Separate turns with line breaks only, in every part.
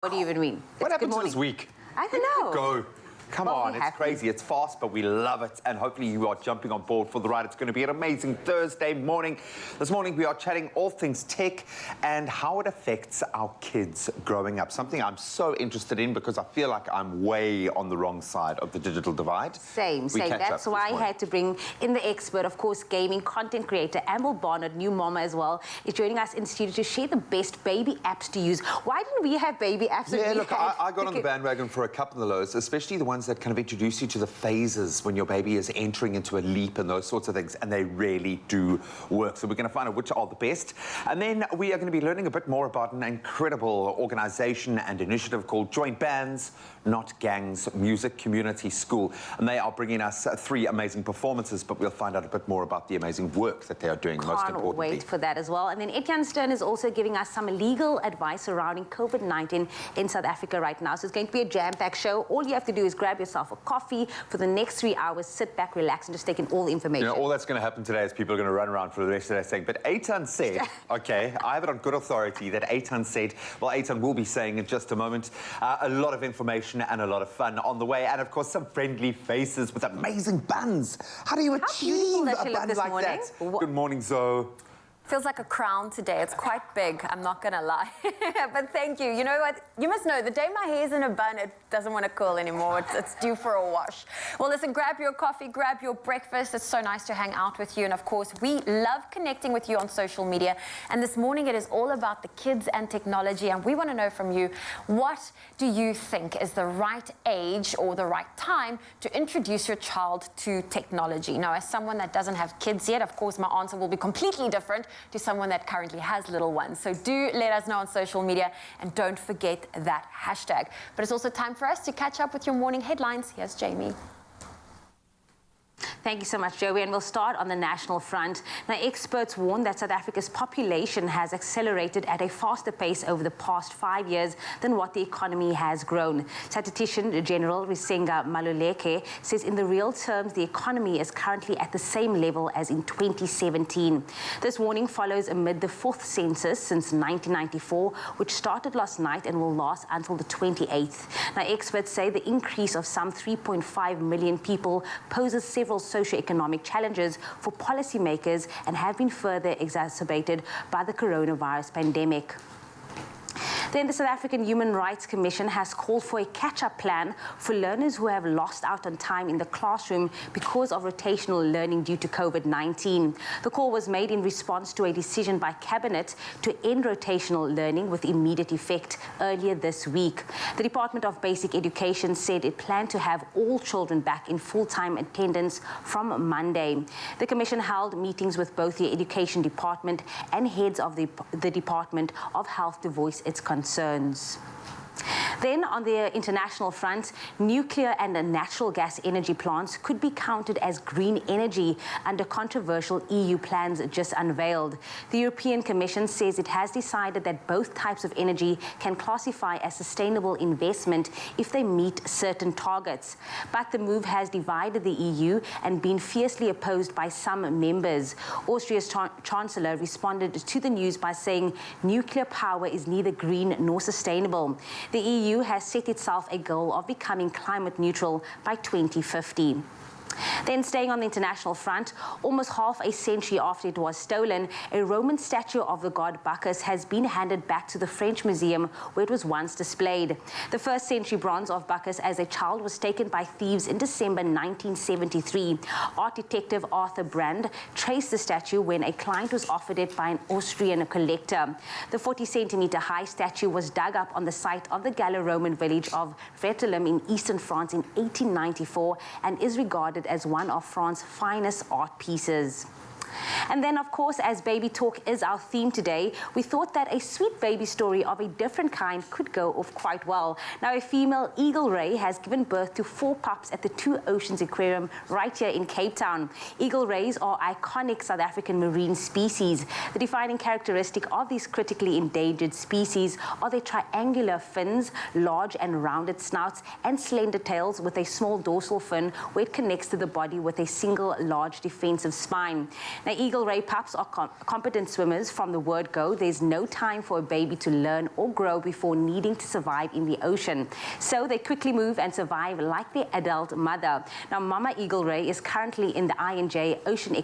What do you even mean?
What happened to this week?
I don't know.
Go. Come on, it's crazy, it's fast, but we love it. And hopefully you are jumping on board for the ride. It's going to be an amazing Thursday morning. This morning we are chatting all things tech and how it affects our kids growing up. Something I'm so interested in because I feel like I'm way on the wrong side of the digital divide.
Same. That's why I had to bring in the expert, of course, gaming content creator, Ambel Barnard, new mama as well, is joining us in studio to share the best baby apps to use. Why didn't we have baby apps?
Yeah, look, I got on the bandwagon for a couple of those, especially the ones that kind of introduce you to the phases when your baby is entering into a leap and those sorts of things, and they really do work. So we're going to find out which are the best. And then we are going to be learning a bit more about an incredible organization and initiative called Joint Bands, Not Gangs Music Community School. And they are bringing us 3 amazing performances, but we'll find out a bit more about the amazing work that they are doing, most importantly.
Can't wait for that as well. And then Eitan Stern is also giving us some legal advice surrounding COVID-19 in South Africa right now. So it's going to be a jam-packed show. All you have to do is grab yourself a coffee for the next 3 hours, sit back, relax, and just take in all the information.
You know, all that's going to happen today is people are going to run around for the rest of their thing. But Eitan said, okay, I have it on good authority that Eitan said, well, Eitan will be saying in just a moment, a lot of information and a lot of fun on the way. And of course, some friendly faces with amazing buns. How do you achieve a bun like that? Good morning, Zoe.
Feels like a crown today. It's quite big, I'm not gonna lie. But thank you. You know what? You must know, the day my hair's in a bun, it doesn't want to curl anymore. It's due for a wash. Well, listen, grab your coffee, grab your breakfast. It's so nice to hang out with you. And of course, we love connecting with you on social media. And this morning, it is all about the kids and technology. And we want to know from you, what do you think is the right age or the right time to introduce your child to technology? Now, as someone that doesn't have kids yet, of course, my answer will be completely different to someone that currently has little ones. So do let us know on social media, and don't forget that hashtag. But it's also time for us to catch up with your morning headlines. Here's Jamie.
Thank you so much, Joey. And we'll start on the national front. Now, experts warn that South Africa's population has accelerated at a faster pace over the past 5 years than what the economy has grown. Statistician General Risenga Maluleke says in the real terms, the economy is currently at the same level as in 2017. This warning follows amid the 4th census since 1994, which started last night and will last until the 28th. Now, experts say the increase of some 3.5 million people poses several socioeconomic challenges for policymakers and have been further exacerbated by the coronavirus pandemic. Then the South African Human Rights Commission has called for a catch-up plan for learners who have lost out on time in the classroom because of rotational learning due to COVID-19. The call was made in response to a decision by Cabinet to end rotational learning with immediate effect earlier this week. The Department of Basic Education said it planned to have all children back in full-time attendance from Monday. The Commission held meetings with both the Education Department and heads of the Department of Health to voice its concerns. Then, on the international front, nuclear and natural gas energy plants could be counted as green energy under controversial EU plans just unveiled. The European Commission says it has decided that both types of energy can classify as sustainable investment if they meet certain targets. But the move has divided the EU and been fiercely opposed by some members. Austria's Chancellor responded to the news by saying nuclear power is neither green nor sustainable. The EU has set itself a goal of becoming climate neutral by 2050. Then, staying on the international front, almost half a century after it was stolen, a Roman statue of the god Bacchus has been handed back to the French museum where it was once displayed. The 1st century bronze of Bacchus as a child was taken by thieves in December 1973. Art detective Arthur Brand traced the statue when a client was offered it by an Austrian collector. The 40-centimeter high statue was dug up on the site of the Gallo-Roman village of Vertellum in eastern France in 1894 and is regarded as one of France's finest art pieces. And then, of course, as baby talk is our theme today, we thought that a sweet baby story of a different kind could go off quite well. Now, a female eagle ray has given birth to 4 pups at the Two Oceans Aquarium right here in Cape Town. Eagle rays are iconic South African marine species. The defining characteristic of these critically endangered species are their triangular fins, large and rounded snouts, and slender tails with a small dorsal fin where it connects to the body with a single large defensive spine. Now, Eagle Ray pups are competent swimmers from the word go. There's no time for a baby to learn or grow before needing to survive in the ocean. So they quickly move and survive like their adult mother. Now, Mama Eagle Ray is currently in the I&J Ocean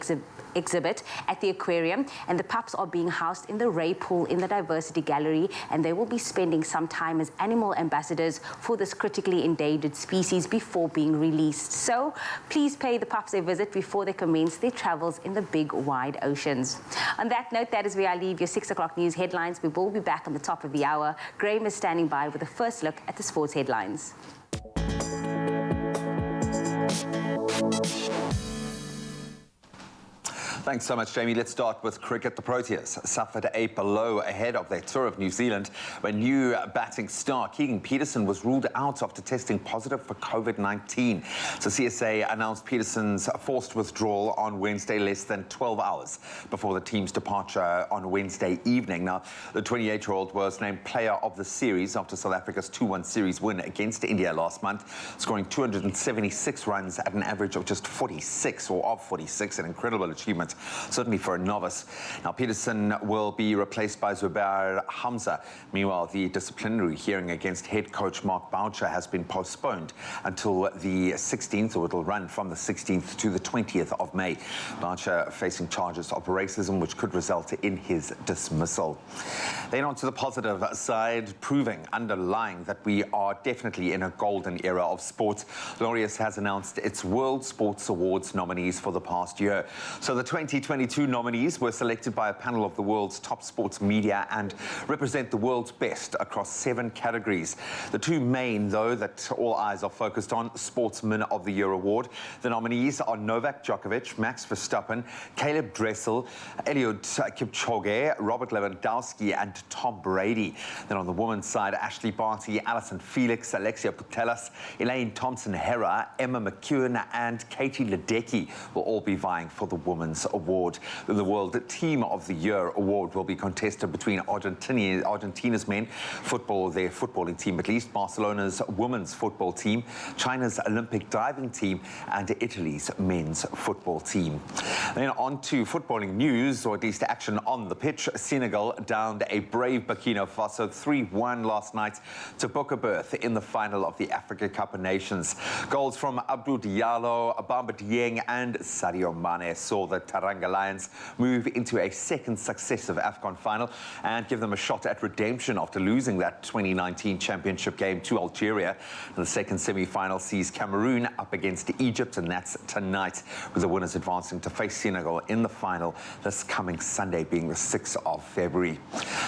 exhibit at the aquarium, and the pups are being housed in the Ray pool in the Diversity Gallery, and they will be spending some time as animal ambassadors for this critically endangered species before being released. So please pay the pups a visit before they commence their travels in the big wide oceans. On that note, that is where I leave your 6 o'clock news headlines. We will be back on the top of the hour. Graham is standing by with a first look at the sports headlines.
Thanks so much, Jamie. Let's start with cricket. The Proteas suffered a blow ahead of their tour of New Zealand when new batting star Keegan Peterson was ruled out after testing positive for COVID-19. So CSA announced Peterson's forced withdrawal on Wednesday, less than 12 hours before the team's departure on Wednesday evening. Now, the 28-year-old was named player of the series after South Africa's 2-1 series win against India last month, scoring 276 runs at an average of just 46, an incredible achievement, certainly for a novice. Now, Peterson will be replaced by Zubair Hamza. Meanwhile, the disciplinary hearing against head coach Mark Boucher has been postponed until the 16th, or it'll run from the 16th to the 20th of May. Boucher facing charges of racism, which could result in his dismissal. Then on to the positive side, underlying that we are definitely in a golden era of sports. Laureus has announced its World Sports Awards nominees for the past year. So the 2022 nominees were selected by a panel of the world's top sports media and represent the world's best across 7 categories. The two main, though, that all eyes are focused on: Sportsman of the Year award. The nominees are Novak Djokovic, Max Verstappen, Caleb Dressel, Eliud Kipchoge, Robert Lewandowski, and Tom Brady. Then on the women's side, Ashley Barty, Alison Felix, Alexia Putellas, Elaine Thompson-Herah, Emma McEwen, and Katie Ledecky will all be vying for the Women's Award. The World Team of the Year award will be contested between Argentina's men football, their footballing team at least, Barcelona's women's football team, China's Olympic diving team, and Italy's men's football team. Then on to footballing news, or at least action on the pitch. Senegal downed a brave Burkina Faso 3-1 last night to book a berth in the final of the Africa Cup of Nations. Goals from Abdou Diallo, Bamba Dieng, and Sadio Mane saw the Taranga Lions move into a second successive AFCON final and give them a shot at redemption after losing that 2019 championship game to Algeria. The second semi-final sees Cameroon up against Egypt, and that's tonight, with the winners advancing to face Senegal in the final this coming Sunday, being the 6th of February.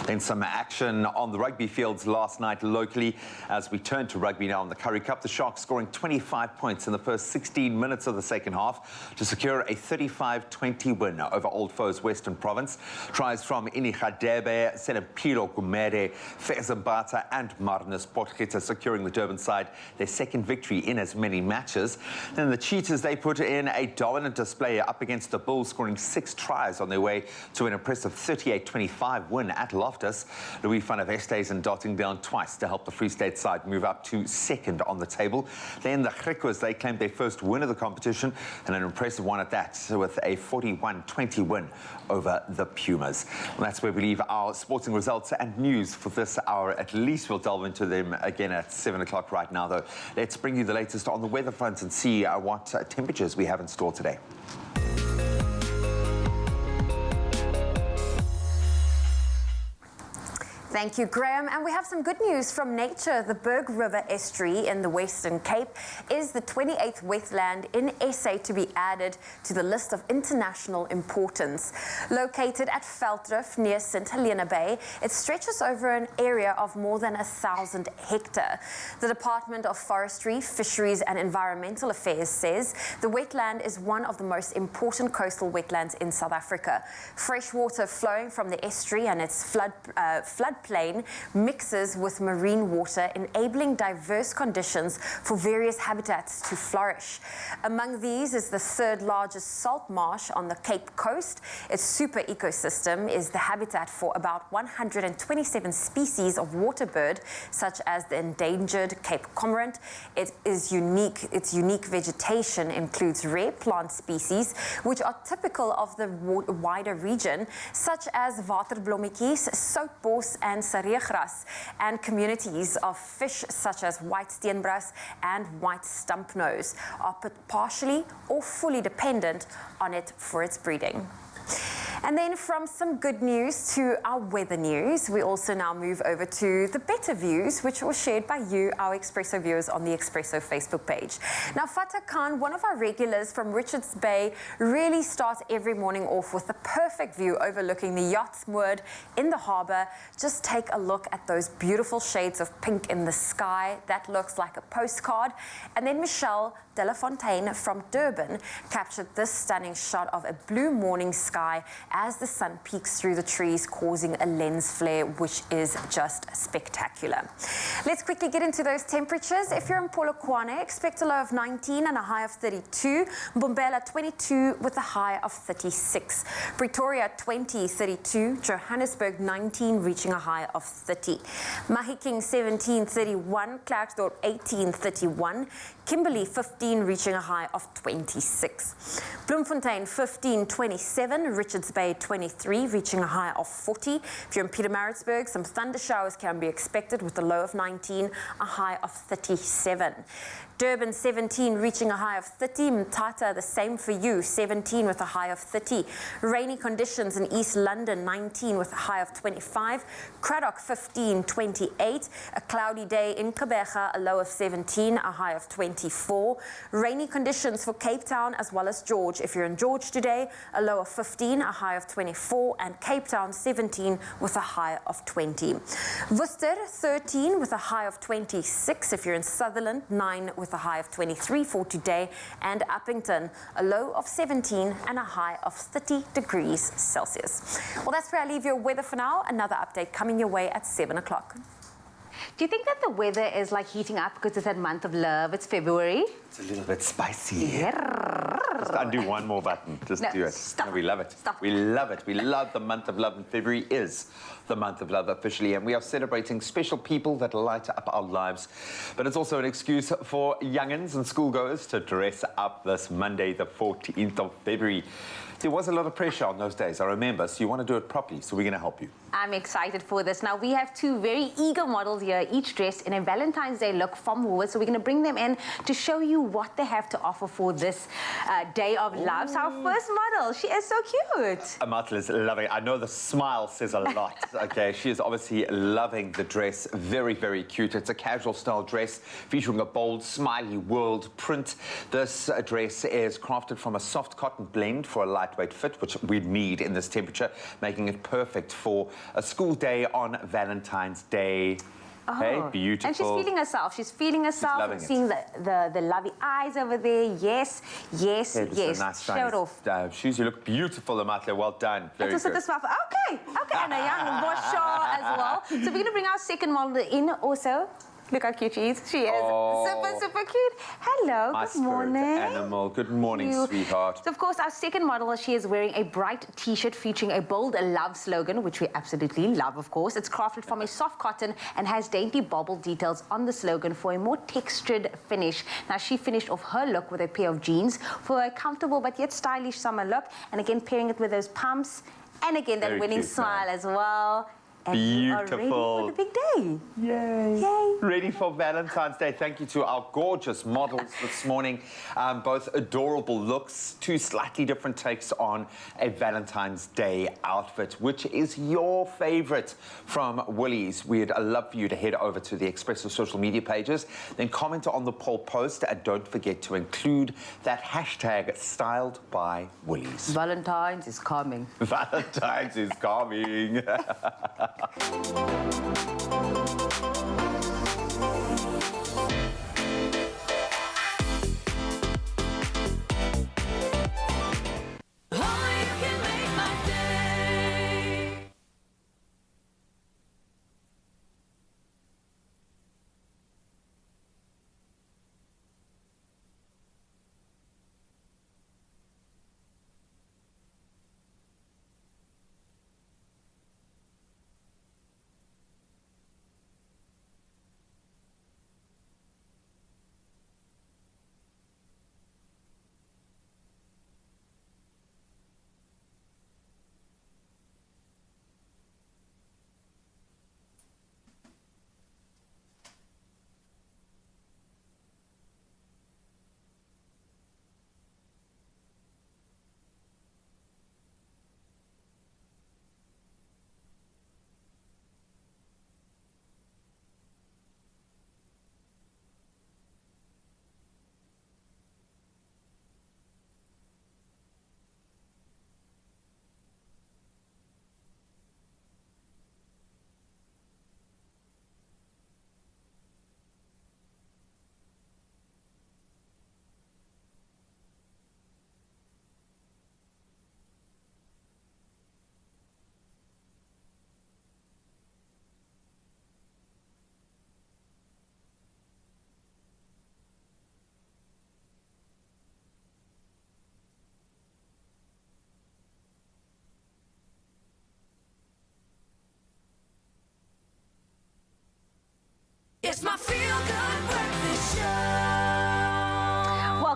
Then some action on the rugby fields last night locally. As we turn to rugby now in the Currie Cup, the Sharks scoring 25 points in the first 16 minutes of the second half to secure a 35-20 win over old foes Western Province. Tries from Ini Khadebe, Senapilo Gumere, Fezambata, and Marnus Potgieter securing the Durban side their second victory in as many matches. Then the Cheetahs, they put in a dominant display up against the Bulls, scoring 6 tries on their way to an impressive 38-25 win at Loftus. Louis van der Westhuizen dotting down twice to help the Free State side move up to second on the table. Then the Griquas, they claimed their first win of the competition, and an impressive one at that, with a 41-20 win over the Pumas. And that's where we leave our sporting results and news for this hour. At least we'll delve into them again at 7 o'clock right now, though. Let's bring you the latest on the weather front and see what temperatures we have in store today.
Thank you, Graham. And we have some good news from nature. The Berg River Estuary in the Western Cape is the 28th wetland in SA to be added to the list of international importance. Located at Veldrif near St. Helena Bay, it stretches over an area of more than 1,000 hectares. The Department of Forestry, Fisheries and Environmental Affairs says the wetland is one of the most important coastal wetlands in South Africa. Fresh water flowing from the estuary and its floodplain floodplain mixes with marine water, enabling diverse conditions for various habitats to flourish. Among these is the third largest salt marsh on the Cape Coast. Its super ecosystem is the habitat for about 127 species of waterbird, such as the endangered Cape cormorant. Its unique vegetation includes rare plant species, which are typical of the wider region, such as waterblommetjies, soutbos, and sareegras, and communities of fish such as white steenbras and white stumpnose are partially or fully dependent on it for its breeding. And then from some good news to our weather news, we also now move over to the better views, which was shared by you, our Expresso viewers, on the Expresso Facebook page. Now, Fatah Khan, one of our regulars from Richards Bay, really starts every morning off with the perfect view overlooking the yachts moored in the harbour. Just take a look at those beautiful shades of pink in the sky. That looks like a postcard. And then Michelle Delafontaine from Durban captured this stunning shot of a blue morning sky as the sun peeks through the trees, causing a lens flare, which is just spectacular. Let's quickly get into those temperatures. If you're in Polokwane, expect a low of 19 and a high of 32. Mbombela 22 with a high of 36. Pretoria 20, 32. Johannesburg 19, reaching a high of 30. Mahikeng 17, 31. Klerksdorp 18, 31. Kimberley 15, reaching a high of 26. Bloemfontein 15, 27. Richards Bay 23, reaching a high of 40. If you're in Pietermaritzburg, some thunder showers can be expected with a low of 19, a high of 37. Durban 17, reaching a high of 30. Mthatha, the same for you, 17 with a high of 30. Rainy conditions in East London, 19 with a high of 25. Cradock 15, 28. A cloudy day in Gqeberha, a low of 17, a high of 24. Rainy conditions for Cape Town as well as George. If you're in George today, a low of 15, a high of 24, and Cape Town 17 with a high of 20. Worcester 13 with a high of 26. If you're in Sutherland, 9 with a high of 23 for today, and Uppington a low of 17 and a high of 30 degrees Celsius. Well, that's where I leave your weather for now. Another update coming your way at 7 o'clock.
Do you think that the weather is like heating up because it's that month of love? It's February.
It's a little bit spicy.
Yeah.
Just undo one more button. Just do it.
Stop.
No, we love it.
Stop.
We love it. We love the month of love, and February is the month of love officially, and we are celebrating special people that light up our lives. But it's also an excuse for young'uns and schoolgoers to dress up this Monday, the 14th of February. There was a lot of pressure on those days, I remember, so you want to do it properly, so we're going to help you.
I'm excited for this. Now, we have two very eager models here, each dressed in a Valentine's Day look from Woolworths. So we're going to bring them in to show you what they have to offer for this day of love. So our first model, she is so cute.
Amatla is loving it. I know the smile says a lot. Okay, she is obviously loving the dress. Very, very cute. It's a casual style dress featuring a bold, smiley world print. This dress is crafted from a soft cotton blend for a lightweight fit, which we need in this temperature, making it perfect for a school day on Valentine's Day.
Oh.
Hey, beautiful.
And she's feeling herself. She's feeling herself.
loving
Seeing the lovely eyes over there. Yes, yes,
Yeah, this is
yes.
a nice
Show it off.
shoes. You look beautiful, Amatla. Well done. Very
Let's
good.
the smile. Okay, and a young Boshaw as well. So we're going to bring our second model in also. Look how cute she is. She is super cute. Hello,
My
good
spirit
morning.
animal. Good morning, sweetheart.
So, of course, our second model, she is wearing a bright T-shirt featuring a bold love slogan, which we absolutely love, of course. It's crafted from a soft cotton and has dainty bobble details on the slogan for a more textured finish. Now, she finished off her look with a pair of jeans for a comfortable but yet stylish summer look. And again, pairing it with those pumps. And again, that
Very
winning
cute,
smile as well. And
Beautiful.
you are ready for the big day.
Yay.
Yay.
Ready for Valentine's Day. Thank you to our gorgeous models this morning. Both adorable looks, two slightly different takes on a Valentine's Day outfit. Which is your favorite from Woolies? We'd love for you to head over to the Expresso social media pages, then comment on the poll post, and don't forget to include that hashtag styled by Woolies.
Valentine's is coming.
Valentine's is coming.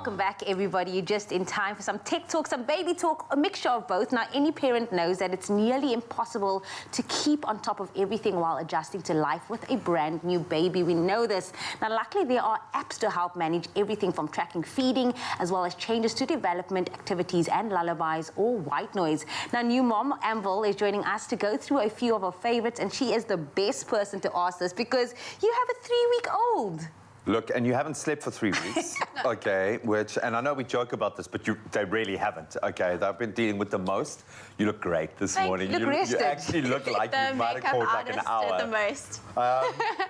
Welcome back, everybody. You're just in time for some tech talk, some baby talk, a mixture of both. Now, any parent knows that it's nearly impossible to keep on top of everything while adjusting to life with a brand new baby. We know this. Now, luckily, there are apps to help manage everything from tracking feeding, as well as changes to development activities and lullabies or white noise. Now, new mom, Ambel, is joining us to go through a few of her favorites, and she is the best person to ask this because you have a 3-week-old.
Look, and you haven't slept for 3 weeks, okay, and I know we joke about this, but they really haven't, okay? They've been dealing with the most. You look great this morning.
You
actually look like you might have called like an hour.
The most.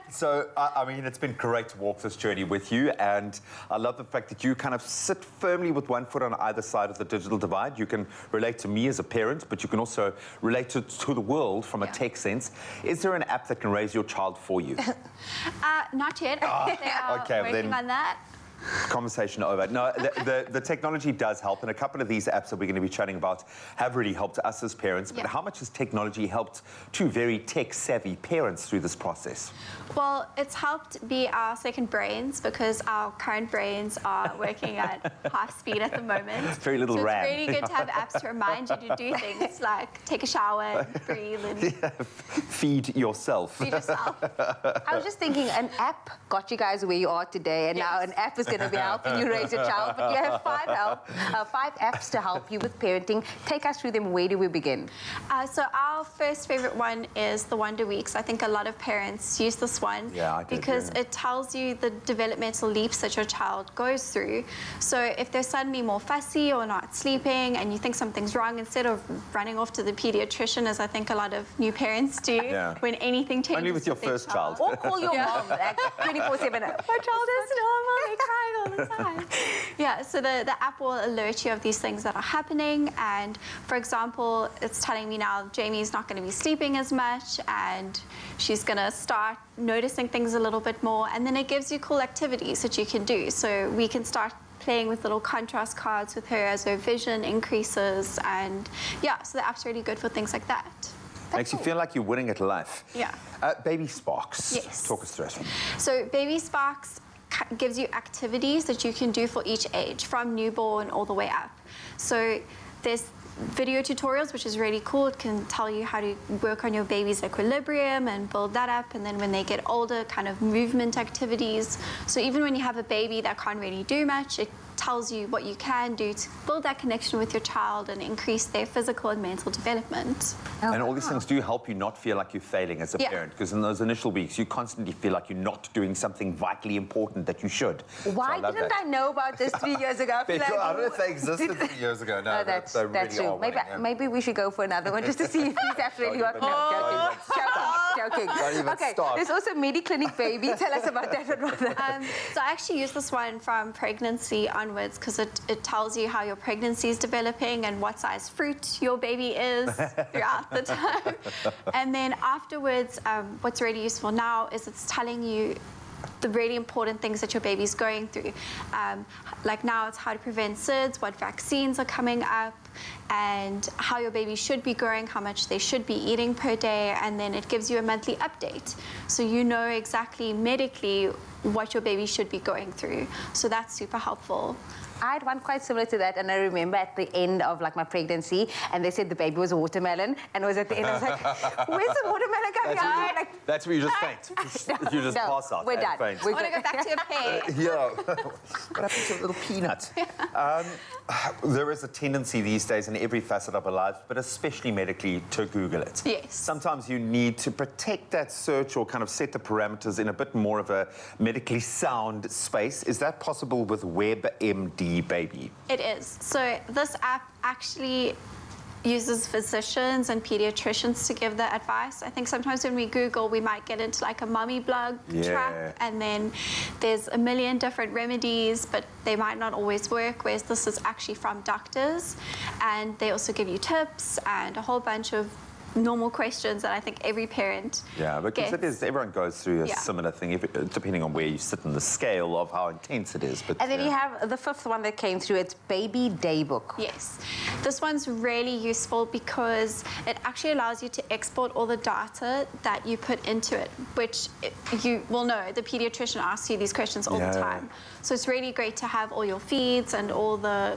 So, I mean, it's been great to walk this journey with you, and I love the fact that you kind of sit firmly with one foot on either side of the digital divide. You can relate to me as a parent, but you can also relate to the world from a tech sense. Is there an app that can raise your child for you?
Not yet.
Okay,
working on that.
Conversation over. No, the technology does help, and a couple of these apps that we're going to be chatting about have really helped us as parents. But how much has technology helped two very tech-savvy parents through this process?
Well, it's helped be our second brains because our current brains are working at half speed at the moment.
Very little
so
RAM.
It's really good to have apps to remind you to do things like take a shower and breathe and
feed yourself.
feed yourself.
I was just thinking, an app got you guys where you are today, and now an app is going to be helping you raise your child. But you have five apps to help you with parenting. Take us through them. Where do we begin?
So our first favorite one is the Wonder Weeks. I think a lot of parents use this one because it tells you the developmental leaps that your child goes through. So if they're suddenly more fussy or not sleeping and you think something's wrong, instead of running off to the pediatrician, as I think a lot of new parents do, when anything changes.
Only with your first child.
Or call your mom, like 24/7. My child is normal.
They cry all the time. So the app will alert you of these things that are happening. And for example, it's telling me now Jamie's not going to be sleeping as much and she's going to start noticing things a little bit more. And then it gives you cool activities that you can do. So we can start playing with little contrast cards with her as her vision increases. And so the app's really good for things like that.
Makes you feel like you're winning at life. Baby Sparks.
Yes.
Talk us through it.
So Baby Sparks gives you activities that you can do for each age, from newborn all the way up. So there's video tutorials, which is really cool. It can tell you how to work on your baby's equilibrium and build that up. And then when they get older, kind of movement activities. So even when you have a baby that can't really do much, it tells you what you can do to build that connection with your child and increase their physical and mental development.
And all these things do help you not feel like you're failing as a parent, because in those initial weeks, you constantly feel like you're not doing something vitally important that you should.
Why didn't I know about this 3 years ago? I
don't know if they existed 3 years ago. No,
that's
really
true. Maybe we should go for another one just to see if these apps really work. No, joking. Okay, there's also MediClinic Baby. Tell us about that one.
So I actually use this one from pregnancy onwards because it tells you how your pregnancy is developing and what size fruit your baby is throughout the time. And then afterwards, what's really useful now is it's telling you the really important things that your baby's going through. Like now it's how to prevent SIDS, what vaccines are coming up, and how your baby should be growing, how much they should be eating per day, and then it gives you a monthly update. So you know exactly medically what your baby should be going through. So that's super helpful.
I had one quite similar to that, and I remember at the end of my pregnancy, and they said the baby was a watermelon, and it was at the end, I was like, where's the watermelon coming out?
That's where you just faint. You just pass out.
We're done.
I want to go back to a pear.
What happened to a little peanut? There is a tendency these days in every facet of our lives, but especially medically, to Google it.
Yes.
Sometimes you need to protect that search or kind of set the parameters in a bit more of a medically sound space. Is that possible with WebMD Baby?
It is. So this app actually uses physicians and pediatricians to give the advice. I think sometimes when we Google, we might get into like a mummy blog trap, and then there's a million different remedies, but they might not always work, whereas this is actually from doctors, and they also give you tips and a whole bunch of normal questions that I think every parent
Yeah, because
gets.
everyone goes through a
Yeah.
similar thing, depending on where you sit in the scale of how intense it is. But,
And then you have the fifth one that came through. It's Baby Daybook.
Yes, this one's really useful because it actually allows you to export all the data that you put into it, which you will know, the pediatrician asks you these questions all the time. So it's really great to have all your feeds and all the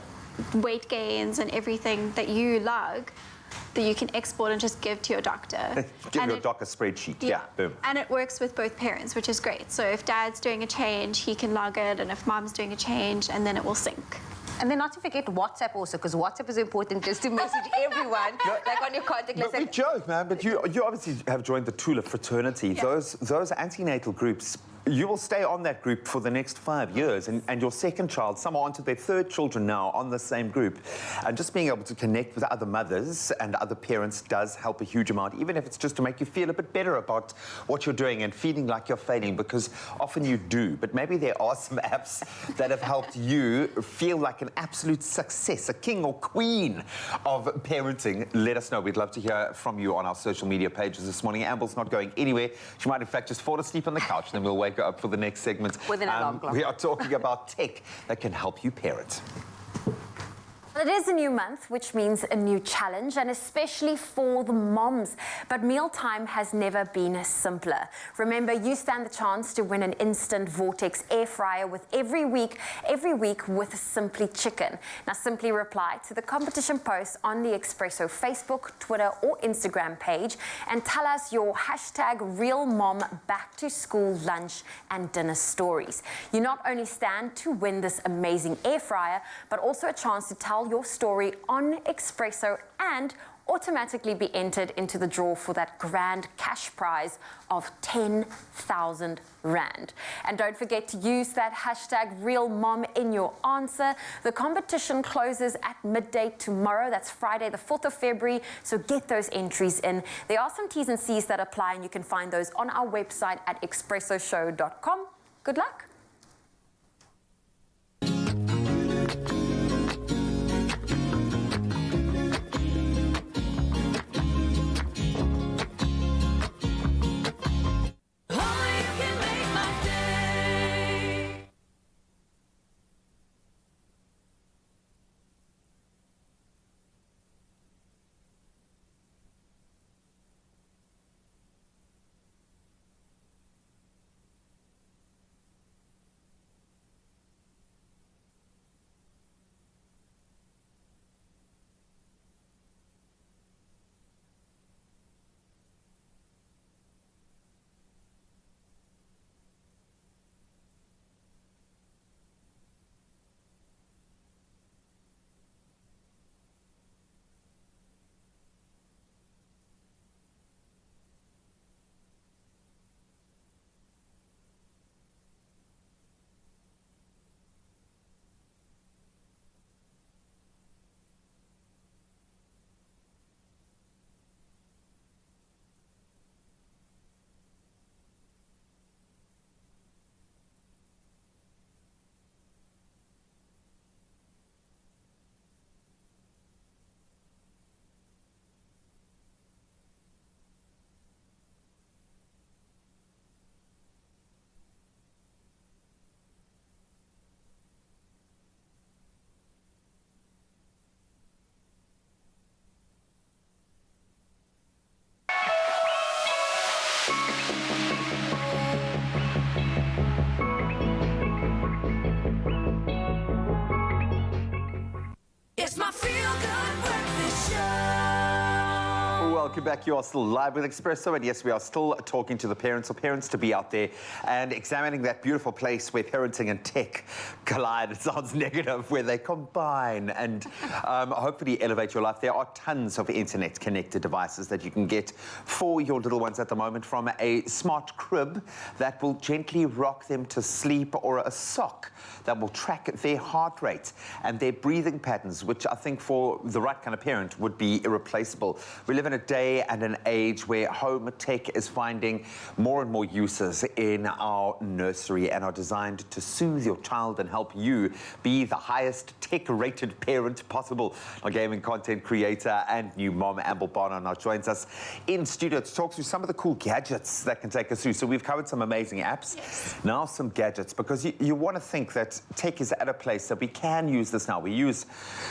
weight gains and everything that you log that you can export and just give to your doctor.
Give your doc a spreadsheet. Yeah, boom.
And it works with both parents, which is great. So if dad's doing a change, he can log it, and if mom's doing a change, and then it will sync.
And then not to forget WhatsApp also, because WhatsApp is important just to message everyone, like on your contact list.
But we joke, man, but you obviously have joined the Tula fraternity.
Yeah.
Those antenatal groups, you will stay on that group for the next 5 years, and your second child, some are onto their third children now on the same group. And just being able to connect with other mothers and other parents does help a huge amount, even if it's just to make you feel a bit better about what you're doing and feeling like you're failing, because often you do. But maybe there are some apps that have helped you feel like an absolute success, a king or queen of parenting. Let us know. We'd love to hear from you on our social media pages this morning. Ambel's not going anywhere. She might, in fact, just fall asleep on the couch, and then we'll wake up for the next segment.
With an alarm clock.
We are talking about tech that can help you parent.
It is a new month, which means a new challenge, and especially for the moms. But mealtime has never been simpler. Remember, you stand the chance to win an instant Vortex air fryer with every week with Simply Chicken. Now, simply reply to the competition post on the Expresso Facebook, Twitter, or Instagram page and tell us your hashtag #RealMom back to school lunch and dinner stories. You not only stand to win this amazing air fryer, but also a chance to tell your story on Expresso and automatically be entered into the draw for that grand cash prize of 10,000 Rand. And don't forget to use that hashtag #RealMom in your answer. The competition closes at midday tomorrow. That's Friday, the 4th of February. So get those entries in. There are some T's and C's that apply, and you can find those on our website at expressoshow.com. Good luck.
It's my feel-good breakfast show.
Welcome back. You are still live with Expresso, and yes, we are still talking to the parents, or parents to be out there and examining that beautiful place where parenting and tech collide. It sounds negative, where they combine and hopefully elevate your life. There are tons of internet-connected devices that you can get for your little ones at the moment, from a smart crib that will gently rock them to sleep, or a sock that will track their heart rate and their breathing patterns, which I think for the right kind of parent would be irreplaceable. We live in a day day and an age where home tech is finding more and more uses in our nursery and are designed to soothe your child and help you be the highest tech-rated parent possible. Our gaming content creator and new mom, Ambel Barnard, now joins us in studio to talk through some of the cool gadgets that can take us through. So we've covered some amazing apps, now some gadgets, because you want to think that tech is at a place that we can use this now. We use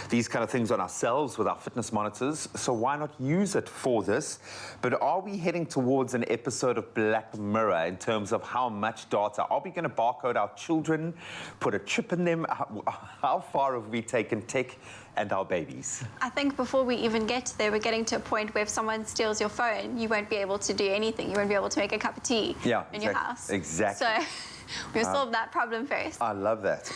these kind of things on ourselves with our fitness monitors, so why not use it for this? But are we heading towards an episode of Black Mirror in terms of how much data? Are we going to barcode our children, put a chip in them? How far have we taken tech and our babies?
I think before we even get there, we're getting to a point where if someone steals your phone, you won't be able to do anything. You won't be able to make a cup of tea in your house.
Exactly.
So we'll solve that problem first.
I love that.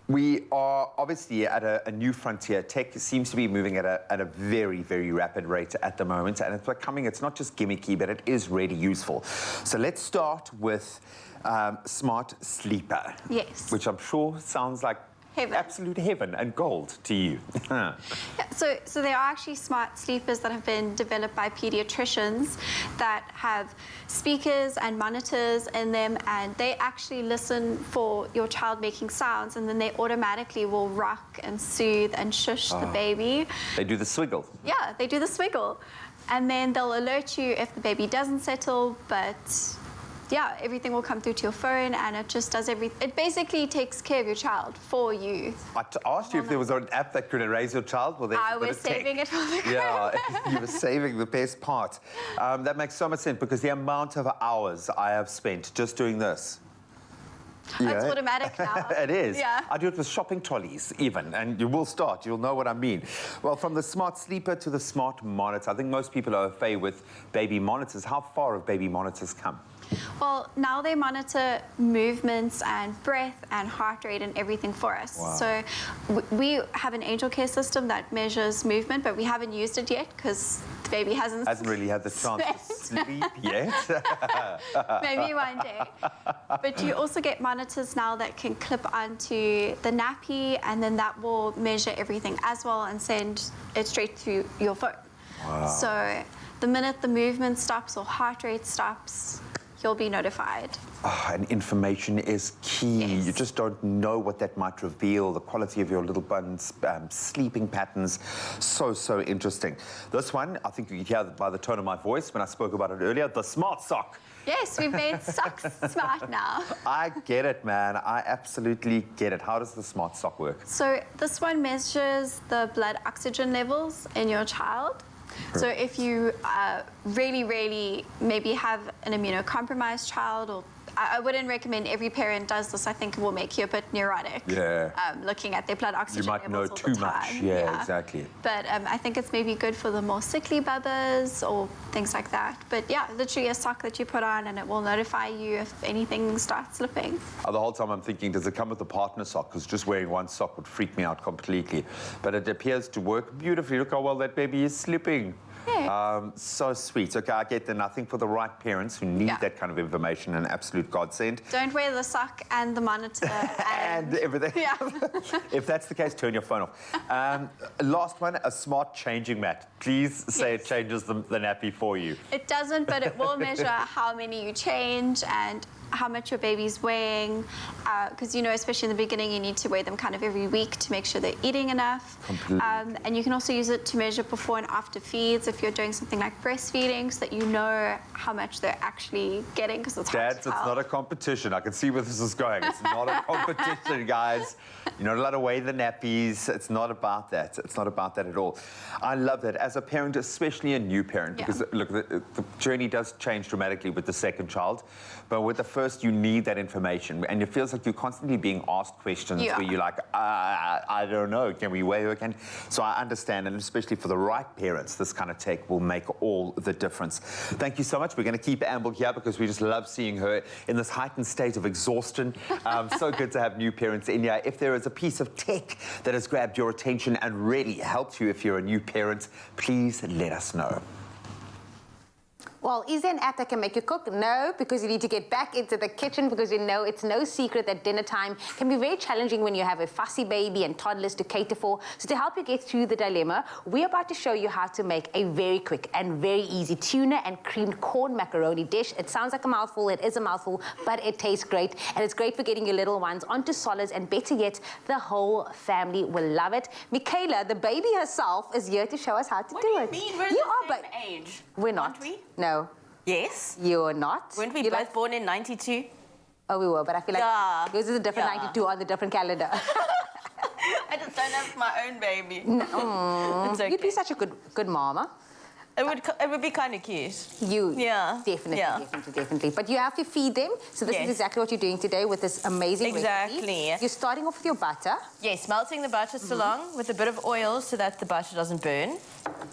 We are obviously at a new frontier. Tech seems to be moving at a very, very rapid rate at the moment, and it's becoming, it's not just gimmicky, but it is really useful. So let's start with Smart Sleeper.
Yes.
Which I'm sure sounds like
heaven.
Absolute heaven and gold to you.
Yeah, so there are actually smart sleepers that have been developed by pediatricians that have speakers and monitors in them, and they actually listen for your child making sounds, and then they automatically will rock and soothe and shush the baby.
They do the swiggle.
Yeah, they do the swiggle. And then they'll alert you if the baby doesn't settle, but yeah, everything will come through to your phone, and it just does everything. It basically takes care of your child for you.
I asked you if there was an app that could raise your child. Well,
I was saving it for the
Yeah, you were saving the best part. That makes so much sense, because the amount of hours I have spent just doing this.
It's automatic now.
It is.
Yeah.
I do it with shopping trolleys even, and you will start. You'll know what I mean. Well, from the smart sleeper to the smart monitor, I think most people are au fait with baby monitors. How far have baby monitors come?
Well, now they monitor movements and breath and heart rate and everything for us.
Wow.
So we have an angel care system that measures movement, but we haven't used it yet because the baby hasn't
Really had the chance to sleep yet.
Maybe one day. But you also get monitors now that can clip onto the nappy, and then that will measure everything as well and send it straight through your phone.
Wow.
So the minute the movement stops or heart rate stops, you'll be notified.
And information is key.
Yes.
You just don't know what that might reveal, the quality of your little buns, sleeping patterns. So interesting. This one, I think you can hear by the tone of my voice when I spoke about it earlier, the smart sock.
Yes, we've made socks smart now.
I get it, man. I absolutely get it. How does the smart sock work?
So this one measures the blood oxygen levels in your child. So if you really maybe have an immunocompromised child, or I wouldn't recommend every parent does this. I think it will make you a bit neurotic.
Yeah.
Looking at their blood oxygen
You might know
levels all
too
the time.
much. Yeah, exactly.
But I think it's maybe good for the more sickly bubbas or things like that. But yeah, literally a sock that you put on, and it will notify you if anything starts slipping.
The whole time I'm thinking, does it come with a partner sock? Because just wearing one sock would freak me out completely. But it appears to work beautifully. Look how well that baby is slipping.
Yeah.
So sweet. Okay, I get that. And I think for the right parents who need
Yeah.
that kind of information, an absolute godsend.
Don't wear the sock and the monitor
And everything.
Yeah.
If that's the case, turn your phone off. Last one, a smart changing mat. Please say it changes the nappy for you.
It doesn't, but it will measure how many you change and how much your baby's weighing. Because, especially in the beginning, you need to weigh them kind of every week to make sure they're eating enough.
Completely.
And you can also use it to measure before and after feeds if you're doing something like breastfeeding, so that you know how much they're actually getting, because it's hard
Dads,
to
it's
tell.
not a competition. I can see where this is going. It's not a competition, guys. You're not allowed to weigh the nappies. It's not about that. It's not about that at all. I love that. As a parent, especially a new parent, because, look, the journey does change dramatically with the second child. But with the first, you need that information. And it feels like you're constantly being asked questions where you're like, I don't know, can we weigh her again? So I understand, and especially for the right parents, this kind of tech will make all the difference. Thank you so much. We're going to keep Ambel here because we just love seeing her in this heightened state of exhaustion. So good to have new parents in here. If there is a piece of tech that has grabbed your attention and really helped you if you're a new parent, please let us know.
Well, is there an app that can make you cook? No, because you need to get back into the kitchen because you know it's no secret that dinner time can be very challenging when you have a fussy baby and toddlers to cater for. So to help you get through the dilemma, we're about to show you how to make a very quick and very easy tuna and creamed corn macaroni dish. It sounds like a mouthful, it is a mouthful, but it tastes great. And it's great for getting your little ones onto solids, and better yet, the whole family will love it. Michaela, the baby herself, is here to show us how to do it.
What do you mean? We're the same age.
We're not.
Aren't we?
No.
Yes.
You're not.
Weren't we
You're
both
like,
born in 92?
oh, we were, but I feel like
Yeah.
yours is a different
Yeah.
92 on the different calendar.
I just don't have my own baby.
No.
It's okay.
You'd be such a good mama.
It would be kind of cute.
You,
Yeah.
definitely,
Yeah.
definitely. But you have to feed them. So this is
Yes.
exactly what you're doing today with this amazing
Exactly.
recipe. You're starting off with your butter.
Yes, melting the butter along with a bit of oil so that the butter doesn't burn.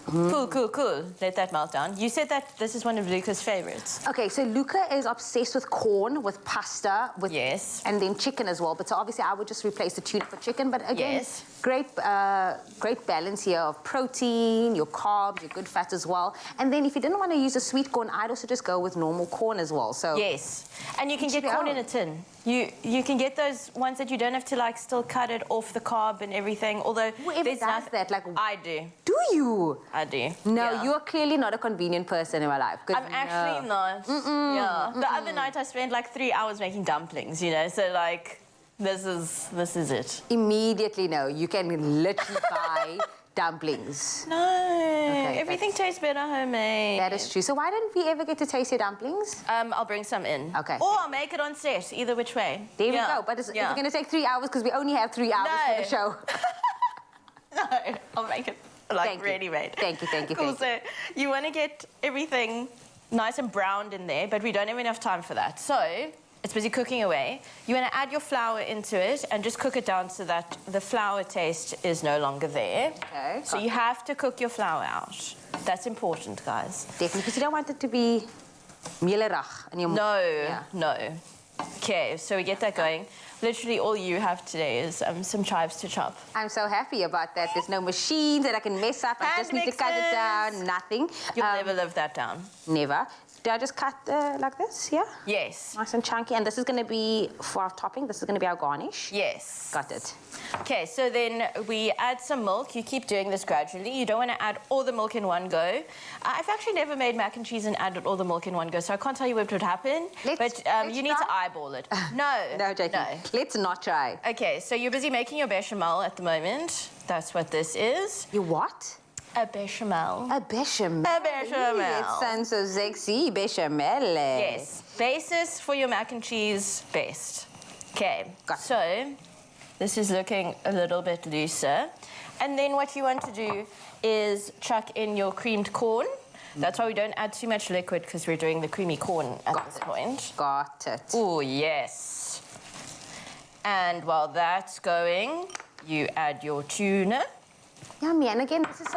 Cool. Let that melt down. You said that this is one of Luca's favorites.
Okay, so Luca is obsessed with corn, with pasta, with
Yes.
and then chicken as well. But so obviously I would just replace the tuna for chicken. But again,
Yes.
great balance here of protein, your carbs, your good fats as well. And then if you didn't want to use a sweet corn, I'd also just go with normal corn as well. So
Yes. And you can get
Check it
corn
out.
in a tin. You can get those ones that you don't have to like still cut it off the carb and everything. Although
whoever
there's
does that, like,
I do.
do you?
I do.
No,
Yeah.
you're clearly not a convenient person in my life. 'Cause
I'm actually not. Yeah. The other night I spent like 3 hours making dumplings, you know. So like this is it.
Immediately, no. You can literally buy dumplings.
No. Everything tastes better homemade.
That is true. So why don't we ever get to taste your dumplings?
I'll bring some in.
Okay.
Or I'll make it on set, either which way.
There we
Yeah.
go. But it's
Yeah.
going to take 3 hours because we only have 3 hours for the
No.
show.
No, I'll make it like
Thank you.
ready-made.
Thank you.
Cool. So you want to get everything nice and browned in there, but we don't have enough time for that. So it's busy cooking away. You want to add your flour into it and just cook it down so that the flour taste is no longer there.
Okay,
So
got
you have to cook your flour out. That's important, guys.
Definitely, because you don't want it to be mealerig in your
No,
Yeah.
no. Okay, so we get that going. Literally all you have today is some chives to chop.
I'm so happy about that. There's no machines that I can mess up. I
Hand
just need to cut it
mixers.
down. Nothing.
You'll never live that down.
Never. Do I just cut like this? Yeah?
Yes.
Nice and chunky. And this is going to be for our topping. This is going to be our garnish.
Yes.
Got it.
Okay, so then we add some milk. You keep doing this gradually. You don't want to add all the milk in one go. I've actually never made mac and cheese and added all the milk in one go, so I can't tell you what would happen.
Let's
You need to
try.
eyeball it. No.
No, joking.
No.
Let's not try.
Okay, so you're busy making your bechamel at the moment. That's what this is.
You what?
A bechamel.
A bechamel.
A bechamel.
It sounds so sexy. Bechamel.
Yes. Basis for your mac and cheese, best. Okay.
Got it.
So this is looking a little bit looser. And then what you want to do is chuck in your creamed corn. That's why we don't add too much liquid, because we're doing the creamy corn at this point.
Got it.
Oh, yes. And while that's going, you add your tuna.
Yummy. And again, this is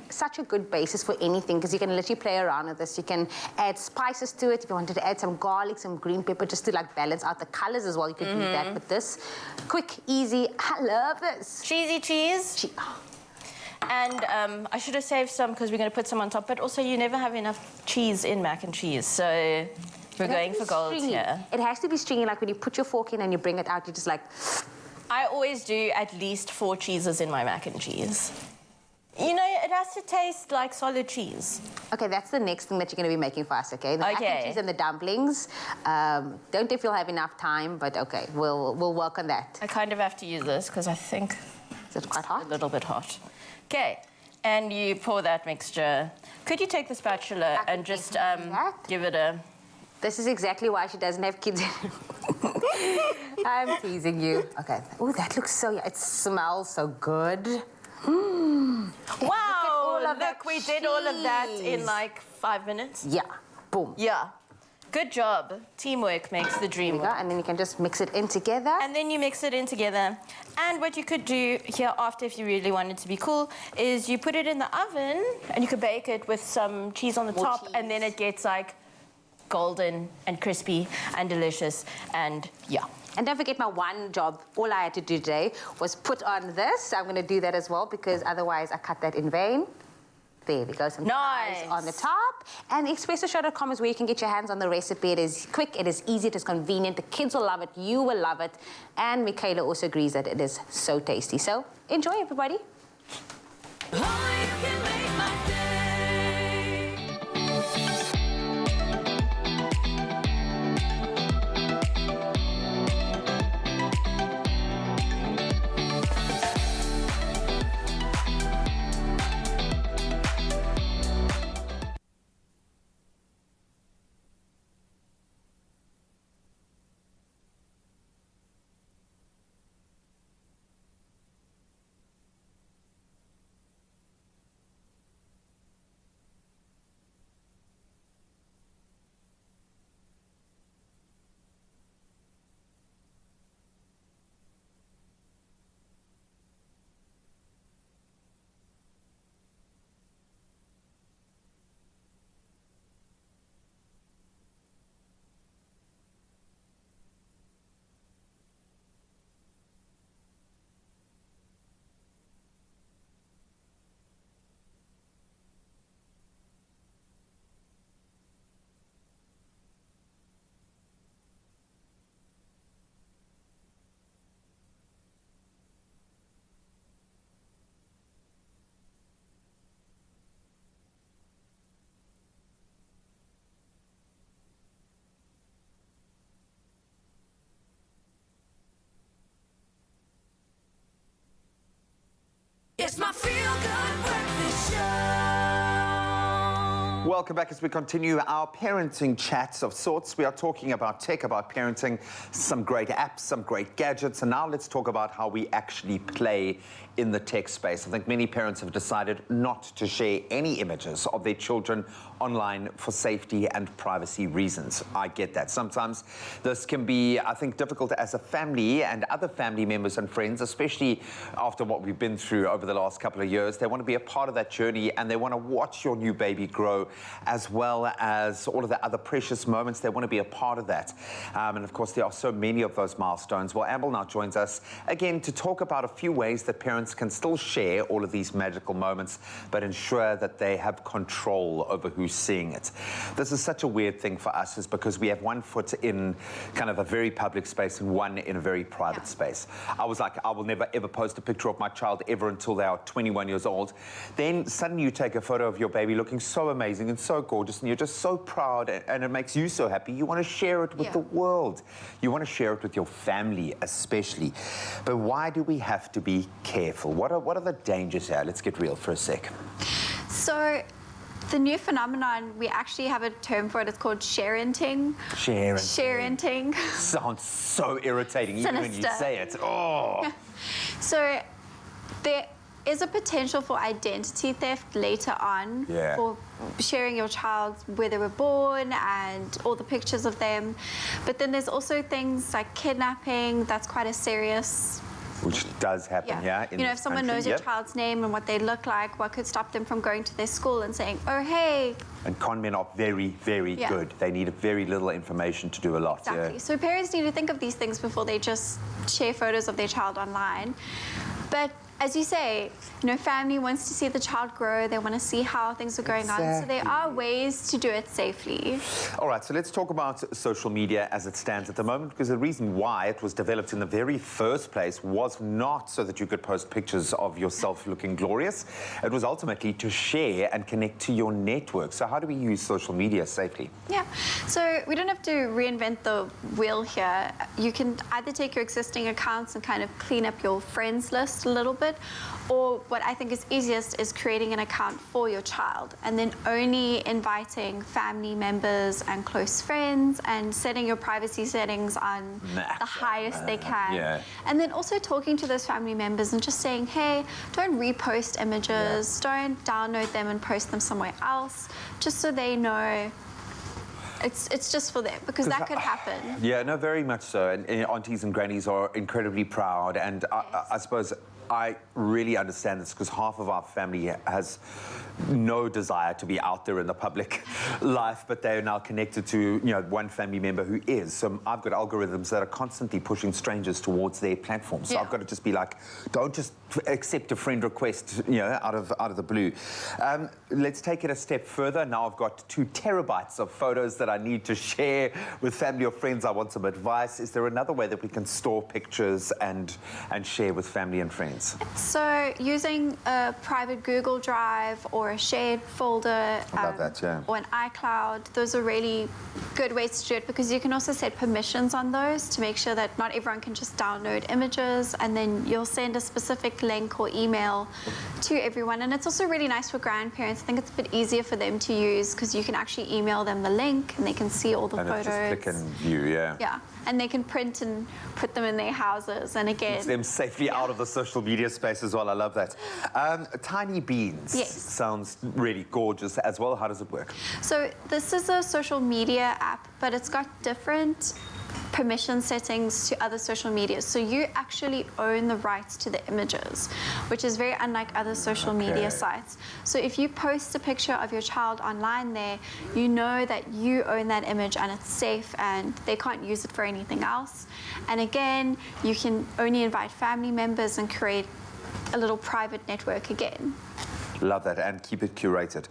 such a good basis for anything because you can literally play around with this. You can add spices to it. If you wanted to add some garlic, some green pepper, just to like balance out the colors as well, you could do that. But this, quick, easy, I love this.
Cheesy cheese. And I should have saved some because we're going to put some on top. But also, you never have enough cheese in mac and cheese. So we're going for gold here.
It has to be stringy, like when you put your fork in and you bring it out, you just like...
I always do at least 4 cheeses in my mac and cheese. You know, it has to taste like solid cheese.
Okay, that's the next thing that you're going to be making for us, okay? The mac and cheese and the dumplings. Don't know if you'll have enough time, but okay, we'll work on that.
I kind of have to use this because I think
Is it quite hot?
a little bit hot. Okay, and you pour that mixture. Could you take the spatula and just give it a...
This is exactly why she doesn't have kids. I'm teasing you. Okay. Oh, that looks so... It smells so good.
Wow!
all of that
Look, we did all of that in
cheese.
like 5 minutes.
Yeah. Boom.
Yeah. Good job. Teamwork makes the dream
There you go.
work.
And then you can just mix it in together.
And then you mix it in together. And what you could do here after, if you really wanted to be cool, is you put it in the oven and you could bake it with some cheese on the
More
top,
cheese.
and then it gets like golden and crispy and delicious, and yeah.
And don't forget my one job. All I had to do today was put on this. I'm going to do that as well because otherwise I cut that in vain. There we go, some
Nice.
thighs on the top. And expressoshow.com is where you can get your hands on the recipe. It is quick, it is easy, it is convenient. The kids will love it, you will love it. And Michaela also agrees that it is so tasty. So enjoy, everybody.
Oh, you can make my day. It's my feel-good breakfast show.
Welcome back as we continue our parenting chats of sorts. We are talking about tech, about parenting, some great apps, some great gadgets, and now let's talk about how we actually play in the tech space. I think many parents have decided not to share any images of their children online for safety and privacy reasons. I get that. Sometimes this can be, I think, difficult as a family and other family members and friends, especially after what we've been through over the last couple of years. They want to be a part of that journey and they want to watch your new baby grow, as well as all of the other precious moments. They want to be a part of that. And of course, there are so many of those milestones. Well, Ambel now joins us again to talk about a few ways that parents can still share all of these magical moments, but ensure that they have control over who's seeing it. This is such a weird thing for us, is because we have one foot in kind of a very public space and one in a very private space. I was like, I will never ever post a picture of my child ever until they are 21 years old. Then suddenly you take a photo of your baby looking so amazing and so gorgeous, and you're just so proud, and it makes you so happy. You want to share it with the world. You want to share it with your family especially. But why do we have to be careful? What are the dangers here? Let's get real for a sec.
So the new phenomenon, we actually have a term for it. It's called sharenting. Sharenting.
Sounds so irritating even when you say it. Oh.
So there is a potential for identity theft later on, for sharing your child where they were born and all the pictures of them. But then there's also things like kidnapping. That's quite a serious...
Which does happen,
you know, if someone knows your child's name and what they look like, what could stop them from going to their school and saying, oh, hey.
And con men are very, very good. They need very little information to do a lot.
Exactly. So parents need to think of these things before they just share photos of their child online. But as you say, you know, family wants to see the child grow. They want to see how things are going on. So there are ways to do it safely.
All right, so let's talk about social media as it stands at the moment, because the reason why it was developed in the very first place was not so that you could post pictures of yourself looking glorious. It was ultimately to share and connect to your network. So how do we use social media safely?
Yeah, so we don't have to reinvent the wheel here. You can either take your existing accounts and kind of clean up your friends list a little bit, or what I think is easiest is creating an account for your child and then only inviting family members and close friends and setting your privacy settings on the highest they can. And then also talking to those family members and just saying, hey, don't repost images, don't download them and post them somewhere else, just so they know It's just for them, because that could happen.
Yeah, no, very much so. And aunties and grannies are incredibly proud. And I suppose I really understand this, because half of our family has no desire to be out there in the public life, but they are now connected to, one family member who is. So I've got algorithms that are constantly pushing strangers towards their platforms. So I've got to just be like, don't just accept a friend request, out of the blue. Let's take it a step further. Now I've got 2 terabytes of photos that I need to share with family or friends. I want some advice. Is there another way that we can store pictures and share with family and friends?
So using a private Google Drive or a shared folder,
love that, yeah.
or an iCloud, those are really good ways to do it, because you can also set permissions on those to make sure that not everyone can just download images, and then you'll send a specific link or email to everyone. And it's also really nice for grandparents. I think it's a bit easier for them to use, because you can actually email them the link and they can see all the photos.
And just click and view, yeah.
Yeah, and they can print and put them in their houses, and again...
Keeps them safely out of the social media space as well. I love that. Tiny Beans sounds really gorgeous as well. How does it work?
So this is a social media app, but it's got different permission settings to other social media. So you actually own the rights to the images, which is very unlike other social media sites. So if you post a picture of your child online there, you know that you own that image and it's safe and they can't use it for anything else. And again, you can only invite family members and create a little private network again.
Love that, and keep it curated.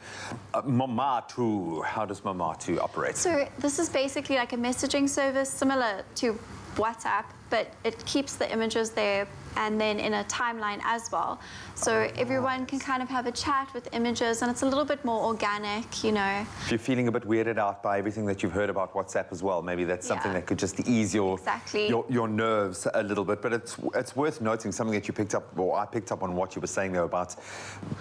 Mamatu, how does Mamatu operate?
So this is basically like a messaging service similar to WhatsApp, but it keeps the images there and then in a timeline as well. So everyone can kind of have a chat with images, and it's a little bit more organic,
If you're feeling a bit weirded out by everything that you've heard about WhatsApp as well, maybe that's something that could just ease your nerves a little bit. But it's worth noting something that you picked up, or I picked up on what you were saying there about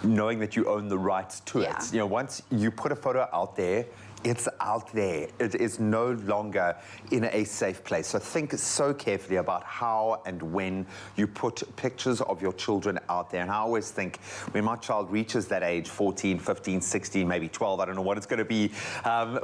knowing that you own the rights to it. Once you put a photo out there, it's out there. It is no longer in a safe place. So think so carefully about how and when you put pictures of your children out there. And I always think when my child reaches that age, 14, 15, 16, maybe 12, I don't know what it's going to be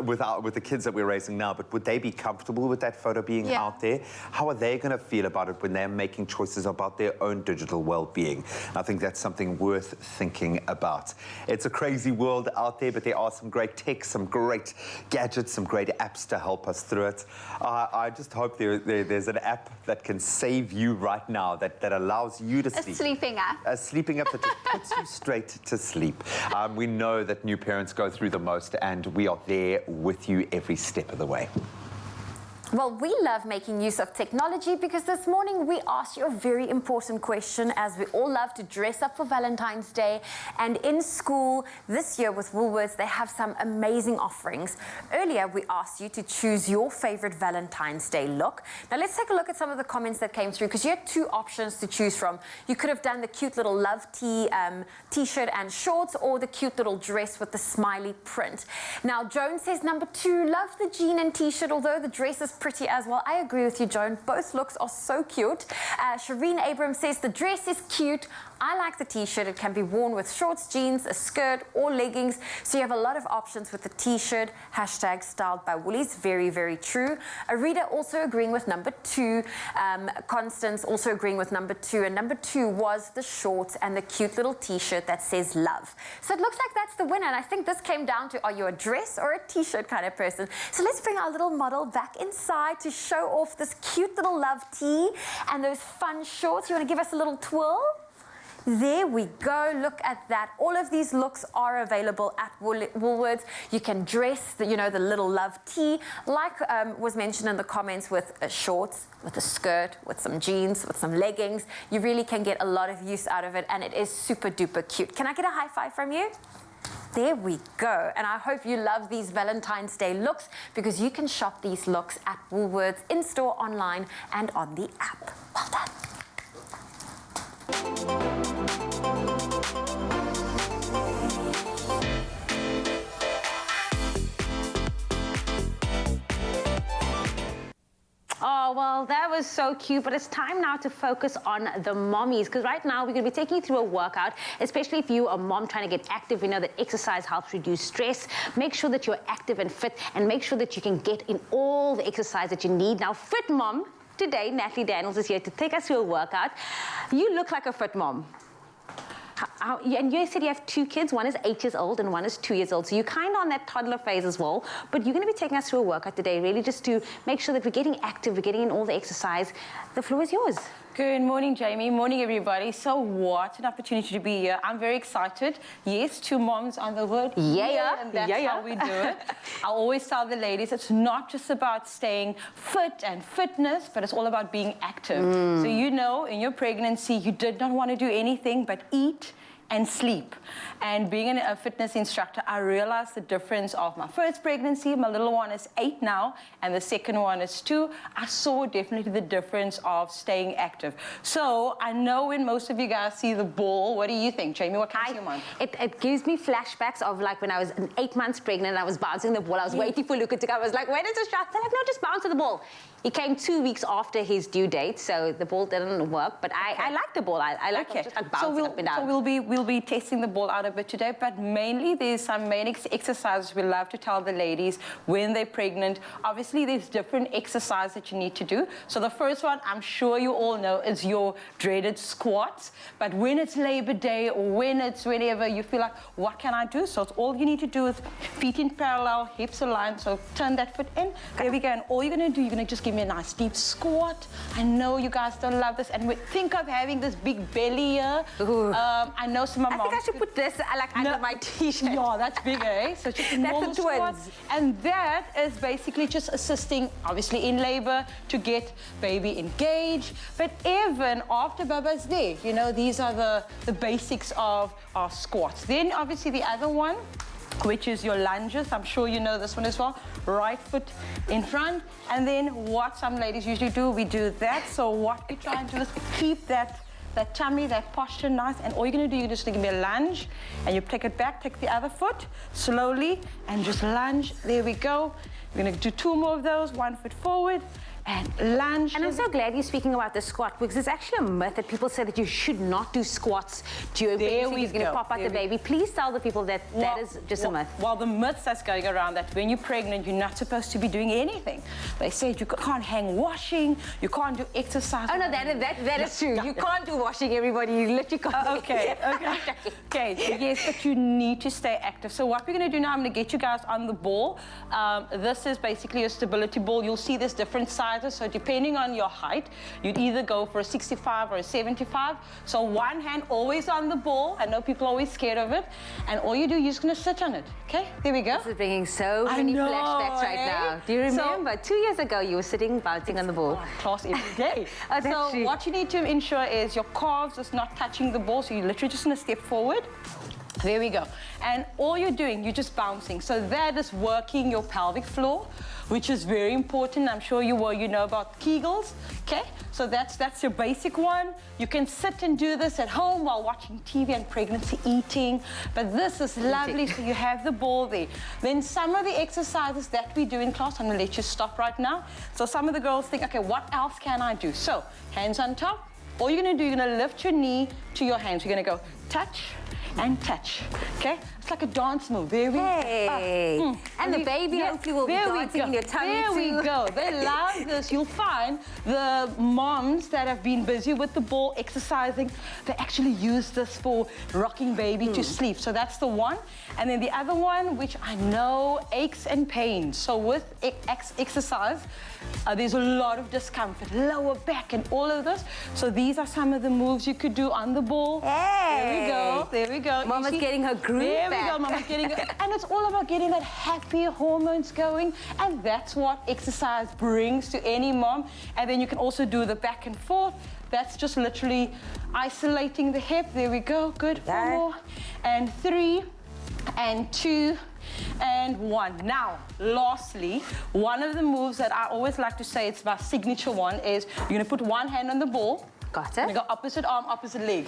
with the kids that we're raising now, but would they be comfortable with that photo being out there? How are they going to feel about it when they're making choices about their own digital well-being? I think that's something worth thinking about. It's a crazy world out there, but there are some great tech, some great gadgets, some great apps to help us through it. I just hope there's an app that can save you right now, that allows you to sleep.
A sleeping app.
A sleeping app that just puts you straight to sleep. We know that new parents go through the most, and we are there with you every step of the way.
Well, we love making use of technology, because this morning we asked you a very important question, as we all love to dress up for Valentine's Day. And in school this year with Woolworths, they have some amazing offerings. Earlier, we asked you to choose your favorite Valentine's Day look. Now let's take a look at some of the comments that came through, because you had 2 options to choose from. You could have done the cute little love t-shirt and shorts, or the cute little dress with the smiley print. Now, Joan says number 2, love the jean and t-shirt, although the dress is pretty as well. I agree with you, Joan. Both looks are so cute. Shireen Abram says the dress is cute. I like the t-shirt. It can be worn with shorts, jeans, a skirt, or leggings. So you have a lot of options with the t-shirt. Hashtag styled by Woolies. Very, very true. Arita also agreeing with number 2. Constance also agreeing with number 2. And number 2 was the shorts and the cute little t-shirt that says love. So it looks like that's the winner. And I think this came down to, are you a dress or a t-shirt kind of person? So let's bring our little model back inside to show off this cute little love tee and those fun shorts. You want to give us a little twirl? There we go. Look at that. All of these looks are available at Woolworths. You can dress the little love tee, like was mentioned in the comments, with shorts, with a skirt, with some jeans, with some leggings. You really can get a lot of use out of it, and it is super duper cute. Can I get a high five from you? There we go. And I hope you love these Valentine's Day looks, because you can shop these looks at Woolworths, in-store, online, and on the app. Well done.
Oh, Oh, well, that was so cute, but it's time now to focus on the mommies, because right now we're going to be taking you through a workout, especially if you're a mom trying to get active. We know that exercise helps reduce stress. Make sure that you're active and fit, and make sure that you can get in all the exercise that you need. Now, Fit Mom, today, Natalie Daniels is here to take us through a workout. You look like a fit mom. And you said you have 2 kids, one is 8 years old and one is 2 years old. So you're kind of on that toddler phase as well. But you're going to be taking us through a workout today, really just to make sure that we're getting active, we're getting in all the exercise. The floor is yours.
Good morning, Jamie. Morning, everybody. So what an opportunity to be here. I'm very excited. Yes, 2 moms on the word.
Yeah.
And that's how we do it. I always tell the ladies, it's not just about staying fit and fitness, but it's all about being active. So you know, in your pregnancy, you did not want to do anything but eat and sleep. And being a fitness instructor, I realized the difference of my first pregnancy. My little one is 8 now, and the second one is 2. I saw definitely the difference of staying active. So I know when most of you guys see the ball, what do you think, Jamie? What comes to your mind?
It gives me flashbacks of like when I was 8 months pregnant, I was bouncing the ball. I was waiting for Luca to come. I was like, when is the shot? They're like, no, just bounce the ball. He came 2 weeks after his due date, so the ball didn't work. But I like the ball. I like just like bouncing up and down.
So we'll be testing the ball out a bit today, but mainly there's some main exercises we love to tell the ladies when they're pregnant. Obviously, there's different exercises that you need to do. So the first one, I'm sure you all know, is your dreaded squats. But when it's Labor Day or when it's whenever you feel like, what can I do? So it's all you need to do is feet in parallel, hips aligned. So turn that foot in. There we go. And all you're going to do, you're going to just give me a nice deep squat. I know you guys don't love this. And think of having this big belly here. I know some of
I think I should put this like under my t-shirt.
Yeah, that's big, eh? So just a normal
That's the twins.
squat. And that is basically just assisting, obviously, in labor to get baby engaged. But even after Baba's there, you know, these are the basics of our squats. Then, obviously, the other one, which is your lunges. I'm sure you know this one as well. Right foot in front. And then what some ladies usually do, we do that. So what we try and do is keep that tummy, that posture nice, and all you're going to do, you're just going to give me a lunge, and you take it back, take the other foot, slowly, and just lunge. There we go. We're going to do 2 more of those, 1 foot forward, and lunge.
And I'm so glad you're speaking about the squat, because it's actually a myth that people say that you should not do squats during pregnancy. You're going to pop out the baby. Please tell the people that that is just a myth.
Well, the myth that's going around that when you're pregnant, you're not supposed to be doing anything. They said you can't hang washing, you can't do exercise.
Oh, no, that is true. You can't do washing, everybody. You literally can't.
Okay. Yes, but you need to stay active. So what we're going to do now, I'm going to get you guys on the ball. This is basically a stability ball. You'll see there's different sizes. So depending on your height, you'd either go for a 65 or a 75. So one hand always on the ball. I know people are always scared of it. And all you do, you're just going to sit on it. Okay, there we go.
This is bringing so many flashbacks right now. Do you remember? 2 years ago, you were sitting bouncing on the ball.
Class every day.
So
true. What you need to ensure is your calves is not touching the ball. So you're literally just going to step forward. There we go. And all you're doing, you're just bouncing. So that is working your pelvic floor, which is very important. I'm sure you know about Kegels, okay? So that's your basic one. You can sit and do this at home while watching TV and pregnancy eating, but this is lovely, so you have the ball there. Then some of the exercises that we do in class, I'm gonna let you stop right now. So some of the girls think, okay, what else can I do? So hands on top. All you're gonna do, you're gonna lift your knee to your hands. You're gonna go touch and touch, okay? It's like a dance move. There we
go. And the baby hopefully will be dancing in your tummy
There
too.
we go. They love this. You'll find the moms that have been busy with the ball exercising, they actually use this for rocking baby to sleep. So that's the one. And then the other one, which I know, aches and pains. So with exercise, there's a lot of discomfort, lower back and all of this. So these are some of the moves you could do on the ball.
Hey.
There we go.
Mama's getting her groove
There we
back.
go, Mama's getting it. And it's all about getting that happy hormones going. And that's what exercise brings to any mom. And then you can also do the back and forth. That's just literally isolating the hip. There we go. Good. 4 more. And 3 and 2 and 1. Now, lastly, one of the moves that I always like to say, it's my signature one, is you're going to put one hand on the ball.
Got it.
You're going to go opposite arm, opposite leg.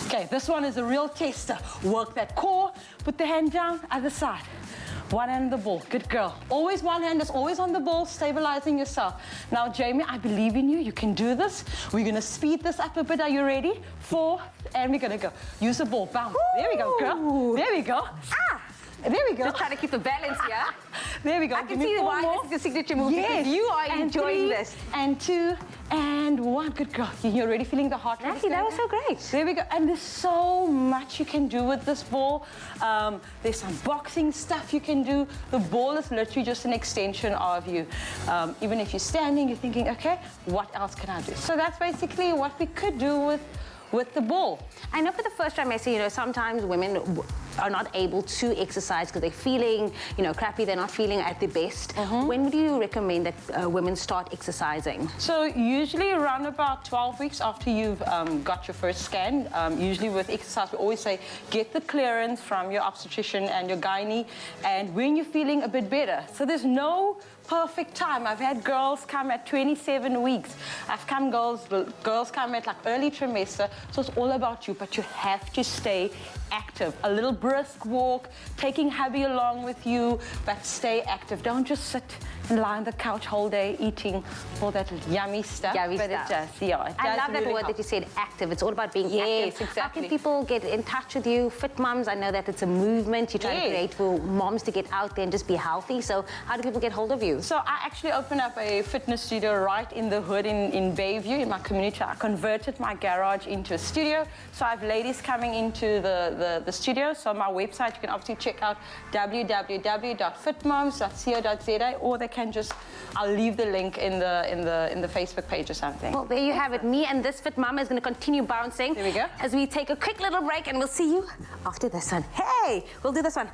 Okay, this one is a real tester. Work that core, put the hand down, other side. One hand on the ball. Good girl. Always one hand is always on the ball, stabilizing yourself. Now, Jamie, I believe in you. You can do this. We're going to speed this up a bit. Are you ready? 4, and we're going to go. Use the ball. Bounce. Ooh. There we go, girl. There we go. Ah! There we go.
Just trying to keep the balance here.
There we go.
I can see why this is your signature move, because you are enjoying this.
And 2, and 1. Good girl. You're already feeling the heart rate.
Actually, that was so great.
There we go. And there's so much you can do with this ball. There's some boxing stuff you can do. The ball is literally just an extension of you. Even if you're standing, you're thinking, okay, what else can I do? So that's basically what we could do with the ball.
I know for the first trimester, you know, sometimes women are not able to exercise because they're feeling, you know, crappy, they're not feeling at their best. When would you recommend that women start exercising?
So usually around about 12 weeks after you've got your first scan, usually with exercise, we always say, get the clearance from your obstetrician and your gynae, and when you're feeling a bit better. So there's no perfect time. I've had girls come at 27 weeks. I've come girls come at like early trimester. So it's all about you, but you have to stay active. A little brisk walk, taking hubby along with you, but stay active. Don't just sit and lie on the couch whole day eating all that yummy stuff.
Yummy
but
stuff.
It does, yeah. It
I
does
love that
really
word
help.
that you said, active. It's all about being
Yes,
active.
exactly.
How can people get in touch with you? Fit Mums, I know that it's a movement you're trying to create for moms to get out there and just be healthy. So how do people get hold of you?
So I actually opened up a fitness studio right in the hood in Bayview, in my community. I converted my garage into a studio. So I have ladies coming into the studio. So my website, you can obviously check out www.fitmoms.co.za, or they can just, I'll leave the link in the Facebook page or something.
Well, there you have it. Me and this fit mama is going to continue bouncing.
There we go.
As we take a quick little break, and we'll see you after this one. Hey, we'll do this one.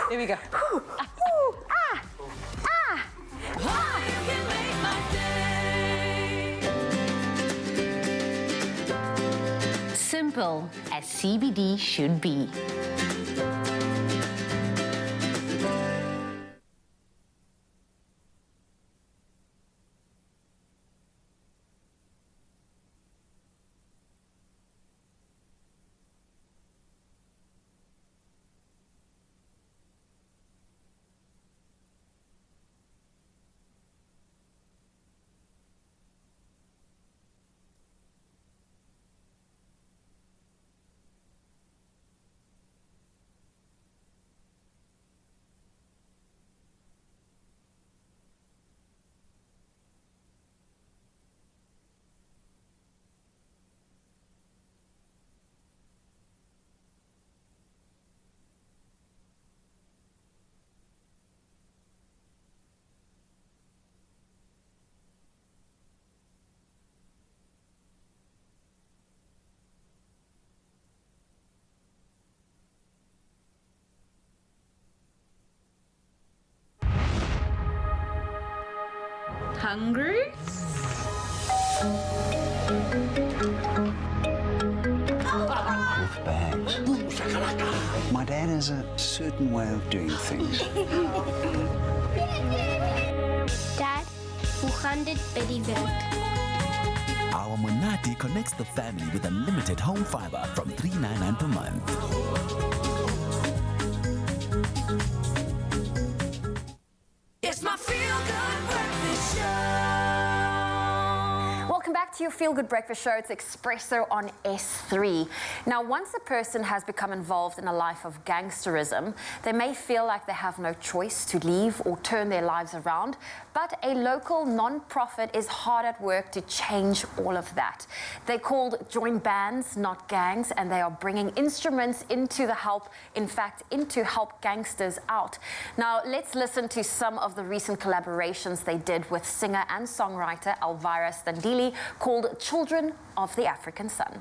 There we go.
Simple as CBD should be.
Hungry?
With bags. My dad has a certain way of doing things.
Dad, hoe gaan dit by die werk?
Our Monati connects the family with unlimited home fiber from $3.99 per month.
It's my feel-good breakfast show.
Welcome back to your Feel Good Breakfast Show. It's Expresso on S3. Now, once a person has become involved in a life of gangsterism, they may feel like they have no choice to leave or turn their lives around, but a local non-profit is hard at work to change all of that. They're called Join Bands, Not Gangs, and they are bringing instruments into help gangsters out. Now, let's listen to some of the recent collaborations they did with singer and songwriter Elvira Standili, called Children of the African Sun.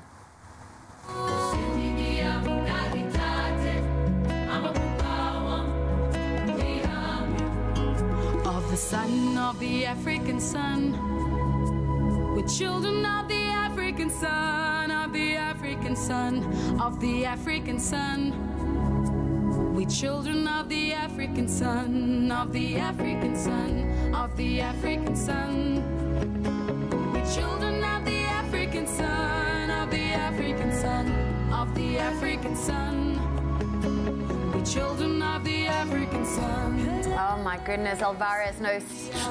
Of the son of the African sun, we're children of the African sun, of the African sun, of the African sun. We children of the African sun, of the African sun, of the African sun. We children of the African sun, of the African sun, of the African sun. We children of the African sun.
my goodness, Elvira is no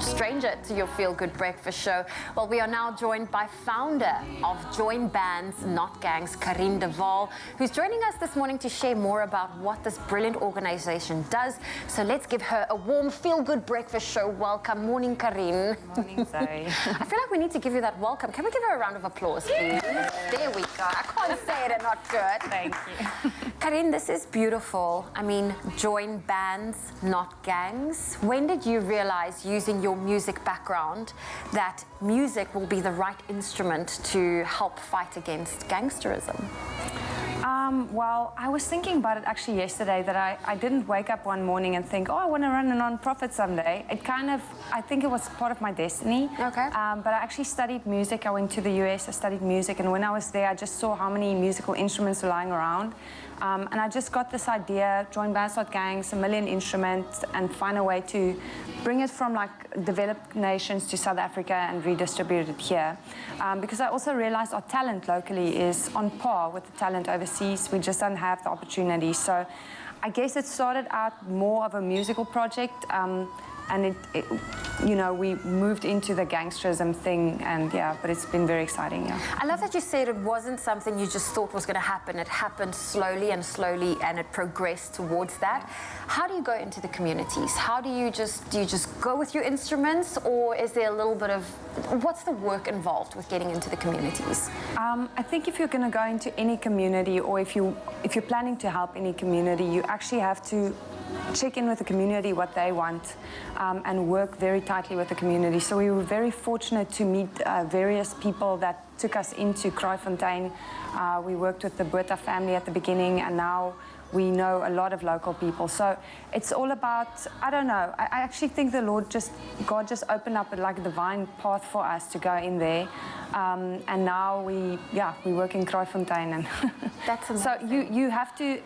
stranger to your Feel Good Breakfast show. Well, we are now joined by founder of Join Bands, Not Gangs, Karine de Waal, who's joining us this morning to share more about what this brilliant organization does. So let's give her a warm Feel Good Breakfast show welcome. Morning, Karine.
Morning, Zoe.
I feel like we need to give you that welcome. Can we give her a round of applause, please? There we go. I can't say it and not good.
Thank you.
Karine, this is beautiful. I mean, join bands, not gangs. When did you realize, using your music background, that music will be the right instrument to help fight against gangsterism?
Well, I was thinking about it actually yesterday, that I didn't wake up one morning and think, oh, I want to run a non-profit someday. It kind of, I think it was part of my destiny.
Okay.
But I actually studied music. I went to the US, I studied music, and when I was there, I just saw how many musical instruments were lying around. And I just got this idea, join bands, not gangs, 1 million instruments, and find a way to bring it from like developed nations to South Africa and redistribute it here. Because I also realized our talent locally is on par with the talent overseas. We just don't have the opportunity. So I guess it started out more of a musical project. And you know, we moved into the gangsterism thing, and yeah, but it's been very exciting, yeah.
I love that you said it wasn't something you just thought was going to happen. It happened slowly, and it progressed towards that. How do you go into the communities? How do you just go with your instruments, or is there a little bit of, what's the work involved with getting into the communities?
I think if you're going to go into any community, or if you're planning to help any community, you actually have to check in with the community what they want, and work very tightly with the community. So we were very fortunate to meet various people that took us into Fontaine. We worked with the Botha family at the beginning, and now we know a lot of local people. So it's all about, I don't know, I actually think God just opened up like a divine path for us to go in there. And now we work in Fontaine. And
that's amazing.
So you have to,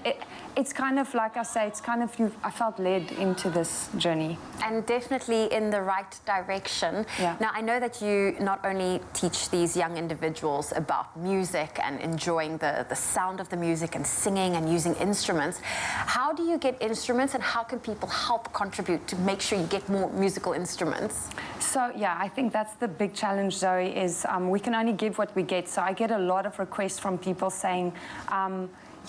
it's kind of, like I say, it's kind of, I felt led into this journey.
And definitely in the right direction.
Yeah.
Now, I know that you not only teach these young individuals about music and enjoying the sound of the music and singing and using instruments. How do you get instruments, and how can people help contribute to make sure you get more musical instruments?
So, yeah, I think that's the big challenge, Zoe, is we can only give what we get. So I get a lot of requests from people saying,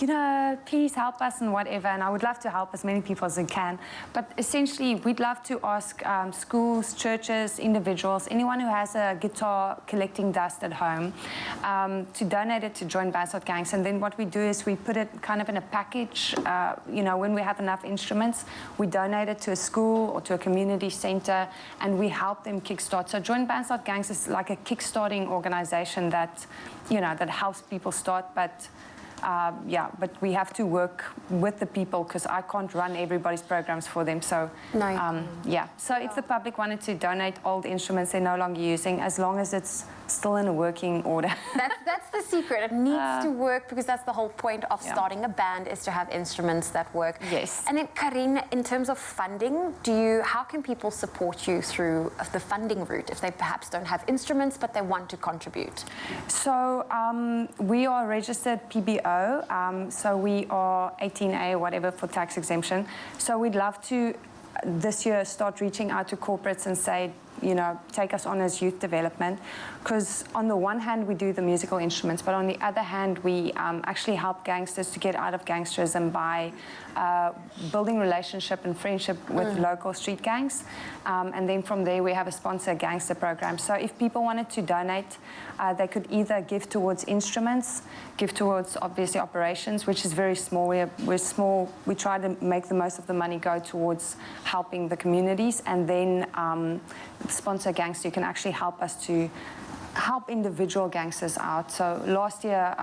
you know, please help us and whatever, and I would love to help as many people as I can. But essentially, we'd love to ask schools, churches, individuals, anyone who has a guitar collecting dust at home, to donate it to Join Bands Not Gangs. And then what we do is we put it kind of in a package. You know, when we have enough instruments, we donate it to a school or to a community center, and we help them kickstart. So Join Bands Not Gangs is like a kickstarting organization that, you know, that helps people start, but but we have to work with the people, because I can't run everybody's programs for them. So, so if the public wanted to donate old instruments they're no longer using, as long as it's still in a working order.
That's the secret. It needs to work, because that's the whole point of starting a band, is to have instruments that work.
Yes.
And then, Karine, in terms of funding, how can people support you through the funding route if they perhaps don't have instruments but they want to contribute?
So we are registered PBO. So we are 18A or whatever for tax exemption. So we'd love to this year start reaching out to corporates and say, you know, take us on as youth development, because on the one hand we do the musical instruments, but on the other hand we actually help gangsters to get out of gangsterism by building relationship and friendship with local street gangs, and then from there we have a sponsor gangster program. So if people wanted to donate, they could either give towards instruments, give towards obviously operations, which is very small. We're small. We try to make the most of the money go towards helping the communities, and then sponsor gangster, you can actually help us to help individual gangsters out. So last year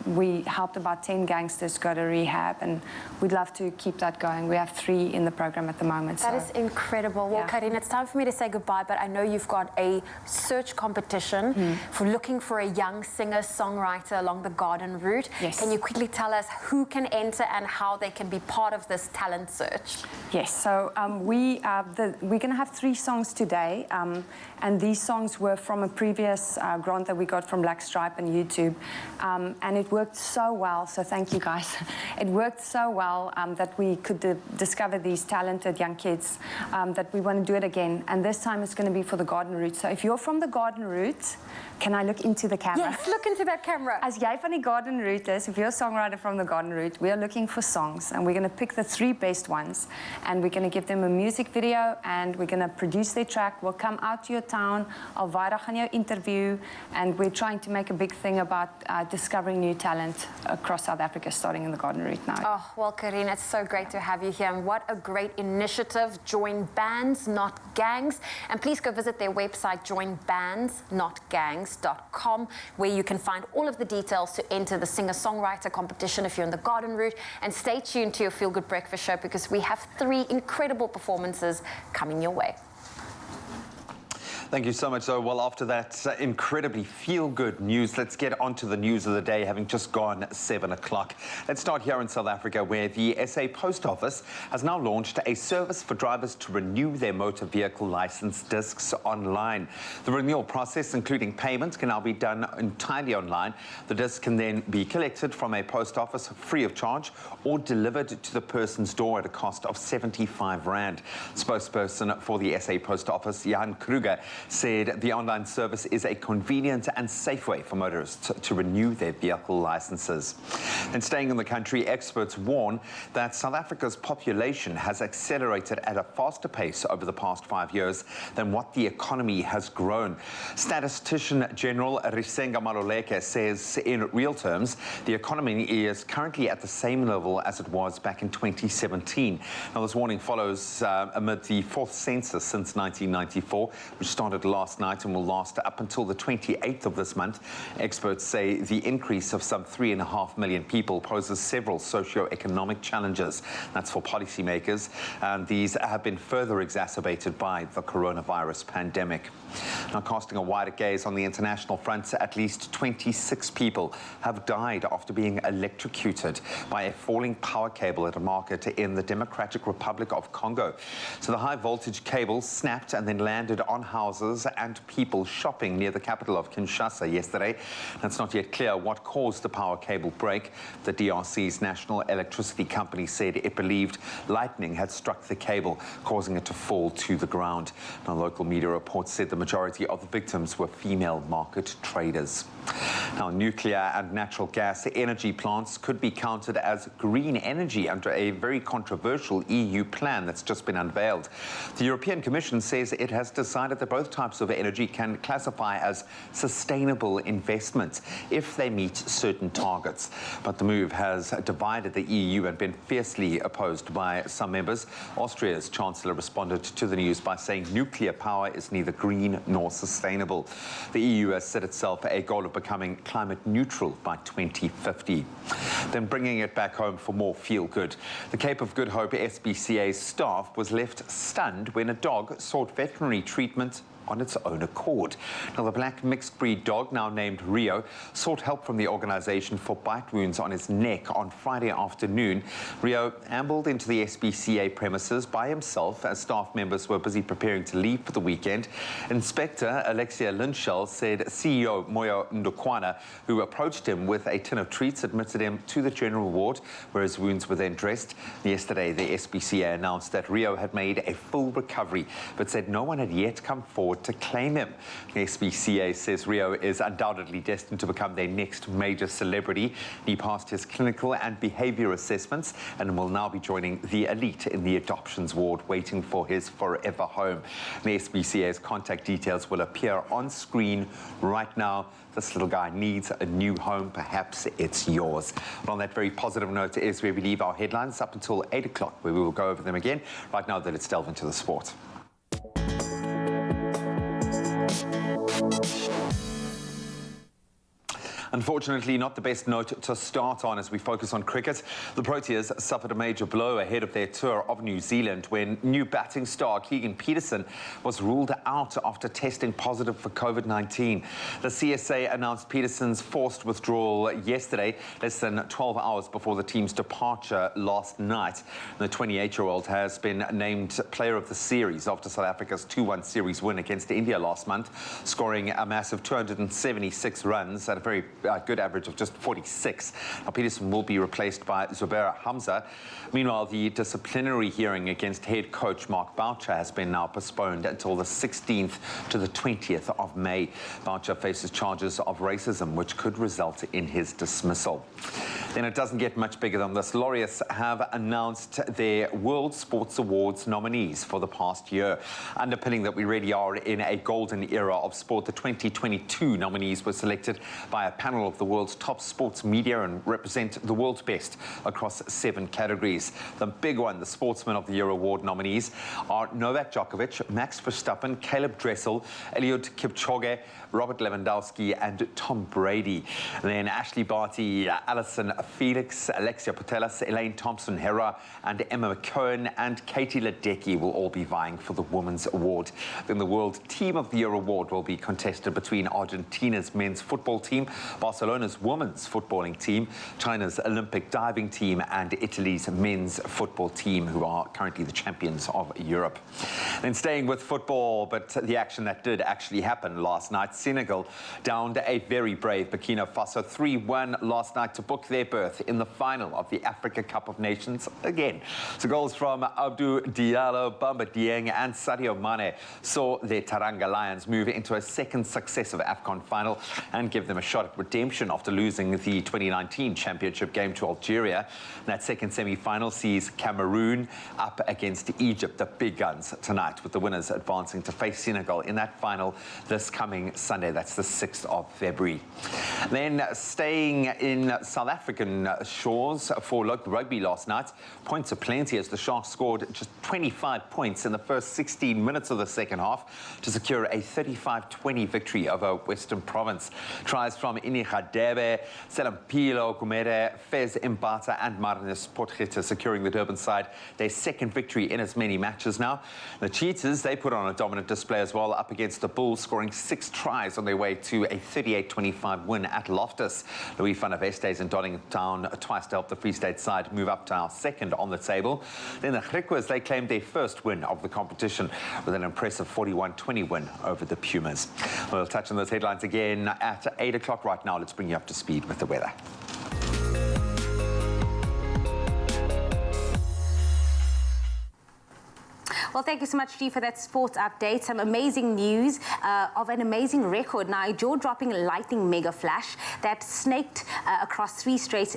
we helped about 10 gangsters go to rehab, and we'd love to keep that going. We have 3 in the program at the moment.
That is incredible. Well, Karine, it's time for me to say goodbye, but I know you've got a search competition for looking for a young singer-songwriter along the garden route.
Yes.
Can you quickly tell us who can enter and how they can be part of this talent search?
Yes, so we're going to have 3 songs today, and these songs were from a previous generous grant that we got from Black Stripe and YouTube. And it worked so well, so thank you guys. It worked so well that we could discover these talented young kids that we want to do it again. And this time it's going to be for the Garden Route. So if you're from the Garden Route, can I look into the camera?
Yes, look into that camera.
As jy van die Garden Route is, if you're a songwriter from the Garden Route, we are looking for songs and we're going to pick the 3 best ones and we're going to give them a music video and we're going to produce their track. We'll come out to your town, Alvira gaan jou interview, and we're trying to make a big thing about discovering new talent across South Africa, starting in the Garden Route now.
Oh, well, Karina, it's so great to have you here, and what a great initiative. Join bands, not gangs. And please go visit their website, joinbandsnotgangs.com, where you can find all of the details to enter the singer-songwriter competition if you're in the Garden Route. And stay tuned to your Feel Good Breakfast show, because we have 3 incredible performances coming your way.
Thank you so much. So, well, after that incredibly feel-good news, let's get on to the news of the day, having just gone 7 o'clock. Let's start here in South Africa, where the SA Post Office has now launched a service for drivers to renew their motor vehicle license discs online. The renewal process, including payment, can now be done entirely online. The disc can then be collected from a post office free of charge or delivered to the person's door at a cost of 75 Rand. Spokesperson for the SA Post Office, Jan Kruger, said the online service is a convenient and safe way for motorists to renew their vehicle licenses. And staying in the country, experts warn that South Africa's population has accelerated at a faster pace over the past 5 years than what the economy has grown. Statistician General Risenga Maluleke says in real terms, the economy is currently at the same level as it was back in 2017. Now, this warning follows amid the 4th census since 1994, which started last night and will last up until the 28th of this month. Experts say the increase of some 3.5 million people poses several socio-economic challenges. That's for policymakers, and these have been further exacerbated by the coronavirus pandemic. Now, casting a wider gaze on the international front, at least 26 people have died after being electrocuted by a falling power cable at a market in the Democratic Republic of Congo. So the high voltage cable snapped and then landed on houses and people shopping near the capital of Kinshasa yesterday. It's not yet clear what caused the power cable break. The DRC's National Electricity Company said it believed lightning had struck the cable, causing it to fall to the ground. Now, local media reports said the majority of the victims were female market traders. Now, nuclear and natural gas energy plants could be counted as green energy under a very controversial EU plan that's just been unveiled. The European Commission says it has decided that both types of energy can classify as sustainable investments if they meet certain targets. But the move has divided the EU and been fiercely opposed by some members. Austria's Chancellor responded to the news by saying nuclear power is neither green nor sustainable. The EU has set itself a goal of becoming climate neutral by 2050. Then bringing it back home for more feel-good. The Cape of Good Hope SPCA staff was left stunned when a dog sought veterinary treatment on its own accord. Now, the black mixed breed dog, now named Rio, sought help from the organization for bite wounds on his neck on Friday afternoon. Rio ambled into the SPCA premises by himself as staff members were busy preparing to leave for the weekend. Inspector Alexia Linshall said CEO Moyo Ndukwana, who approached him with a tin of treats, admitted him to the general ward where his wounds were then dressed. Yesterday, the SPCA announced that Rio had made a full recovery, but said no one had yet come forward to claim him. The SPCA says Rio is undoubtedly destined to become their next major celebrity. He passed his clinical and behavior assessments and will now be joining the elite in the adoptions ward, waiting for his forever home. The SPCA's contact details will appear on screen right now. This little guy needs a new home. Perhaps it's yours. But on that very positive note is where we leave our headlines up until 8 o'clock, where we will go over them again. Right now, let's delve into the sport. Unfortunately, not the best note to start on as we focus on cricket. The Proteas suffered a major blow ahead of their tour of New Zealand when new batting star Keegan Peterson was ruled out after testing positive for COVID-19. The CSA announced Peterson's forced withdrawal yesterday, less than 12 hours before the team's departure last night. The 28-year-old has been named Player of the Series after South Africa's 2-1 series win against India last month, scoring a massive 276 runs at a very good average of just 46. Now, Peterson will be replaced by Zubair Hamza. Meanwhile, the disciplinary hearing against head coach Mark Boucher has been now postponed until the 16th to the 20th of May. Boucher faces charges of racism, which could result in his dismissal. Then it doesn't get much bigger than this. Laureates have announced their World Sports Awards nominees for the past year. Underpinning that we really are in a golden era of sport, the 2022 nominees were selected by a panel of the world's top sports media and represent the world's best across 7 categories. The big one, the Sportsman of the Year award nominees, are Novak Djokovic, Max Verstappen, Caleb Dressel, Eliud Kipchoge, Robert Lewandowski and Tom Brady. And then Ashley Barty, Alison Felix, Alexia Putellas, Elaine Thompson-Herah and Emma McKeown and Katie Ledecky will all be vying for the Women's Award. Then the World Team of the Year award will be contested between Argentina's men's football team, Barcelona's women's footballing team, China's Olympic diving team and Italy's men's football team, who are currently the champions of Europe. Then staying with football, but the action that did actually happen last night, Senegal downed a very brave Burkina Faso 3-1 last night to book their berth in the final of the Africa Cup of Nations again. So goals from Abdou Diallo, Bamba Dieng and Sadio Mane saw their Taranga Lions move into a second successive AFCON final and give them a shot at redemption after losing the 2019 championship game to Algeria. That second semi-final sees Cameroon up against Egypt, the big guns, tonight, with the winners advancing to face Senegal in that final this coming Sunday. That's the 6th of February. Then staying in South African shores for local rugby last night, points aplenty as the Sharks scored just 25 points in the first 16 minutes of the second half to secure a 35-20 victory over Western Province. Tries from Ini Radebe, Selampilo Gumere, Fez Mbata and Marnus Potgieter securing the Durban side their second victory in as many matches now. The Cheetahs, they put on a dominant display as well, up against the Bulls, scoring 6 tries on their way to a 38-25 win at Loftus. Louis van der Vestes and dotting down twice to help the Free State side move up to our second on the table. Then the Griquas, they claimed their first win of the competition with an impressive 41-20 win over the Pumas. We'll touch on those headlines again at 8 o'clock. Right now, let's bring you up to speed with the weather.
Well, thank you so much, Steve, for that sports update. Some amazing news of an amazing record. Now, a jaw-dropping lightning mega flash that snaked across 3 states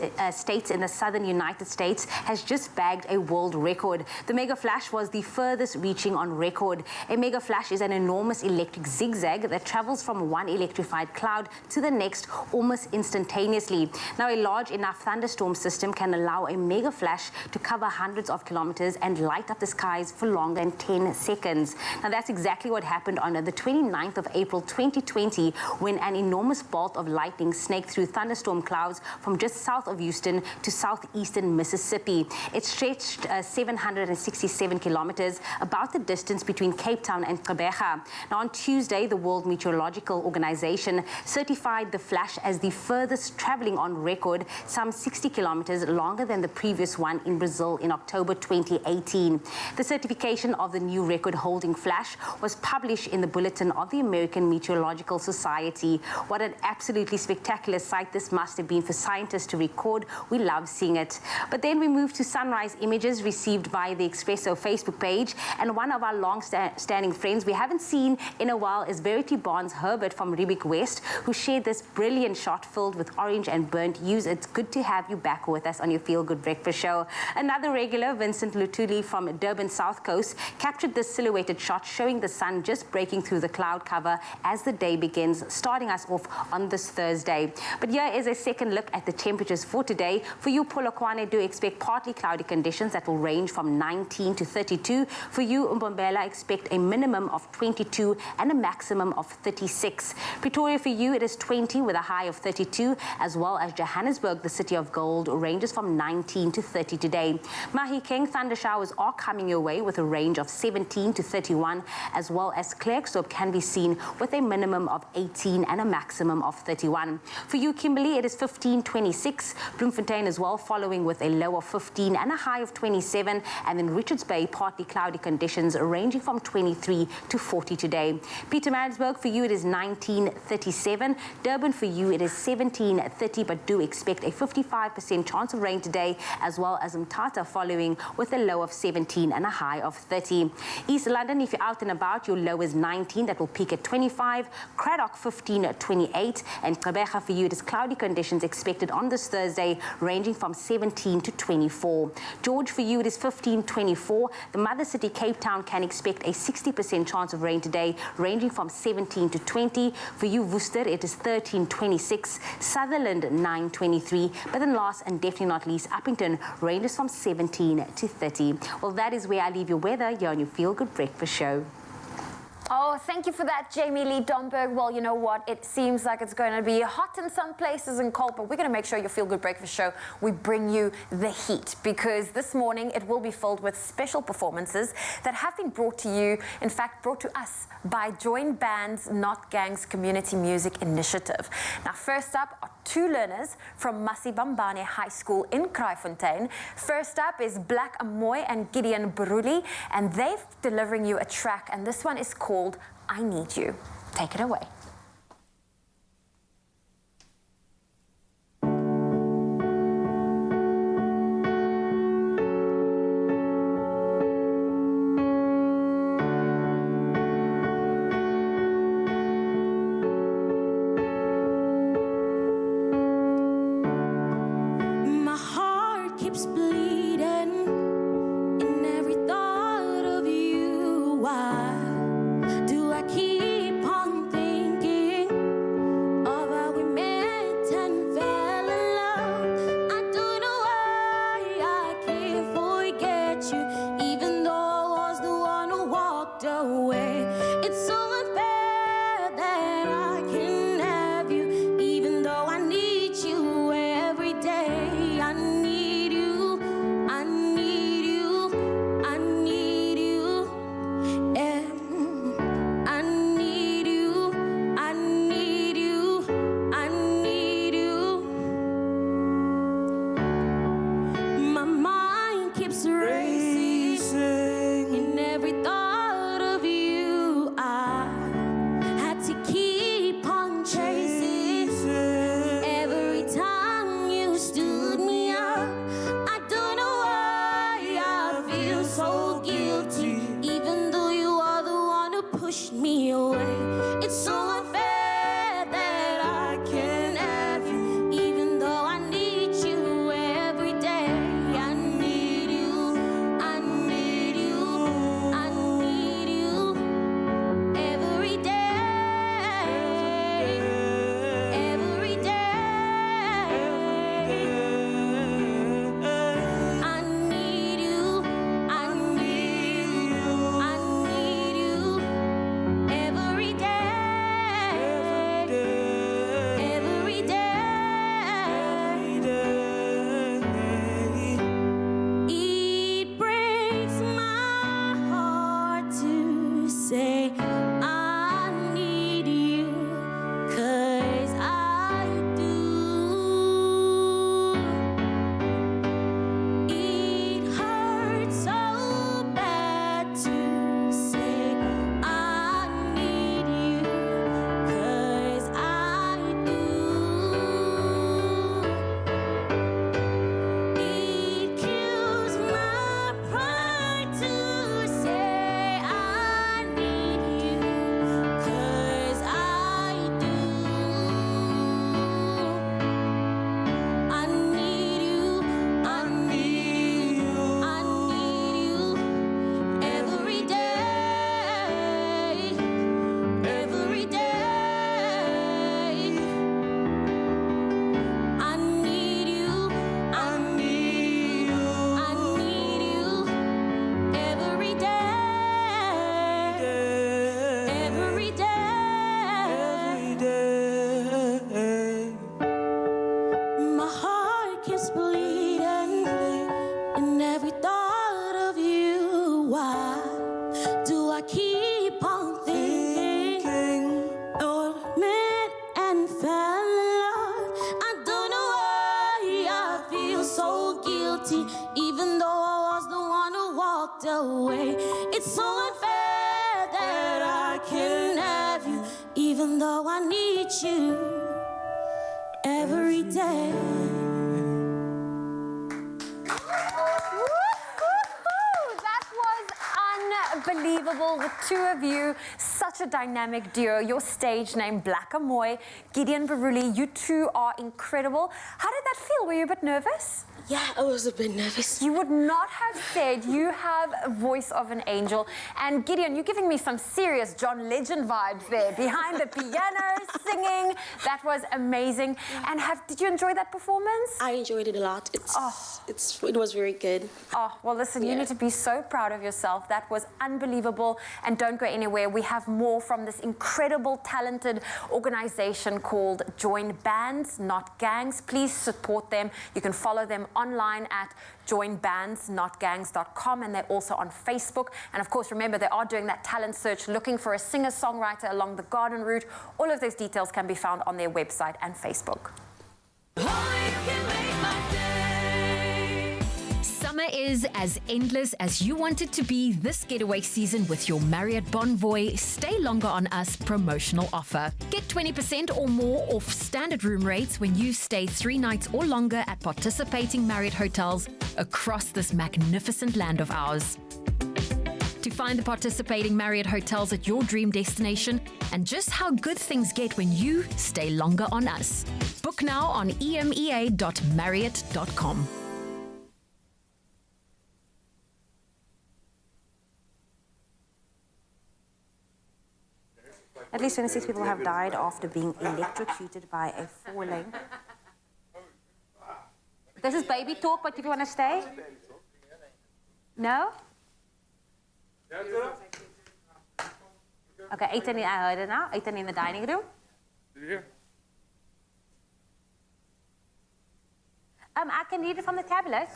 in the southern United States has just bagged a world record. The mega flash was the furthest reaching on record. A mega flash is an enormous electric zigzag that travels from one electrified cloud to the next almost instantaneously. Now, a large enough thunderstorm system can allow a mega flash to cover hundreds of kilometers and light up the skies for longer than 10 seconds. Now, that's exactly what happened on the 29th of April 2020 when an enormous bolt of lightning snaked through thunderstorm clouds from just south of Houston to southeastern Mississippi. It stretched 767 kilometers, about the distance between Cape Town and Gqeberha. Now, on Tuesday, the World Meteorological Organization certified the flash as the furthest traveling on record, some 60 kilometers longer than the previous one in Brazil in October 2018. The certification of the new record-holding flash was published in the Bulletin of the American Meteorological Society. What an absolutely spectacular sight this must have been for scientists to record. We love seeing it. But then we move to sunrise images received by the Expresso Facebook page, and one of our long-standing friends we haven't seen in a while is Verity Barnes Herbert from Riebeek West, who shared this brilliant shot filled with orange and burnt hues. It's good to have you back with us on your Feel Good Breakfast show. Another regular, Vincent Lutuli from Durban South Coast, captured this silhouetted shot showing the sun just breaking through the cloud cover as the day begins, starting us off on this Thursday. But here is a second look at the temperatures for today. For you, Polokwane, do expect partly cloudy conditions that will range from 19 to 32. For you, Mbombela, expect a minimum of 22 and a maximum of 36. Pretoria, for you, it is 20 with a high of 32, as well as Johannesburg, the city of gold, ranges from 19 to 30 today. Mahikeng, thunder showers are coming your way with a range of 17 to 31, as well as Klerksdorp can be seen with a minimum of 18 and a maximum of 31. For you, Kimberley, it is 15, 26. Bloemfontein as well, following with a low of 15 and a high of 27. And then Richards Bay, partly cloudy conditions ranging from 23 to 40 today. Pietermaritzburg, for you, it is 19, 37. Durban, for you, it is 17, 30, but do expect a 55% chance of rain today, as well as Mthatha following with a low of 17 and a high of 30. East London, if you're out and about, your low is 19, that will peak at 25. Craddock, 15, 28. And Gqeberha, for you, it is cloudy conditions expected on this Thursday, ranging from 17 to 24. George, for you, it is 15, 24. The mother city, Cape Town, can expect a 60% chance of rain today, ranging from 17 to 20. For you, Worcester, it is 13, 26. Sutherland, 9, 23. But then last and definitely not least, Uppington ranges from 17 to 30. Well, that is where I leave your weather here on your Feel Good Breakfast Show.
Oh, thank you for that, Jamie Lee Domberg. Well, you know what? It seems like it's going to be hot in some places and cold, but we're going to make sure your Feel Good Breakfast Show, we bring you the heat, because this morning it will be filled with special performances that have been brought to you, in fact, brought to us by Join Bands Not Gangs Community Music Initiative. Now, first up are two learners from Masibambane High School in Kraaifontein. First up is Black Amoy and Gideon Baruli, and they're delivering you a track, and this one is called I Need You. Take it away.
My heart keeps bleeding in every thought of you. Why do I keep on thinking guilty, even though I was the one who walked away. It's so unfair that I can't have you, even though I need you every day.
Unbelievable, the two of you, such a dynamic duo. Your stage name, Black Amoy, Gideon Baruli, you two are incredible. How did that feel? Were you a bit nervous?
Yeah, I was a bit nervous.
You would not have said you have a voice of an angel. And Gideon, you're giving me some serious John Legend vibes there, behind the piano, singing. That was amazing. And did you enjoy that performance?
I enjoyed it a lot. It was very good.
Oh, well, listen, you need to be so proud of yourself. That was unbelievable. And don't go anywhere. We have more from this incredible, talented organization called Join Bands, Not Gangs. Please support them. You can follow them online at joinbandsnotgangs.com, and they're also on Facebook. And of course, remember, they are doing that talent search, looking for a singer-songwriter along the garden route. All of those details can be found on their website and Facebook.
Summer is as endless as you want it to be this getaway season with your Marriott Bonvoy Stay Longer on Us promotional offer. Get 20% or more off standard room rates when you stay 3 nights or longer at participating Marriott hotels across this magnificent land of ours. To find the participating Marriott hotels at your dream destination and just how good things get when you stay longer on us. Book now on emea.marriott.com.
At least 26 people have died after being electrocuted by a falling. This is baby talk, but if you want to stay? No? Okay, Eitan, I heard it now. Eitan in the dining room.
Did you hear?
I can read it from the tablet.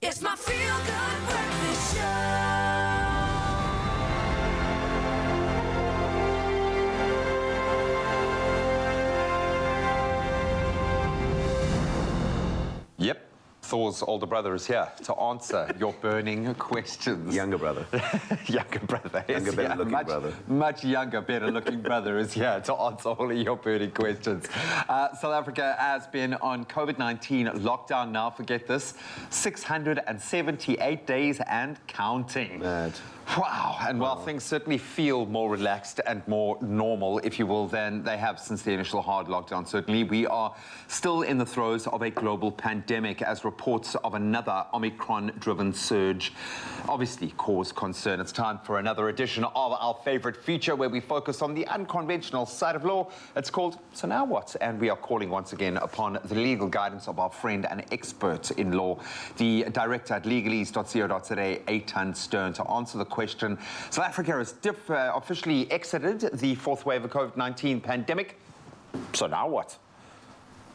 It's my feel-good breakfast show.
Yep. Thor's older brother is here to answer your burning questions.
Younger brother.
Younger brother.
Younger, better looking brother.
Much younger, better looking brother is here to answer all of your burning questions. South Africa has been on COVID-19 lockdown now, forget this, 678 days and counting.
Mad.
Wow, and while things certainly feel more relaxed and more normal, if you will, than they have since the initial hard lockdown, certainly, we are still in the throes of a global pandemic as reports of another Omicron-driven surge obviously cause concern. It's time for another edition of our favorite feature where we focus on the unconventional side of law. It's called So Now What? And we are calling once again upon the legal guidance of our friend and expert in law, the director at legalese.co.za, Eitan Stern, to answer the question. South Africa has officially exited the fourth wave of COVID-19 pandemic. So now what?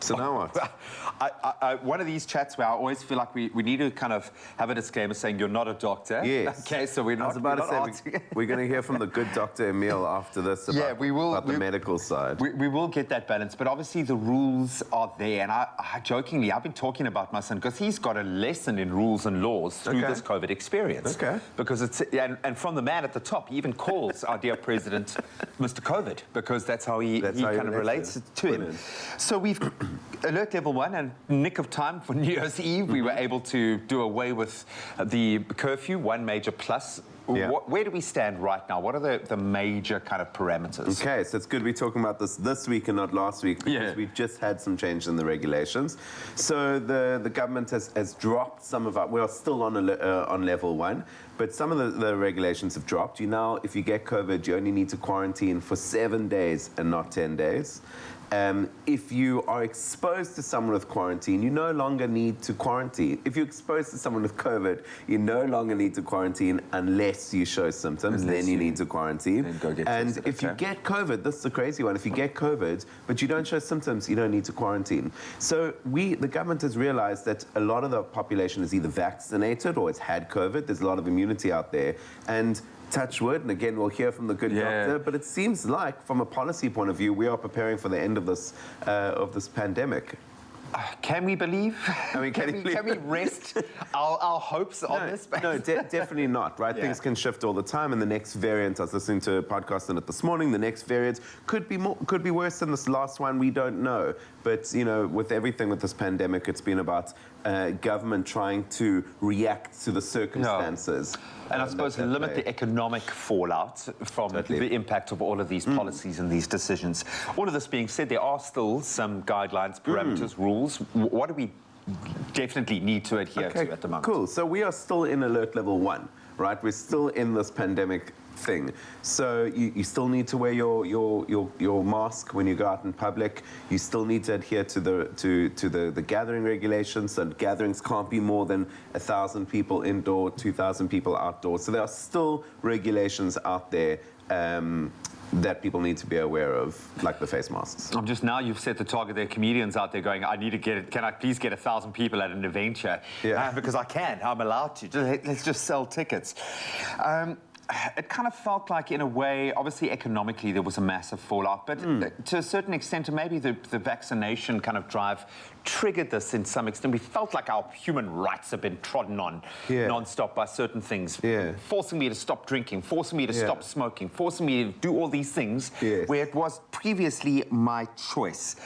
So now what?
One of these chats where I always feel like we need to kind of have a disclaimer saying you're not a doctor.
Yes.
Okay, so we're not.
I was about to say we're going to hear from the good Dr. Emil after this about, about the medical side.
We will get that balance, but obviously the rules are there. And I jokingly, I've been talking about my son because he's got a lesson in rules and laws through this COVID experience.
Okay.
Because it's and from the man at the top, he even calls our dear president Mr. COVID because that's how he kind of relates to him. So we've alert level 1 and nick of time for New Year's Eve. We were able to do away with the curfew, one major plus.
Yeah.
Where do we stand right now? What are the major kind of parameters?
Okay, so it's good we're talking about this week and not last week because we've just had some change in the regulations. So the government has dropped some of our, we are still on level 1, but some of the regulations have dropped. You now, if you get COVID, you only need to quarantine for 7 days and not 10 days. If you are exposed to someone with quarantine, you no longer need to quarantine. If you're exposed to someone with COVID, you no longer need to quarantine unless you show symptoms. Then you need to quarantine.
Then go get
and
tested,
if you get COVID, this is the crazy one. If you get COVID, but you don't show symptoms, you don't need to quarantine. So the government has realized that a lot of the population is either vaccinated or has had COVID. There's a lot of immunity out there. And touch wood, and again, we'll hear from the good doctor, but it seems like, from a policy point of view, we are preparing for the end of this pandemic.
Can we believe?
I mean, can
we rest our hopes on this?
No, definitely not, right? Things can shift all the time, and the next variant, I was listening to a podcast on it this morning, the next variant could be worse than this last one, we don't know. But, you know, with everything with this pandemic, it's been about government trying to react to the circumstances.
And I suppose limit the economic fallout from the impact of all of these policies and these decisions. All of this being said, there are still some guidelines, parameters, rules. What do we definitely need to adhere to at the moment?
Cool. So we are still in alert level 1, right? We're still in this pandemic thing. So you still need to wear your mask when you go out in public. You still need to adhere to the gathering regulations. So gatherings can't be more than 1,000 people indoor, 2,000 people outdoors. So there are still regulations out there that people need to be aware of, like the face masks.
Just now you've set the target. There are comedians out there going, I need to get it. Can I please get 1,000 people at an event here? Because I can. I'm allowed to. Let's just sell tickets. It kind of felt like, in a way, obviously economically there was a massive fallout, but to a certain extent, maybe the vaccination kind of drive triggered this in some extent. We felt like our human rights have been trodden on non-stop by certain things, forcing me to stop drinking, forcing me to stop smoking, forcing me to do all these things where it was previously my choice.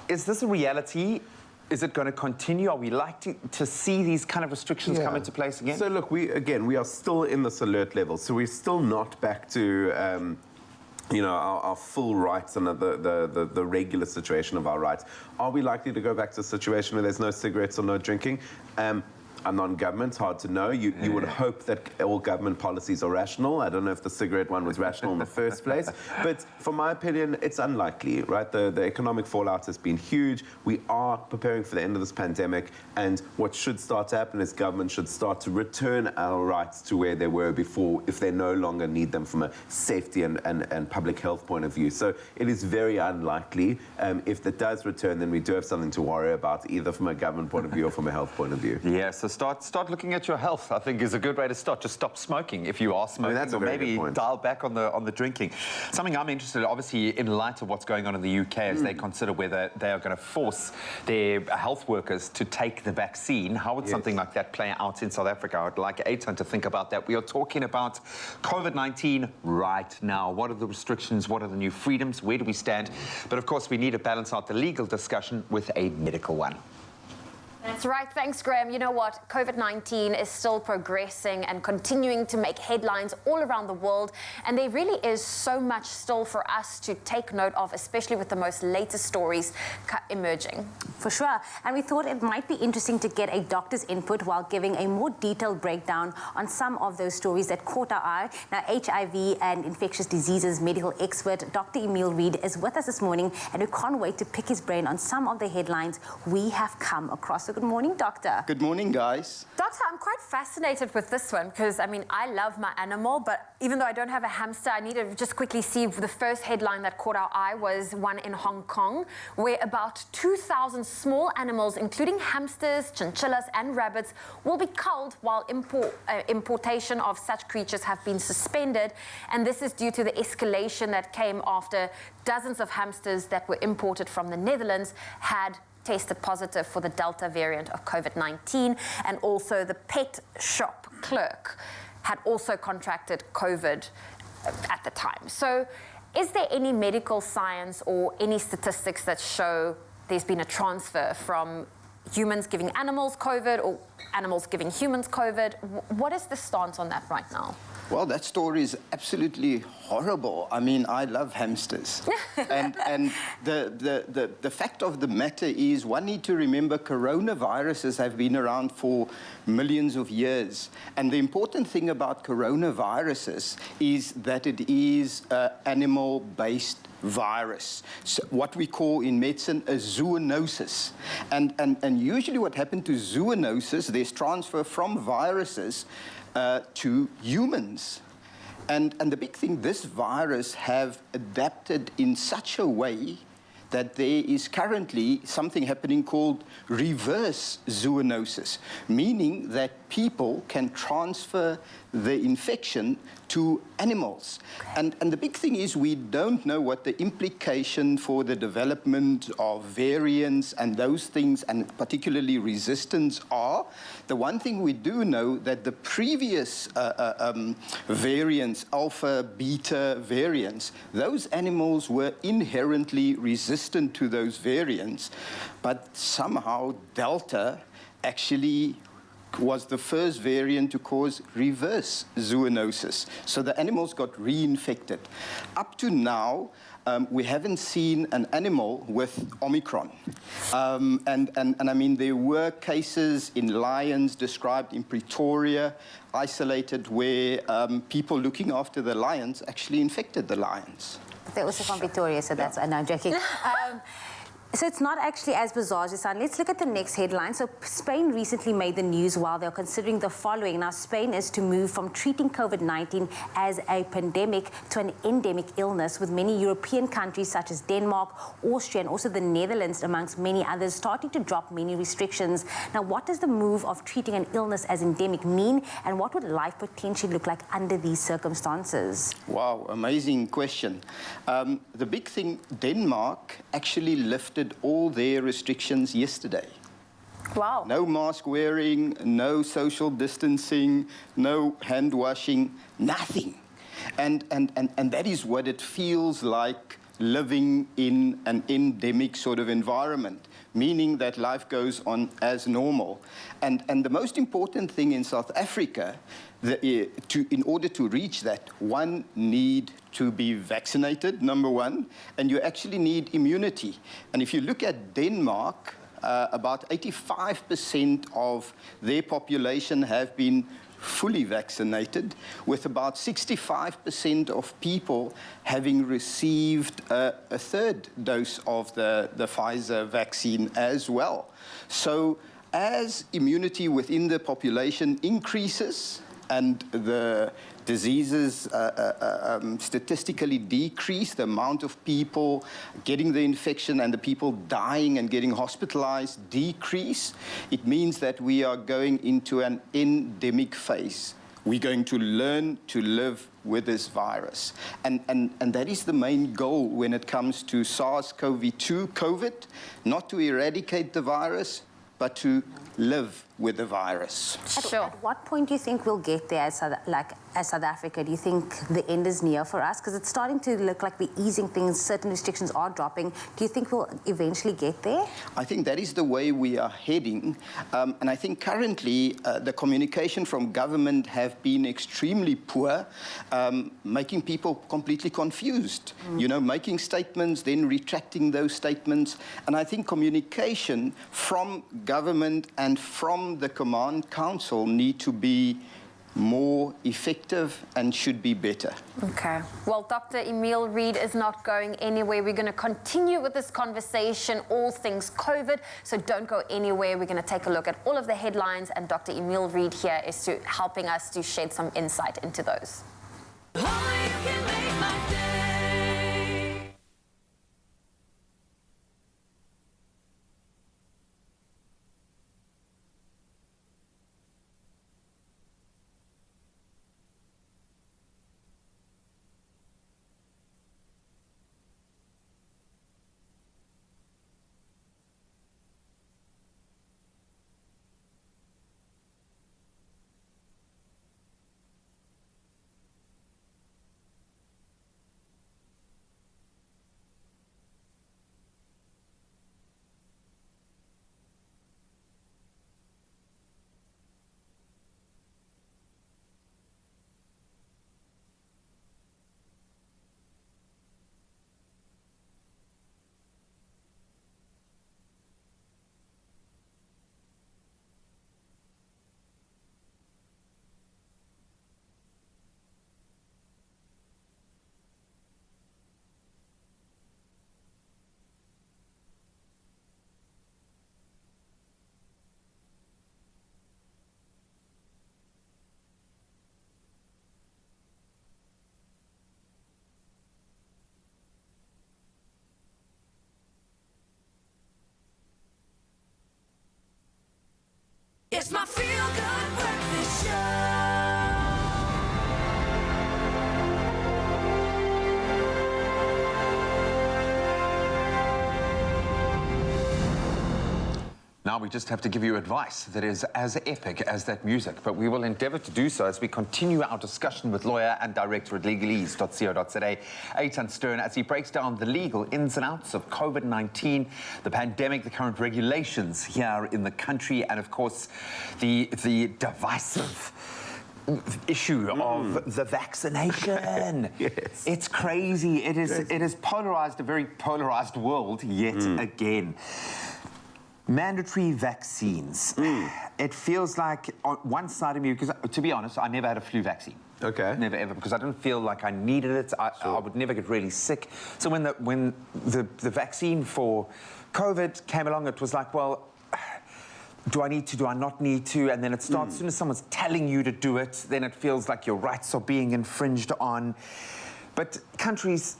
Is this a reality? Is it going to continue? Are we likely to see these kind of restrictions come into place again?
So look, we are still in this alert level. So we're still not back to you know, our full rights and the regular situation of our rights. Are we likely to go back to a situation where there's no cigarettes or no drinking? I'm not in government, it's hard to know. You would hope that all government policies are rational. I don't know if the cigarette one was rational in the first place. But from my opinion, it's unlikely, right? The economic fallout has been huge. We are preparing for the end of this pandemic. And what should start to happen is government should start to return our rights to where they were before if they no longer need them from a safety and public health point of view. So it is very unlikely. If that does return, then we do have something to worry about, either from a government point of view or from a health point of view.
Yeah, so start looking at your health, I think, is a good way to start. Just stop smoking if you are smoking,
that's a
or
very
maybe
good point.
dial back on the drinking. Something I'm interested in, obviously, in light of what's going on in the UK, as they consider whether they are going to force their health workers to take the vaccine. How would something like that play out in South Africa? I'd like Eitan to think about that. We are talking about COVID-19 right now. What are the restrictions? What are the new freedoms? Where do we stand? But of course, we need to balance out the legal discussion with a medical one.
That's right. Thanks, Graham. You know what? COVID-19 is still progressing and continuing to make headlines all around the world. And there really is so much still for us to take note of, especially with the most latest stories emerging.
For sure. And we thought it might be interesting to get a doctor's input while giving a more detailed breakdown on some of those stories that caught our eye. Now, HIV and infectious diseases medical expert Dr. Emil Reid is with us this morning, and we can't wait to pick his brain on some of the headlines we have come across. So Good morning, Doctor.
Good morning, guys.
Doctor, I'm quite fascinated with this one because, I mean, I love my animal, but even though I don't have a hamster, I need to just quickly see the first headline that caught our eye was one in Hong Kong, where about 2,000 small animals, including hamsters, chinchillas, and rabbits, will be culled while importation of such creatures have been suspended. And this is due to the escalation that came after dozens of hamsters that were imported from the Netherlands had tested positive for the Delta variant of COVID-19, and also the pet shop clerk had also contracted COVID at the time. So is there any medical science or any statistics that show there's been a transfer from humans giving animals COVID or animals giving humans COVID? What is the stance on that right now?
Well, that story is absolutely horrible. I mean, I love hamsters. and the fact of the matter is, one need to remember coronaviruses have been around for millions of years. And the important thing about coronaviruses is that it is an animal-based virus, so what we call in medicine a zoonosis. And usually what happens to zoonosis, there's transfer from viruses to humans. And the big thing, this virus have adapted in such a way that there is currently something happening called reverse zoonosis, meaning that people can transfer the infection to animals. And the big thing is we don't know what the implication for the development of variants and those things, and particularly resistance, are. The one thing we do know that the previous variants, alpha, beta variants, those animals were inherently resistant to those variants, but somehow Delta actually was the first variant to cause reverse zoonosis. So the animals got reinfected. Up to now, we haven't seen an animal with Omicron. And I mean, there were cases in lions described in Pretoria, isolated, where people looking after the lions actually infected the lions.
They're also from Pretoria, so that's... No, I'm joking. So it's not actually as bizarre as it sounds. Let's look at the next headline. So Spain recently made the news while they're considering the following. Now, Spain is to move from treating COVID-19 as a pandemic to an endemic illness, with many European countries such as Denmark, Austria, and also the Netherlands, amongst many others, starting to drop many restrictions. Now, what does the move of treating an illness as endemic mean, and what would life potentially look like under these circumstances?
Wow, amazing question. The big thing, Denmark actually lifted all their restrictions yesterday.
Wow.
No mask wearing, no social distancing, no hand washing, nothing. And that is what it feels like living in an endemic sort of environment, meaning that life goes on as normal. And the most important thing in South Africa, in order to reach that, one need to be vaccinated, number one, and you actually need immunity. And if you look at Denmark, about 85% of their population have been fully vaccinated, with about 65% of people having received a third dose of the Pfizer vaccine as well. So as immunity within the population increases and the diseases statistically decrease, the amount of people getting the infection and the people dying and getting hospitalized decrease, it means that we are going into an endemic phase. We're going to learn to live with this virus. And that is the main goal when it comes to SARS-CoV-2, COVID, not to eradicate the virus, but to live with the virus.
At what point do you think we'll get there as South Africa? Do you think the end is near for us? Because it's starting to look like we're easing things, certain restrictions are dropping. Do you think we'll eventually get there?
I think that is the way we are heading. And I think currently the communication from government have been extremely poor, making people completely confused. You know, making statements, then retracting those statements. And I think communication from government and from the Command Council need to be more effective and should be better.
Okay. Well, Dr. Emil Reid is not going anywhere. We're going to continue with this conversation, all things COVID. So don't go anywhere. We're going to take a look at all of the headlines, and Dr. Emil Reid here is helping us to shed some insight into those.
It's my feel-good breakfast show.
Now we just have to give you advice that is as epic as that music, but we will endeavour to do so as we continue our discussion with lawyer and director at legalese.co.za, Eitan Stern, as he breaks down the legal ins and outs of COVID-19, the pandemic, the current regulations here in the country, and of course the divisive issue of the vaccination.
Yes.
It's crazy. It is polarized, a very polarized world yet again. Mandatory vaccines. It feels like on one side of me, because to be honest, I never had a flu vaccine.
Okay.
Never ever, because I didn't feel like I needed it. I would never get really sick. So when the vaccine for COVID came along, it was like, well, do I need to, do I not need to? And then it starts, as soon as someone's telling you to do it, then it feels like your rights are being infringed on. But companies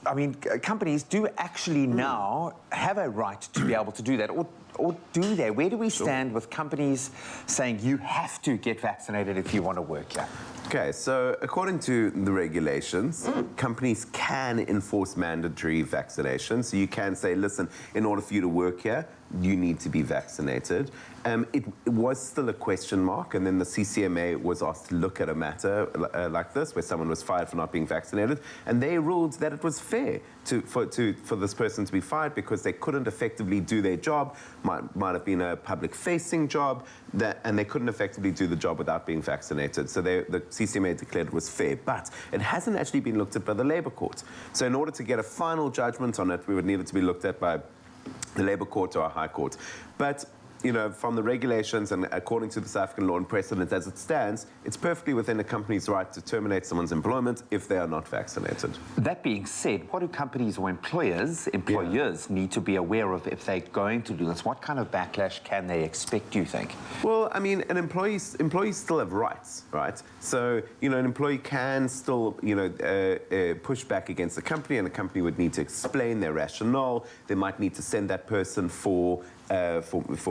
do actually now have a right to be able to do that, or do they? Where do we stand with companies saying you have to get vaccinated if you want to work here?
Okay, so according to the regulations, companies can enforce mandatory vaccinations. So you can say, listen, in order for you to work here, you need to be vaccinated. It was still a question mark, and then the CCMA was asked to look at a matter like this, where someone was fired for not being vaccinated, and they ruled that it was fair for this person to be fired because they couldn't effectively do their job. Might have been a public-facing job, and they couldn't effectively do the job without being vaccinated. So the CCMA declared it was fair, but it hasn't actually been looked at by the Labour Court. So in order to get a final judgment on it, we would need it to be looked at by the Labour Court or a High Court. But you know, from the regulations and according to the South African law and precedent as it stands, it's perfectly within a company's right to terminate someone's employment if they are not vaccinated.
That being said, what do companies or employers need to be aware of if they're going to do this? What kind of backlash can they expect, do you think?
Well, I mean, employees still have rights, right? So, you know, an employee can still, you know, push back against the company, and the company would need to explain their rationale. They might need to send that person for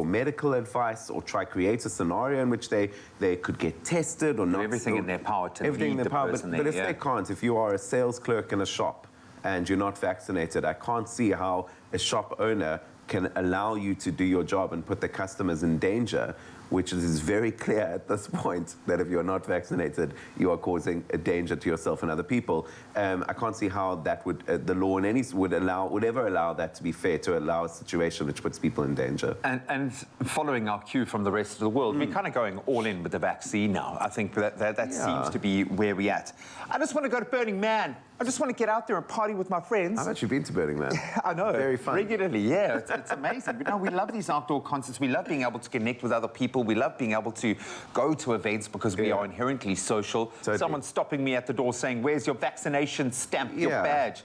medical advice, or try create a scenario in which they could get tested or not.
Everything in their power to lead the person there.
But if they can't, if you are a sales clerk in a shop and you're not vaccinated, I can't see how a shop owner can allow you to do your job and put the customers in danger, which is very clear at this point that if you're not vaccinated, you are causing a danger to yourself and other people. I can't see how that would, the law in any would ever allow that to be fair, to allow a situation which puts people in danger.
And following our cue from the rest of the world, we're kind of going all in with the vaccine now. I think that seems to be where we're at. I just want to go to Burning Man. I just want to get out there and party with my friends.
I've actually been to Burning Man.
I know.
Very fun.
Regularly, yeah. It's amazing. But no, we love these outdoor concerts. We love being able to connect with other people. We love being able to go to events because we are inherently social.
Totally.
Someone stopping me at the door saying, where's your vaccination stamp, your badge?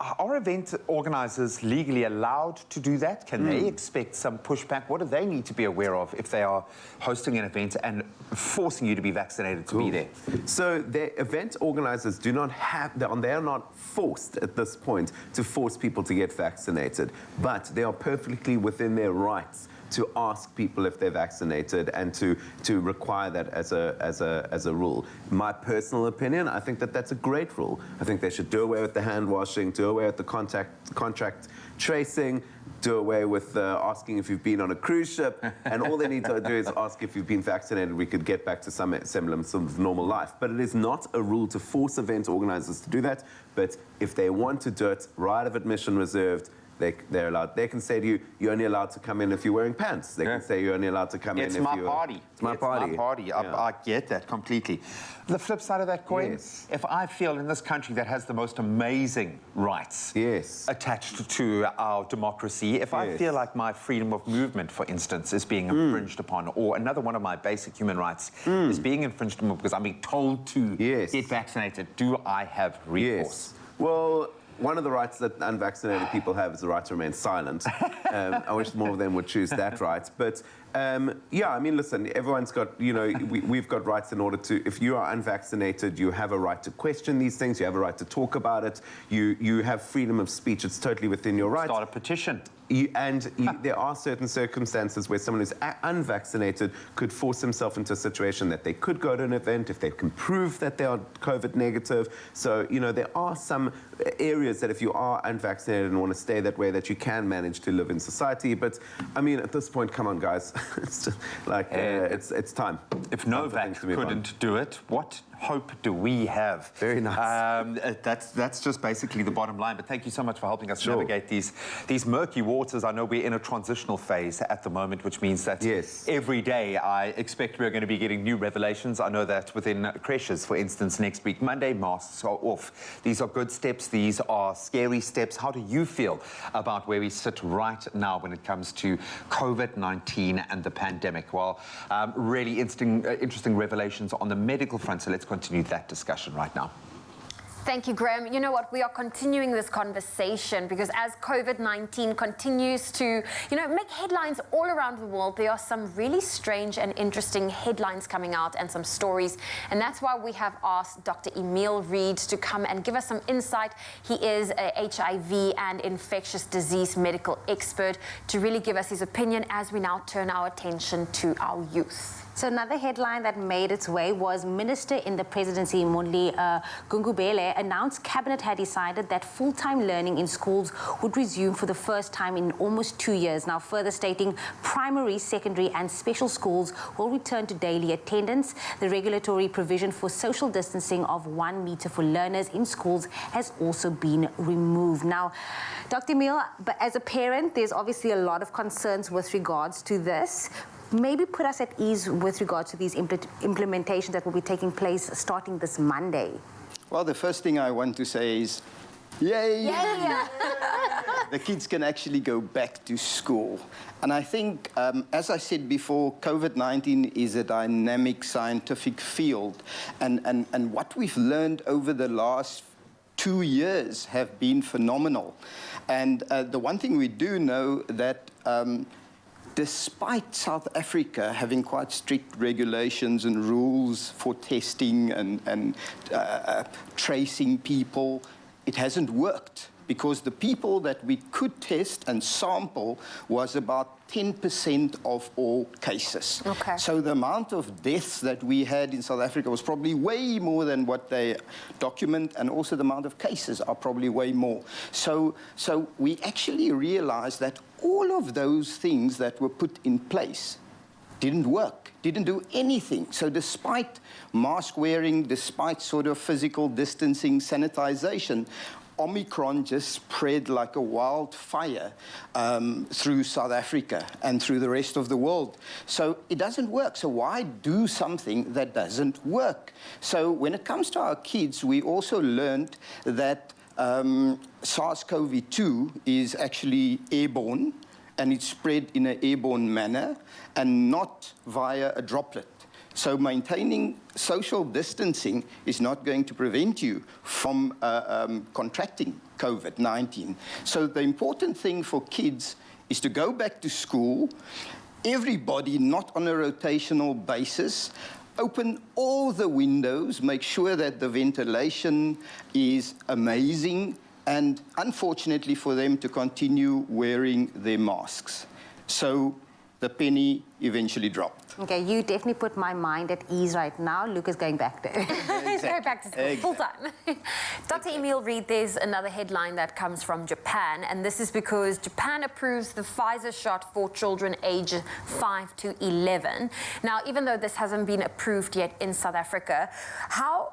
Are event organisers legally allowed to do that? Can they expect some pushback? What do they need to be aware of if they are hosting an event and forcing you to be vaccinated to be there?
So the event organisers do not have, they are not forced at this point to force people to get vaccinated, but they are perfectly within their rights to ask people if they're vaccinated and to require that as a rule. My personal opinion, I think that that's a great rule. I think they should do away with the hand washing, do away with the contract tracing, do away with asking if you've been on a cruise ship, and all they need to do is ask if you've been vaccinated. We could get back to some semblance of normal life. But it is not a rule to force event organisers to do that. But if they want to do it, right of admission reserved, they're allowed. They can say to you, you're only allowed to come in if you're wearing pants. They can say you're only allowed to come in if you're...
It's my party.
It's my party.
Yeah. I get that completely. The flip side of that coin, if I feel in this country that has the most amazing rights attached to our democracy, if I feel like my freedom of movement, for instance, is being infringed upon, or another one of my basic human rights is being infringed upon because I'm being told to get vaccinated, do I have recourse?
Well, one of the rights that unvaccinated people have is the right to remain silent. I wish more of them would choose that right. But yeah, I mean, listen, everyone's got, you know, we've got rights in order to, if you are unvaccinated, you have a right to question these things, you have a right to talk about it, you have freedom of speech, it's totally within your rights.
Start a petition.
There are certain circumstances where someone who's unvaccinated could force himself into a situation that they could go to an event if they can prove that they are COVID negative. So, you know, there are some areas that if you are unvaccinated and want to stay that way, that you can manage to live in society. But, I mean, at this point, come on, guys. It's just like, it's time.
If Novak couldn't do it, what hope do we have?
Very nice.
That's just basically the bottom line. But thank you so much for helping us navigate these murky waters. I know we're in a transitional phase at the moment, which means that every day I expect we're going to be getting new revelations. I know that within creches, for instance, next week, Monday, masks are off. These are good steps. These are scary steps. How do you feel about where we sit right now when it comes to COVID-19 and the pandemic? Well, really interesting revelations on the medical front. So let's continue that discussion right now.
Thank you, Graham. You know what? We are continuing this conversation because as COVID-19 continues to, you know, make headlines all around the world, there are some really strange and interesting headlines coming out and some stories. And that's why we have asked Dr. Emil Reed to come and give us some insight. He is a HIV and infectious disease medical expert to really give us his opinion as we now turn our attention to our youth.
So another headline that made its way was Minister in the Presidency, Mondli Gungubele, announced Cabinet had decided that full-time learning in schools would resume for the first time in almost 2 years. Now, further stating primary, secondary and special schools will return to daily attendance. The regulatory provision for social distancing of 1 meter for learners in schools has also been removed. Now, Dr. Emil, but as a parent, there's obviously a lot of concerns with regards to this. Maybe put us at ease with regard to these implementations that will be taking place starting this Monday.
Well, the first thing I want to say is, yay! Yay. The kids can actually go back to school. And I think, as I said before, COVID-19 is a dynamic scientific field. And what we've learned over the last 2 years have been phenomenal. And the one thing we do know that despite South Africa having quite strict regulations and rules for testing and tracing people, it hasn't worked because the people that we could test and sample was about 10% of all cases.
Okay.
So the amount of deaths that we had in South Africa was probably way more than what they document, and also the amount of cases are probably way more. So we actually realized that all of those things that were put in place didn't work, didn't do anything. So despite mask wearing, despite sort of physical distancing, sanitization, Omicron just spread like a wildfire through South Africa and through the rest of the world. So it doesn't work. So why do something that doesn't work? So when it comes to our kids, we also learned that SARS-CoV-2 is actually airborne, and it's spread in an airborne manner and not via a droplet. So maintaining social distancing is not going to prevent you from contracting COVID-19. So the important thing for kids is to go back to school, everybody not on a rotational basis, open all the windows, make sure that the ventilation is amazing, and unfortunately for them to continue wearing their masks. So the penny eventually dropped.
Okay, you definitely put my mind at ease right now. Luke is going back there.
He's going back to school full time. Dr. Emil Reid, there's another headline that comes from Japan, and this is because Japan approves the Pfizer shot for children aged 5 to 11. Now, even though this hasn't been approved yet in South Africa, how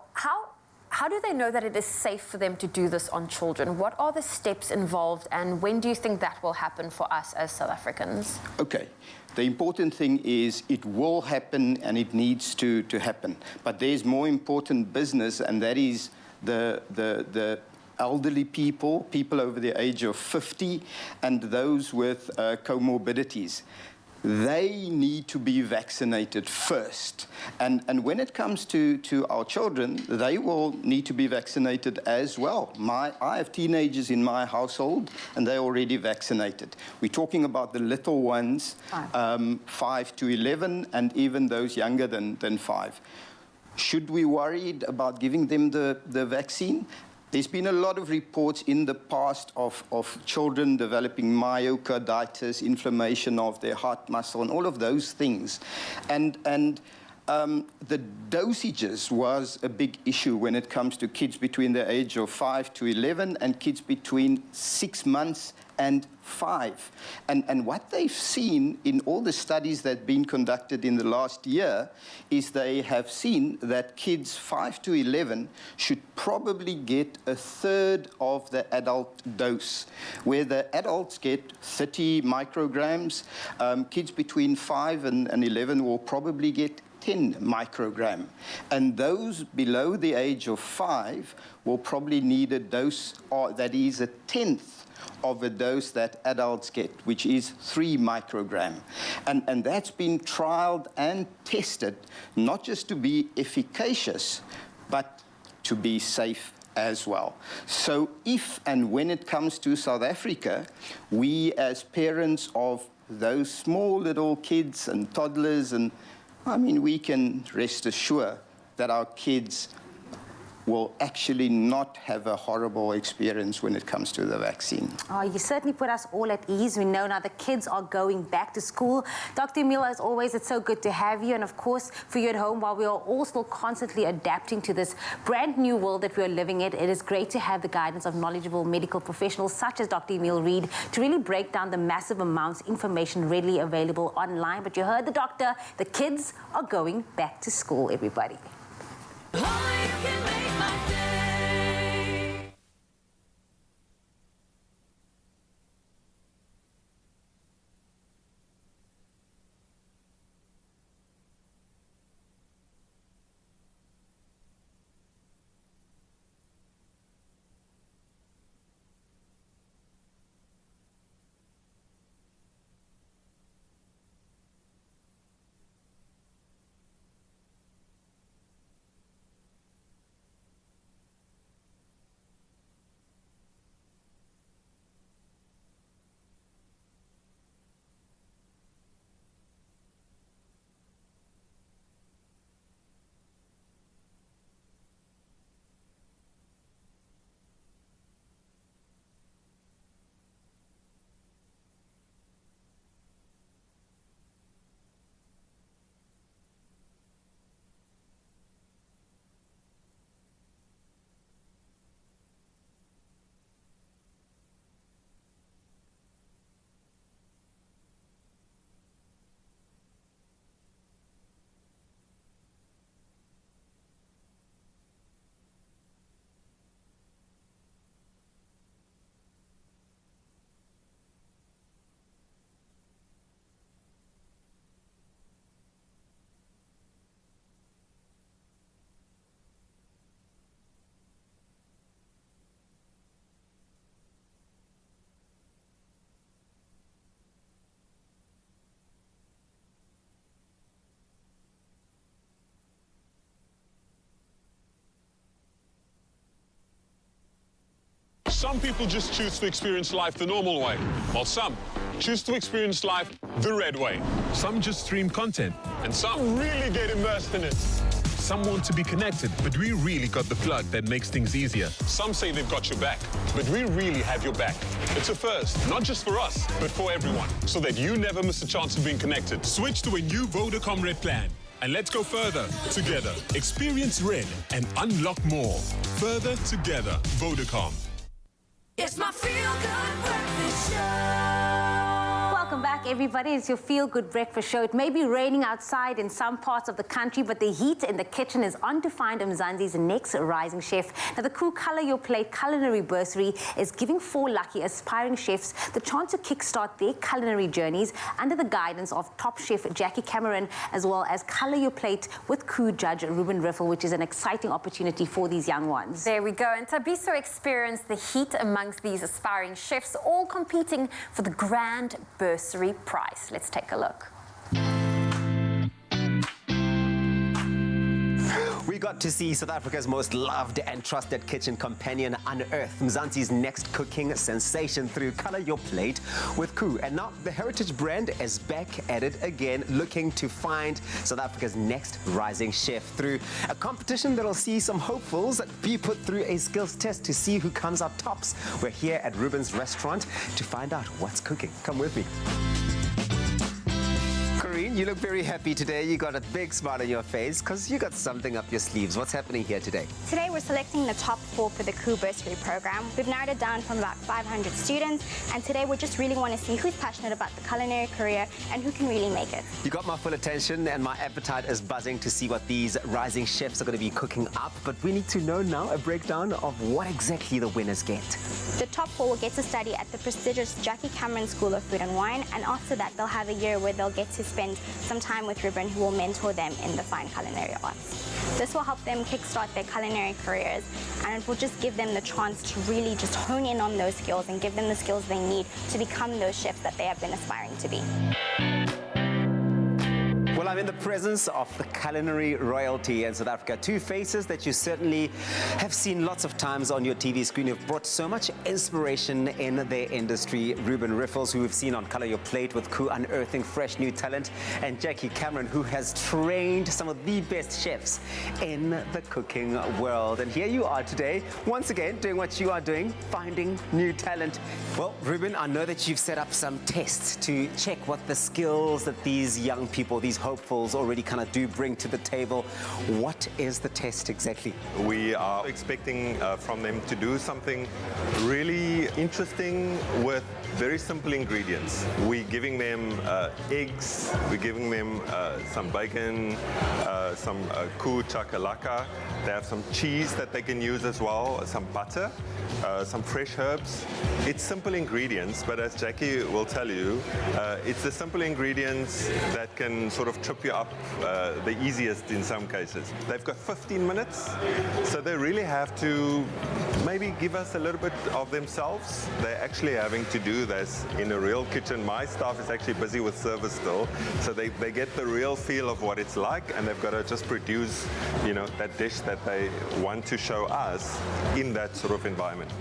do they know that it is safe for them to do this on children? What are the steps involved, and when do you think that will happen for us as South Africans?
Okay. The important thing is it will happen and it needs to happen. But there's more important business, and that is the elderly people, people over the age of 50, and those with comorbidities. They need to be vaccinated first. And when it comes to our children, they will need to be vaccinated as well. I have teenagers in my household, and they're already vaccinated. We're talking about the little ones, 5 to 11, and even those younger than 5. Should we worried about giving them the vaccine? There's been a lot of reports in the past of children developing myocarditis, inflammation of their heart muscle, and all of those things. And the dosages was a big issue when it comes to kids between the age of 5 to 11 and kids between 6 months and 5. And what they've seen in all the studies that have been conducted in the last year is they have seen that kids 5 to 11 should probably get a third of the adult dose, where the adults get 30 micrograms. Kids between 5 and 11 will probably get 10 microgram. And those below the age of 5 will probably need a dose that is a tenth of a dose that adults get, which is 3 microgram. And that's been trialed and tested, not just to be efficacious, but to be safe as well. So if and when it comes to South Africa, we as parents of those small little kids and toddlers, and I mean, we can rest assured that our kids will actually not have a horrible experience when it comes to the vaccine.
Oh, you certainly put us all at ease. We know now the kids are going back to school. Dr. Emil, as always, it's so good to have you. And of course, for you at home, while we are all still constantly adapting to this brand new world that we are living in, it is great to have the guidance of knowledgeable medical professionals such as Dr. Emil Reid to really break down the massive amounts of information readily available online. But you heard the doctor, the kids are going back to school, everybody.
Some people just choose to experience life the normal way, while some choose to experience life the red way. Some just stream content, and some really get immersed in it. Some want to be connected, but we really got the plug that makes things easier. Some say they've got your back, but we really have your back. It's a first, not just for us, but for everyone, so that you never miss a chance of being connected. Switch to a new Vodacom Red plan. And let's go further together. Experience Red and unlock more. Further together, Vodacom.
It's my feel-good breakfast show.
Welcome back, everybody. It's your feel-good breakfast show. It may be raining outside in some parts of the country, but the heat in the kitchen is on to find Mzansi's next rising chef. Now, the Color Your Plate Culinary Bursary is giving 4 lucky aspiring chefs the chance to kickstart their culinary journeys under the guidance of top chef Jackie Cameron, as well as Color Your Plate with judge Ruben Riffel, which is an exciting opportunity for these young ones.
There we go. And Tabiso experienced the heat amongst these aspiring chefs, all competing for the grand bursary prize. Let's take a look.
We got to see South Africa's most loved and trusted kitchen companion unearth Mzansi's next cooking sensation through Color Your Plate with Koo. And now the heritage brand is back at it again, looking to find South Africa's next rising chef through a competition that'll see some hopefuls be put through a skills test to see who comes out tops. We're here at Ruben's restaurant to find out what's cooking. Come with me. Corrine, you look very happy today. You got a big smile on your face because you got something up your sleeves. What's happening here today?
Today we're selecting the top 4 for the Koo Bursary program. We've narrowed it down from about 500 students, and today we just really want to see who's passionate about the culinary career and who can really make it.
You got my full attention, and my appetite is buzzing to see what these rising chefs are going to be cooking up. But we need to know now a breakdown of what exactly the winners get.
The top 4 will get to study at the prestigious Jackie Cameron School of Food and Wine, and after that they'll have a year where they'll get to spend some time with Ruben, who will mentor them in the fine culinary arts. This will help them kickstart their culinary careers, and it will just give them the chance to really just hone in on those skills and give them the skills they need to become those chefs that they have been aspiring to be.
Well, I'm in the presence of the culinary royalty in South Africa. 2 faces that you certainly have seen lots of times on your TV screen, who've brought so much inspiration in their industry. Ruben Riffels, who we've seen on Color Your Plate with Koo, unearthing fresh new talent, and Jackie Cameron, who has trained some of the best chefs in the cooking world. And here you are today, once again, doing what you are doing, finding new talent. Well, Ruben, I know that you've set up some tests to check what the skills that these young people, these hopefuls already kind of do bring to the table. What is the test exactly?
We are expecting from them to do something really interesting with very simple ingredients. We're giving them eggs, we're giving them some bacon, some Koo chakalaka. They have some cheese that they can use as well, some butter, some fresh herbs. It's simple ingredients, but as Jackie will tell you, it's the simple ingredients that can sort of trip you up the easiest in some cases. They've got 15 minutes, so they really have to maybe give us a little bit of themselves. They're actually having to do this in a real kitchen. My staff is actually busy with service still, so they get the real feel of what it's like, and they've got to just produce, you know, that dish that they want to show us in that sort of environment.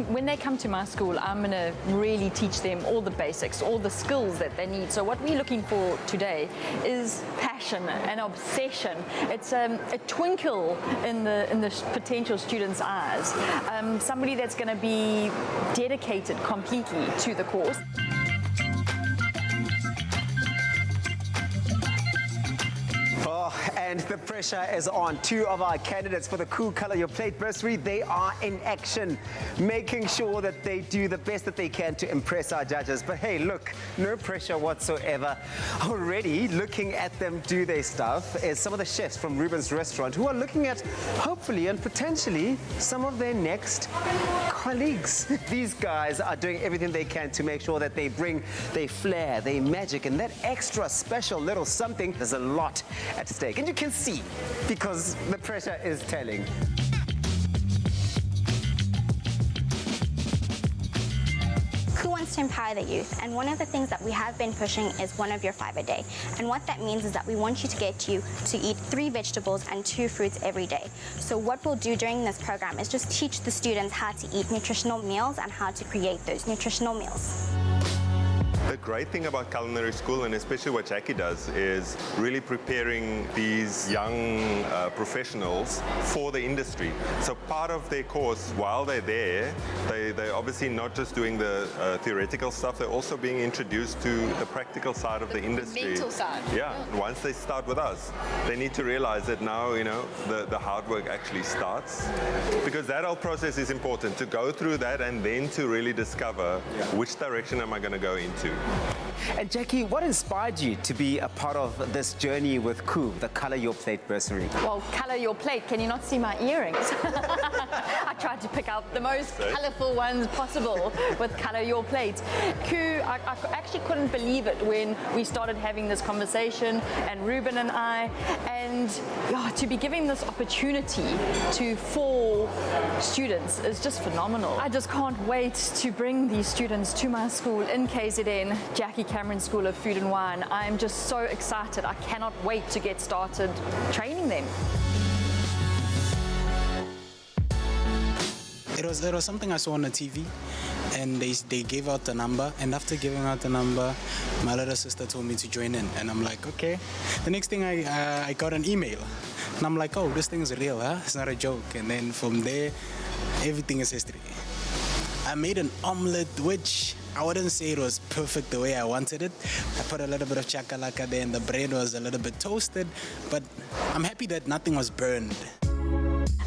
When they come to my school, I'm going to really teach them all the basics, all the skills that they need. So what we're looking for today is passion and obsession. It's a twinkle in the potential students' eyes. Somebody that's going to be dedicated completely to the course.
And the pressure is on. 2 of our candidates for the Koo Color Your Plate Bursary, they are in action, making sure that they do the best that they can to impress our judges. But hey, look, no pressure whatsoever. Already looking at them do their stuff is some of the chefs from Ruben's restaurant who are looking at, hopefully and potentially, some of their next colleagues. These guys are doing everything they can to make sure that they bring their flair, their magic, and that extra special little something. There's a lot at stake, and you can see because the pressure is telling.
Who wants to empower the youth, and one of the things that we have been pushing is 1 of your 5 a day. And what that means is that we want you to get you to eat 3 vegetables and 2 fruits every day. So what we'll do during this program is just teach the students how to eat nutritional meals and how to create those nutritional meals.
The great thing about culinary school, and especially what Jackie does, is really preparing these young professionals for the industry. So part of their course, while they're there, they're obviously not just doing the theoretical stuff, they're also being introduced to the practical side of the industry.
The mental side.
Yeah, once they start with us, they need to realize that now, you know, the hard work actually starts. Because that whole process is important, to go through that and then to really discover which direction am I going to go into.
And Jackie, what inspired you to be a part of this journey with Koo, the Color Your Plate bursary?
Well, color your plate. Can you not see my earrings? I tried to pick out the most colorful ones possible with Color Your Plate. Koo, I actually couldn't believe it when we started having this conversation, and Ruben and I, and to be giving this opportunity to 4 students is just phenomenal. I just can't wait to bring these students to my school in KZN, Jackie Cameron School of Food and Wine. I'm just so excited. I cannot wait to get started training them.
It was something I saw on the TV, and they gave out the number, and after giving out the number, my little sister told me to join in, and I'm like, okay. The next thing I got an email, and I'm like, oh, this thing is real, huh? It's not a joke. And then from there, everything is history. I made an omelette, which I wouldn't say it was perfect the way I wanted it. I put a little bit of chakalaka there, and the bread was a little bit toasted, but I'm happy that nothing was burned.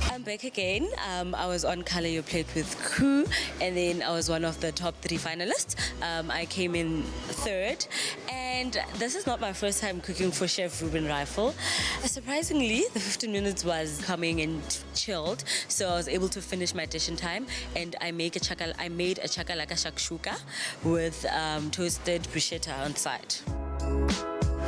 I'm back again. I was on Color Your Plate with Koo, and then I was one of the top 3 finalists. I came in 3rd, and this is not my first time cooking for Chef Ruben Rifle. Surprisingly, the 15 minutes was coming and chilled, so I was able to finish my dish in time, and I made a chakalaka shakshuka with toasted bruschetta on side.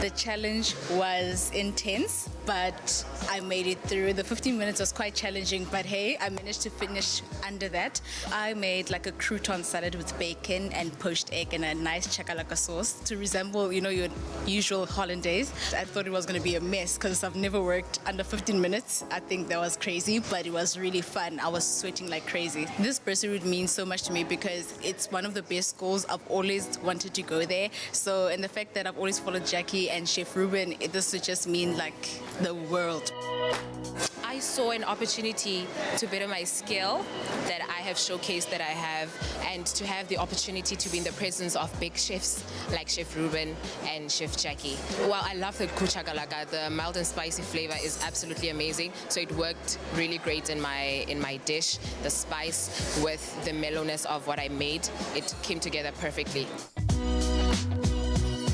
The challenge was intense, but I made it through. The 15 minutes was quite challenging, but hey, I managed to finish under that. I made like a crouton salad with bacon and poached egg and a nice chakalaka sauce to resemble, you know, your usual hollandaise. I thought it was going to be a mess because I've never worked under 15 minutes. I think that was crazy, but it was really fun. I was sweating like crazy. This bursary would mean so much to me because it's one of the best schools. I've always wanted to go there. So, and the fact that I've always followed Jackie and Chef Ruben, this would just mean like the world.
I saw an opportunity to better my skill that I have showcased that I have, and to have the opportunity to be in the presence of big chefs like Chef Ruben and Chef Jackie. Well, I love the kuchakalaka. The mild and spicy flavor is absolutely amazing. So it worked really great in my dish. The spice with the mellowness of what I made, it came together perfectly.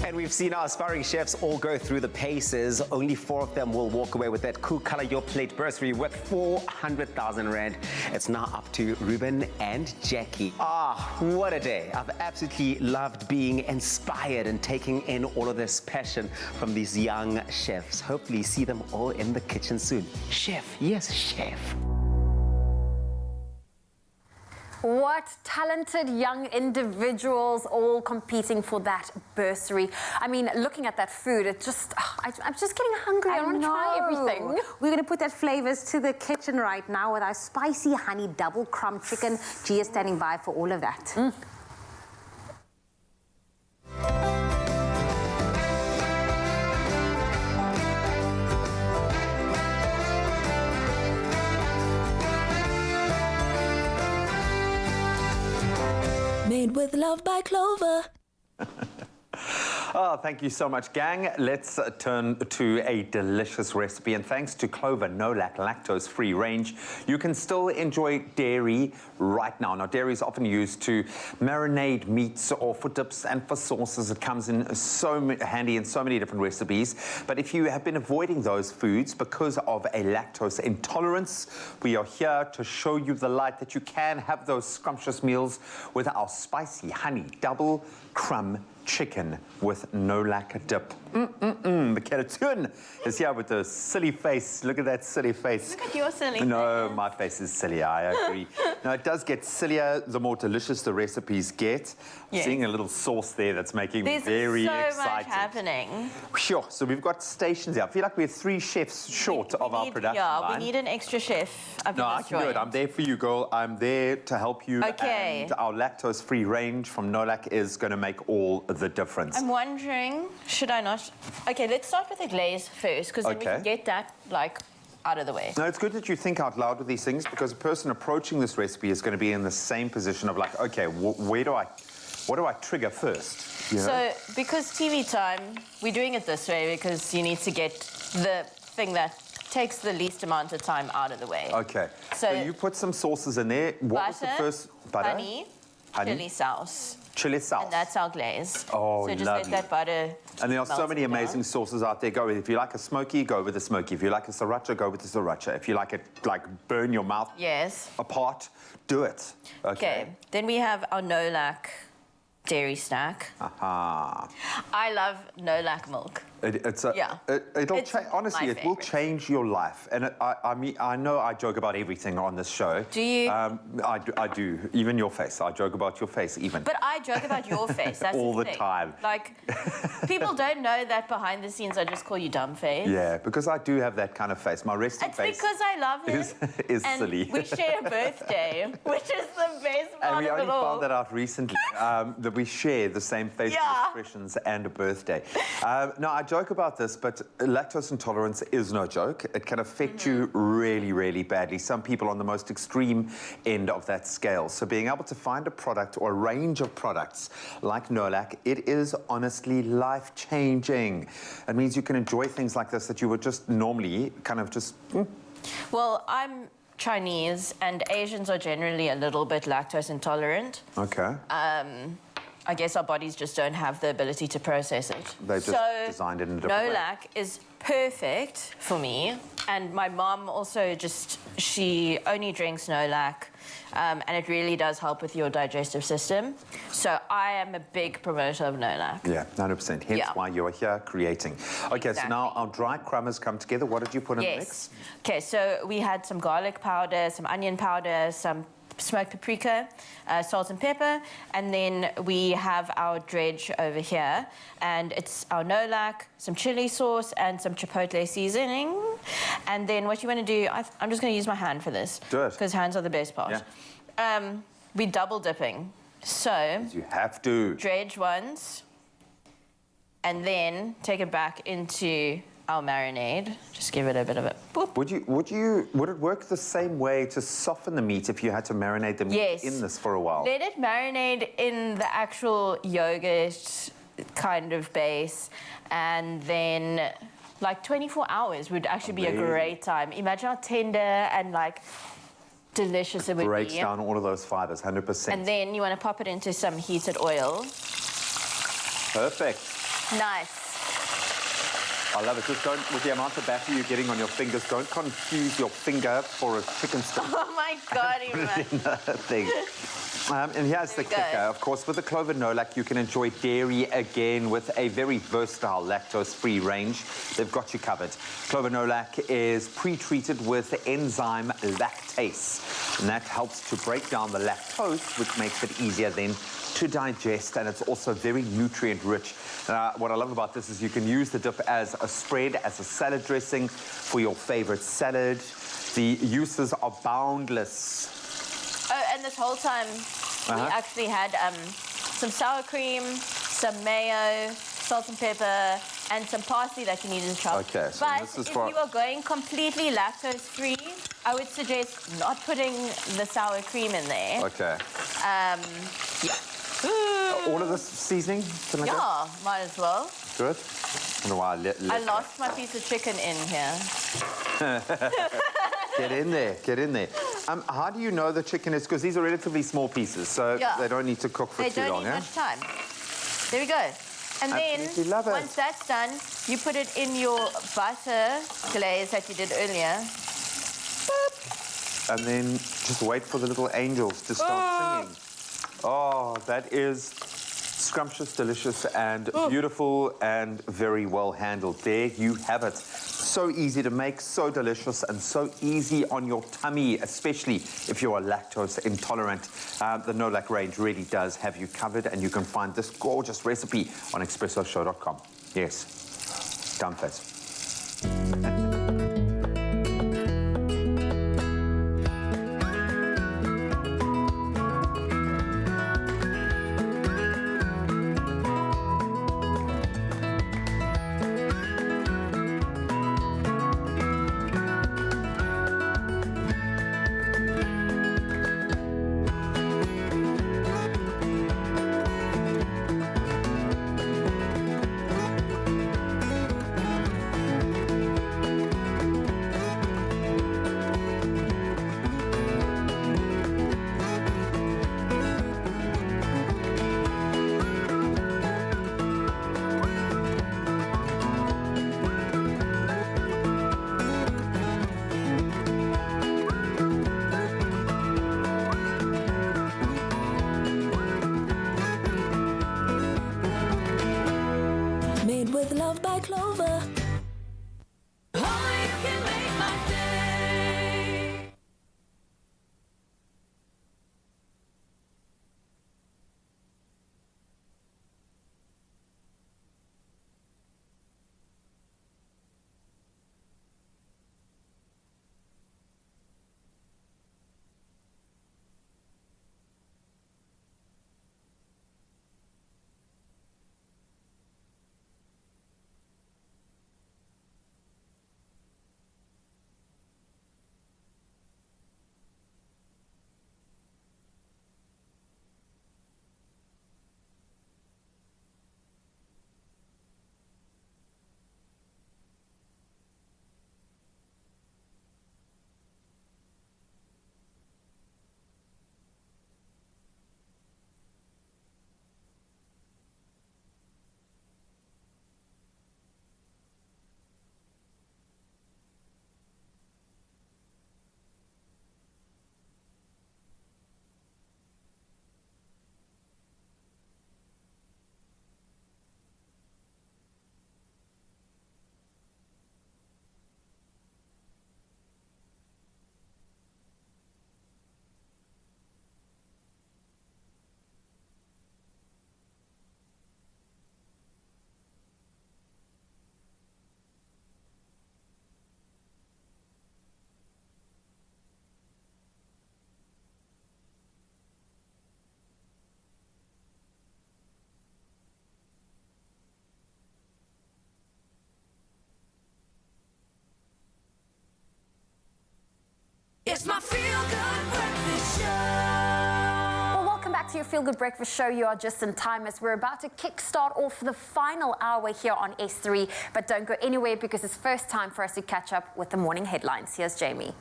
And we've seen our aspiring chefs all go through the paces. Only 4 of them will walk away with that Koo Color Your Plate bursary with 400,000 Rand. It's now up to Ruben and Jackie. What a day. I've absolutely loved being inspired and taking in all of this passion from these young chefs. Hopefully see them all in the kitchen soon. Chef, yes, chef.
What talented young individuals all competing for that bursary. I mean, looking at that food, it just, I'm just getting hungry. I want to try everything.
We're going to put that flavors to the kitchen right now with our spicy honey double crumb chicken. Gia is standing by for all of that.
Made with love by Clover.
Oh, thank you so much, gang. Let's turn to a delicious recipe. And thanks to Clover No-Lac lactose-free range, you can still enjoy dairy right now. Now, dairy is often used to marinate meats or for dips and for sauces. It comes in so handy in so many different recipes. But if you have been avoiding those foods because of a lactose intolerance, we are here to show you the light that you can have those scrumptious meals with our spicy honey double crumb chicken with with no-lac dip. The keratin is here with a silly face. Look at that silly face.
Look at your silly
No, my face is silly, I agree. Now, it does get sillier the more delicious the recipes get.
Yes.
Seeing a little sauce there that's making me very
There's so
excited.
much happening.
Sure, so we've got stations here. I feel like we're 3 chefs short of our production line.
We need an extra chef.
No, I can do it. I'm there for you, girl. I'm there to help you.
Okay.
And our lactose-free range from No-Lac is going to make all the difference.
I'm wondering, should I not? Okay, let's start with the glaze first, because then we can get that, like, out of the way.
No, it's good that you think out loud with these things, because a person approaching this recipe is going to be in the same position of like, okay, what do I trigger first? You know?
So, because TV time, we're doing it this way because you need to get the thing that takes the least amount of time out of the way.
Okay. So you put some sauces in there. What was the first? Butter?
Honey, chili sauce.
Chili sauce.
And that's our glaze.
Oh,
so just
lovely.
let that butter.
And there are so
melt
many
it down.
amazing sauces out there. Go with. If you like a smoky, go with the smoky. If you like a sriracha, go with the sriracha. If you like it, like burn your mouth apart, do it.
Okay. Then we have our no-lac dairy snack.
Aha.
I love no-lac milk.
It'll
It's
honestly,
my
it will
favorite.
change your life. And I mean, I know I joke about everything on this show.
Do you?
I do. Even your face. I joke about your face even.
But I joke about your face. That's
all the
thing.
time.
Like, people don't know that behind the scenes I just call you dumb face.
Yeah, because I do have that kind of face. My resting
It's
face
because I love him.
is
and
silly.
we share a birthday, which is the best part
And we
of
only
it all.
found that out recently, that we share the same facial expressions and a birthday. No, I joke about this, but lactose intolerance is no joke. It can affect you really, really badly. Some people on the most extreme end of that scale. So being able to find a product or a range of products like No-Lac, it is honestly life-changing. It means you can enjoy things like this that you would just normally kind of just...
Well, I'm Chinese, and Asians are generally a little bit lactose intolerant.
Okay.
I guess our bodies just don't have the ability to process it.
They just designed it in a different way.
No-Lac is perfect for me, and my mom also she only drinks No-Lac, and it really does help with your digestive system. So I am a big promoter of No-Lac.
Yeah, 100%. Hence why you are here creating. Okay, so now our dry crumbers come together. What did you put in the mix?
Okay, so we had some garlic powder, some onion powder, some smoked paprika, salt and pepper, and then we have our dredge over here, and it's our No-Lac, some chili sauce, and some chipotle seasoning. And then what you want to do, I'm just going to use my hand for this.
Do it.
Because hands are the best part.
Yeah.
We're double dipping. So
you have to
dredge once, and then take it back into our marinade. Just give it a bit of a boop.
Would it work the same way to soften the meat if you had to marinate the meat in this for a while?
Let it marinate in the actual yogurt kind of base, and then like 24 hours would actually be a great time. Imagine how tender and like delicious it would
Breaks
be.
down all of those fibers, 100%.
And then you want to pop it into some heated oil.
Perfect.
Nice.
I love it. Just don't, with the amount of batter you're getting on your fingers, don't confuse your finger for a chicken stick.
Oh my God, Iman.
Thing. And here's the kicker. Of course, with the Clover No-Lac, you can enjoy dairy again with a very versatile lactose-free range. They've got you covered. Clover No-Lac is pre-treated with enzyme lactase, and that helps to break down the lactose, which makes it easier then to digest, and it's also very nutrient-rich. What I love about this is you can use the dip as a spread, as a salad dressing for your favorite salad. The uses are boundless.
Oh, and this whole time we actually had some sour cream, some mayo, salt and pepper, and some parsley that you needed to chop.
Okay, so
but
this is
if
for...
you are going completely lactose-free, I would suggest not putting the sour cream in there.
Okay.
Yeah.
All of this seasoning?
Yeah, might as well.
Good.
I lost my piece of chicken in here.
Get in there, get in there. How do you know the chicken is, because these are relatively small pieces, so they don't need to cook for too long,
They don't need much time. There we go. And then, once that's done, you put it in your butter glaze that you did earlier.
And then just wait for the little angels to start singing. Oh, that is Scrumptious, delicious, and beautiful, and very well handled. There you have it. So easy to make, so delicious, and so easy on your tummy, especially if you are lactose intolerant. The No Lac range really does have you covered, and you can find this gorgeous recipe on expressoshow.com. Yes, dumb face.
With love by Clover.
It's my feel-good breakfast show. Well, welcome back to your feel-good breakfast show. You are just in time as we're about to kickstart off the final hour here on S3. But don't go anywhere because it's first time for us to catch up with the morning headlines. Here's Jamie.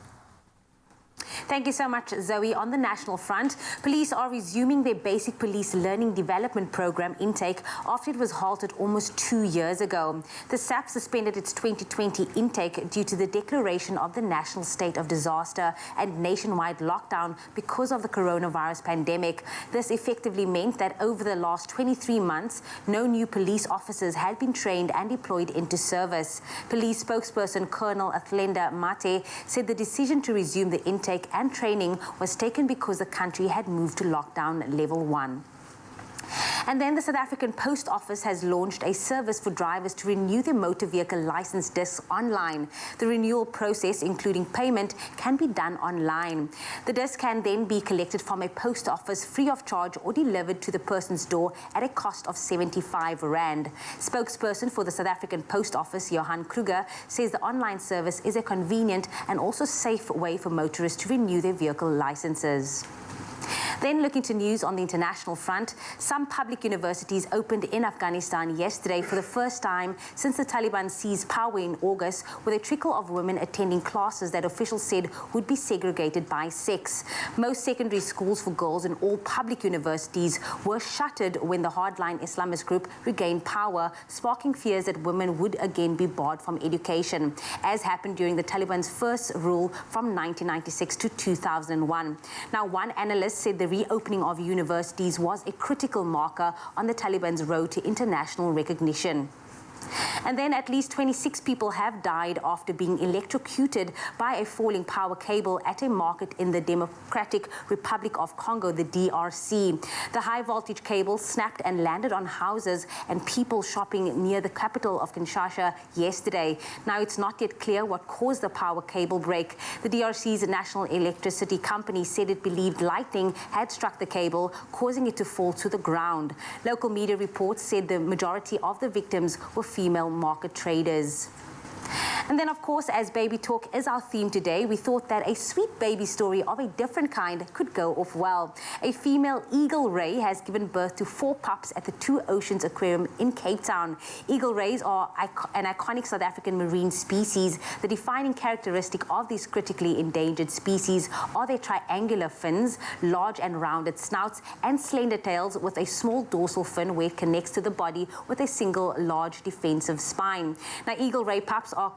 Thank you so much, Zoe. On the national front, police are resuming their basic police learning development program intake after it was halted almost 2 years ago. The SAP suspended its 2020 intake due to the declaration of the national state of disaster and nationwide lockdown because of the coronavirus pandemic. This effectively meant that over the last 23 months, no new police officers had been trained and deployed into service. Police spokesperson Colonel Athlenda Mate said the decision to resume the intake and training was taken because the country had moved to lockdown level 1. And then the South African Post Office has launched a service for drivers to renew their motor vehicle license discs online. The renewal process, including payment, can be done online. The disc can then be collected from a post office free of charge or delivered to the person's door at a cost of 75 Rand. Spokesperson for the South African Post Office, Johan Kruger, says the online service is a convenient and also safe way for motorists to renew their vehicle licenses. Then looking to news on the international front, some public universities opened in Afghanistan yesterday for the first time since the Taliban seized power in August, with a trickle of women attending classes that officials said would be segregated by sex. Most secondary schools for girls and all public universities were shuttered when the hardline Islamist group regained power, sparking fears that women would again be barred from education, as happened during the Taliban's first rule from 1996 to 2001. Now, one analyst said the the reopening of universities was a critical marker on the Taliban's road to international recognition. And then at least 26 people have died after being electrocuted by a falling power cable at a market in the Democratic Republic of Congo, the DRC. The high voltage cable snapped and landed on houses and people shopping near the capital of Kinshasa yesterday. Now, it's not yet clear what caused the power cable break. The DRC's national electricity company said it believed lightning had struck the cable, causing it to fall to the ground. Local media reports said the majority of the victims were female market traders. And then, of course, as Baby Talk is our theme today, we thought that a sweet baby story of a different kind could go off well. A female eagle ray has given birth to 4 pups at the Two Oceans Aquarium in Cape Town. Eagle rays are an iconic South African marine species. The defining characteristic of these critically endangered species are their triangular fins, large and rounded snouts, and slender tails with a small dorsal fin where it connects to the body with a single large defensive spine. Now, eagle ray pups are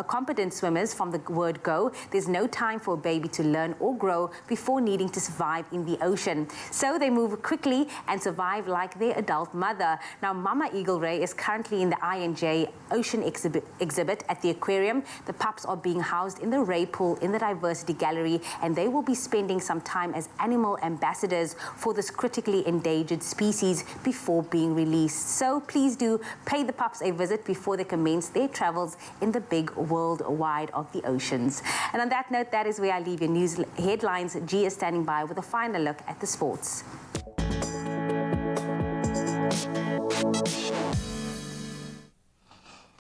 competent swimmers from the word go. There's no time for a baby to learn or grow before needing to survive in the ocean. So they move quickly and survive like their adult mother. Now, Mama Eagle Ray is currently in the INJ Ocean exhibit at the aquarium. The pups are being housed in the ray pool in the Diversity Gallery, and they will be spending some time as animal ambassadors for this critically endangered species before being released. So please do pay the pups a visit before they commence their travels in the big world wide of the oceans. And on that note, that is where I leave your news headlines. G is standing by with a final look at the sports.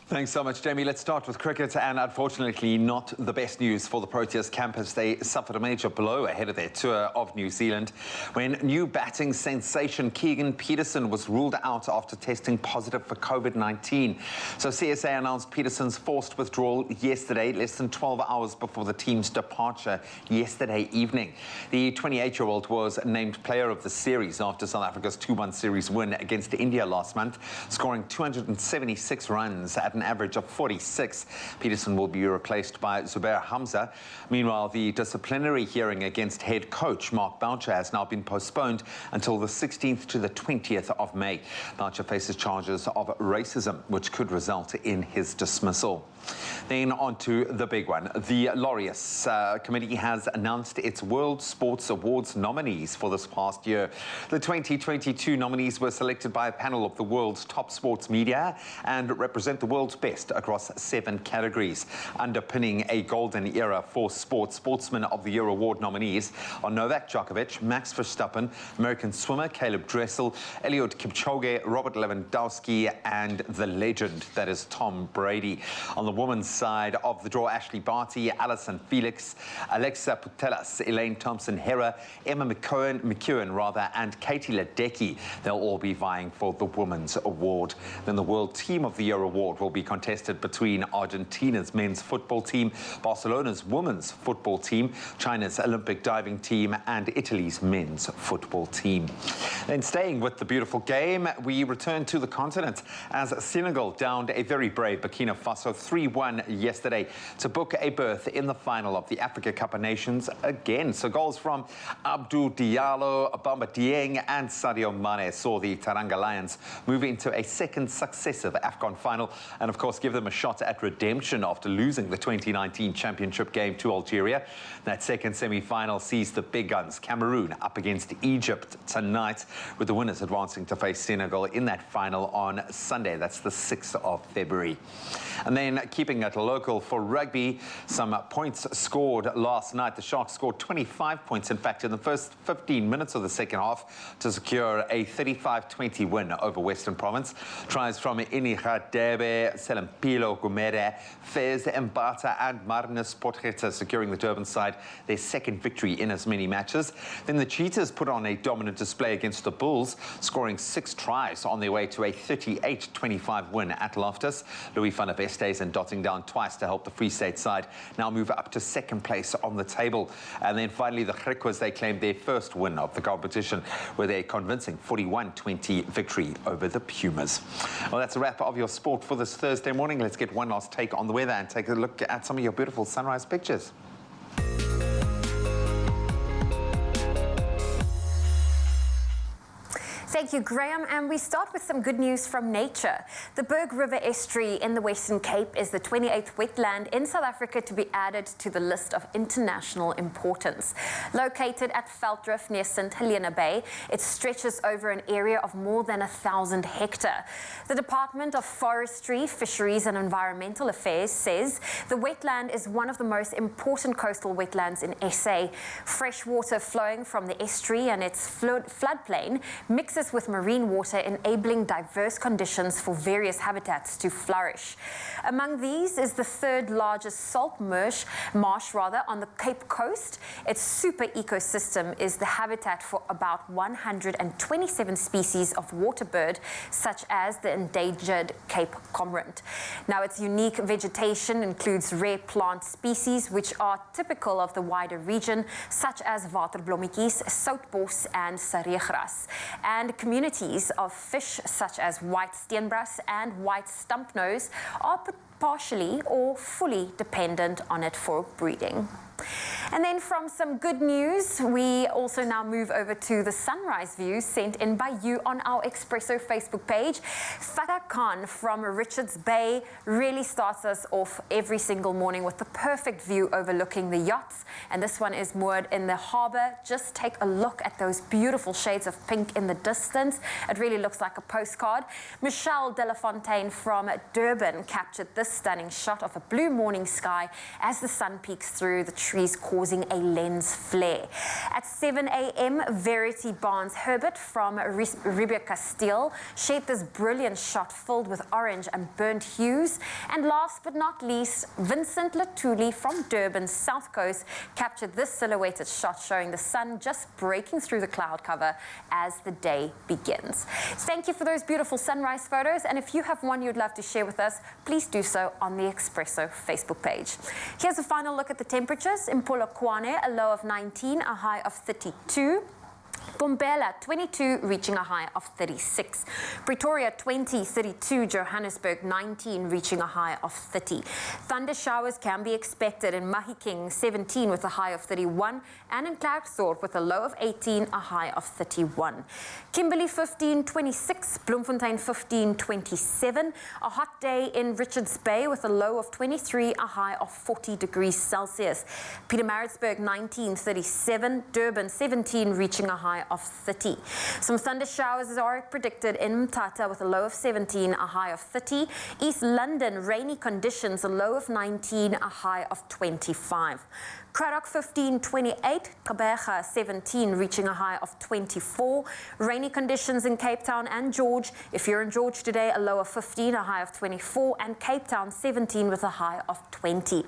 Thanks so much, Jamie. Let's start with cricket, and unfortunately not the best news for the Proteas campus. They suffered a major blow ahead of their tour of New Zealand when new batting sensation Keegan Peterson was ruled out after testing positive for COVID-19. So CSA announced Peterson's forced withdrawal yesterday, less than 12 hours before the team's departure yesterday evening. The 28-year-old was named player of the series after South Africa's 2-1 series win against India last month, scoring 276 runs at an average of 46. Peterson will be replaced by Zubair Hamza. Meanwhile, the disciplinary hearing against head coach Mark Boucher has now been postponed until the 16th to the 20th of May. Boucher faces charges of racism, which could result in his dismissal. Then on to the big one. The Laureus Committee has announced its World Sports Awards nominees for this past year. The 2022 nominees were selected by a panel of the world's top sports media and represent the world's best across 7 categories. Underpinning a golden era for sports, Sportsman of the Year award nominees are Novak Djokovic, Max Verstappen, American swimmer Caleb Dressel, Eliud Kipchoge, Robert Lewandowski, and the legend that is Tom Brady. On the women's side of the draw, Ashley Barty, Alison Felix, Alexa Putellas, Elaine Thompson-Herah, Emma McEwen, and Katie Ledecky. They'll all be vying for the Women's Award. Then the World Team of the Year award will be contested between Argentina's men's football team, Barcelona's women's football team, China's Olympic diving team, and Italy's men's football team. Then staying with the beautiful game, we return to the continent as Senegal downed a very brave Burkina Faso 3-1 yesterday to book a berth in the final of the Africa Cup of Nations again. So goals from Abdou Diallo, Bamba Dieng, and Sadio Mane saw the Teranga Lions move into a second successive AFCON final and, of course, give them a shot at redemption after losing the 2019 championship game to Algeria. That second semi-final sees the big guns, Cameroon, up against Egypt tonight, with the winners advancing to face Senegal in that final on Sunday. That's the 6th of February. And then keeping it local for rugby, some points scored last night. The Sharks scored 25 points, in fact, in the first 15 minutes of the second half to secure a 35-20 win over Western Province. Tries from Inigadebe, Selempilo Gumere, Fez Mbata, and Marnus Potgieter securing the Durban side their second victory in as many matches. Then the Cheetahs put on a dominant display against the Bulls, scoring 6 tries on their way to a 38-25 win at Loftus. Louis van der Vestes and dotting down twice to help the Free State side now move up to second place on the table. And then finally the Griquas, they claimed their first win of the competition with a convincing 41-20 victory over the Pumas. Well, that's a wrap of your sport for this Thursday morning. Let's get one last take on the weather and take a look at some of your beautiful sunrise pictures.
Thank you, Graham. And we start with some good news from nature. The Berg River Estuary in the Western Cape is the 28th wetland in South Africa to be added to the list of international importance. Located at Veldrift near St. Helena Bay, it stretches over an area of more than 1,000 hectares. The Department of Forestry, Fisheries and Environmental Affairs says the wetland is one of the most important coastal wetlands in SA. Fresh water flowing from the estuary and its floodplain mixes with marine water, enabling diverse conditions for various habitats to flourish. Among these is the third largest salt marsh on the Cape Coast. Its super ecosystem is the habitat for about 127 species of water bird, such as the endangered Cape cormorant. Now, its unique vegetation includes rare plant species which are typical of the wider region, such as waterblommetjies, soutbos and sareegras, and communities of fish such as white steenbras and white stumpnose are partially or fully dependent on it for breeding. And then from some good news, we also now move over to the sunrise view sent in by you on our Expresso Facebook page. Fatah Khan from Richards Bay really starts us off every single morning with the perfect view overlooking the yachts. And this one is moored in the harbour. Just take a look at those beautiful shades of pink in the distance. It really looks like a postcard. Michelle Delafontaine from Durban captured this stunning shot of a blue morning sky as the sun peeks through the trees, causing a lens flare. At 7 a.m., Verity Barnes-Herbert from Rebecca Steele shared this brilliant shot filled with orange and burnt hues. And last but not least, Vincent Latuli from Durban's South Coast captured this silhouetted shot showing the sun just breaking through the cloud cover as the day begins. Thank you for those beautiful sunrise photos, and if you have one you'd love to share with us, please do so on the Expresso Facebook page. Here's a final look at the temperatures. In Polokwane, a low of 19, a high of 32. Bombela, 22, reaching a high of 36. Pretoria, 20, 32. Johannesburg, 19, reaching a high of 30. Thunder showers can be expected in Mahikeng, 17, with a high of 31. And in Klerksdorp, with a low of 18, a high of 31. Kimberley, 15, 26. Bloemfontein, 15, 27. A hot day in Richards Bay with a low of 23, a high of 40 degrees Celsius. Pietermaritzburg, 19, 37. Durban, 17, reaching a high of 30. Some thunder showers are predicted in Mthatha with a low of 17, a high of 30. East London, rainy conditions, a low of 19, a high of 25. Cradock 15, 28, Gqeberha 17, reaching a high of 24. Rainy conditions in Cape Town and George. If you're in George today, a low of 15, a high of 24, and Cape Town 17 with a high of 20.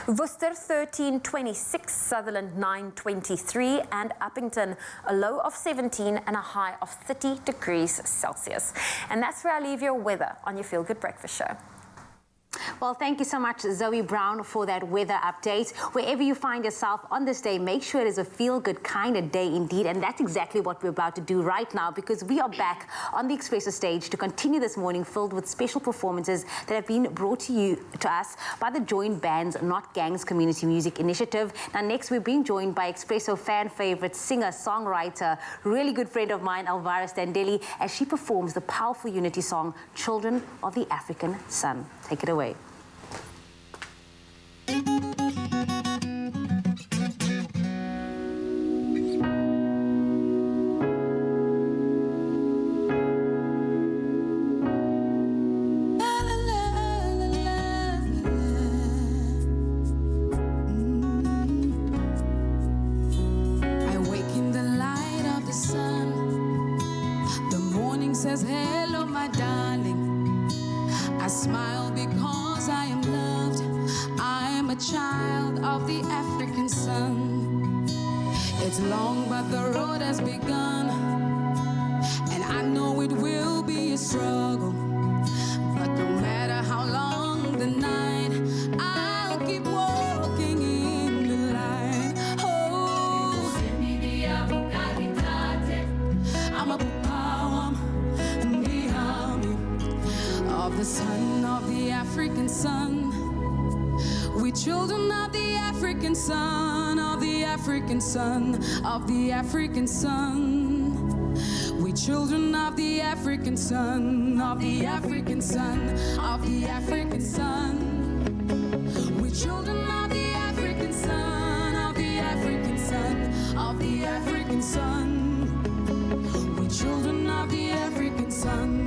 Worcester 13, 26, Sutherland 9, 23, and Uppington a low of 17 and a high of 30 degrees Celsius. And that's where I leave your weather on your Feel Good Breakfast Show.
Well, thank you so much, Zoe Brown, for that weather update. Wherever you find yourself on this day, make sure it is a feel-good kind of day indeed. And that's exactly what we're about to do right now, because we are back on the Expresso stage to continue this morning filled with special performances that have been brought to us by the Joint Bands Not Gangs Community Music Initiative. Now, next, we're being joined by Expresso fan favorite singer, songwriter, really good friend of mine, Elvira Standelli, as she performs the powerful unity song, Children of the African Sun. Take it away.
Says hello, my darling. I smile because I am loved. I am a child of the African sun. It's long, but the road has begun, and I know it will be a struggle. But no matter how long the night, I'll keep walking in the light. Oh, I'm a of the son of the African sun. We children of the African sun, of the African sun, of the African sun. We children of the African sun, of the African sun, of the African sun. We're children of the African sun, of the African sun, of the African sun. We're children of the African sun.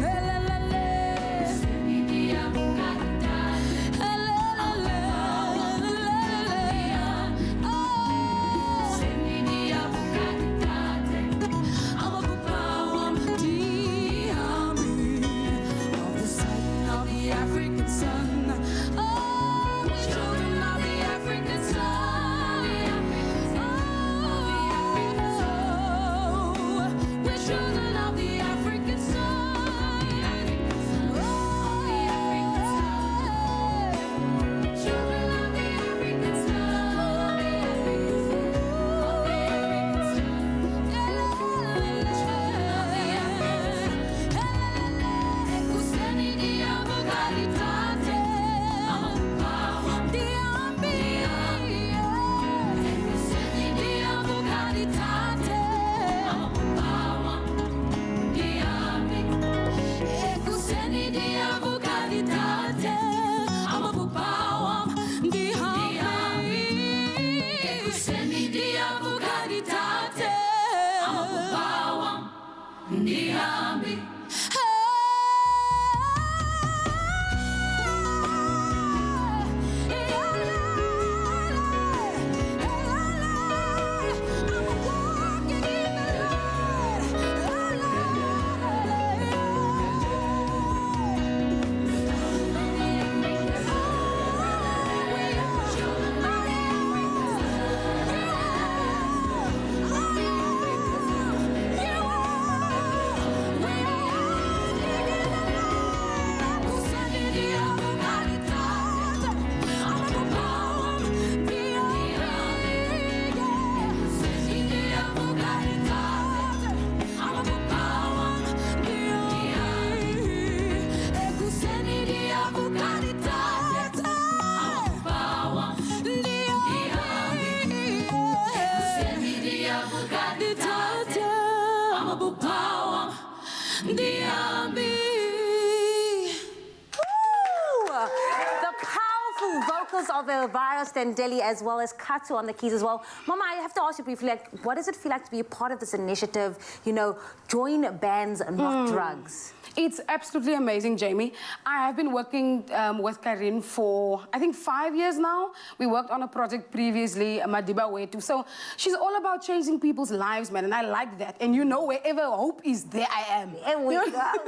Of Elvira Stendeli as well as Katsu on the keys as well. Mama, I have to ask you briefly, like, what does it feel like to be a part of this initiative? You know, join bands, not drugs.
It's absolutely amazing, Jamie. I have been working with Karin for, I think, 5 years now. We worked on a project previously, Madiba Wetu. So she's all about changing people's lives, man, and I like that. And you know, wherever hope is, there I am.
There we go,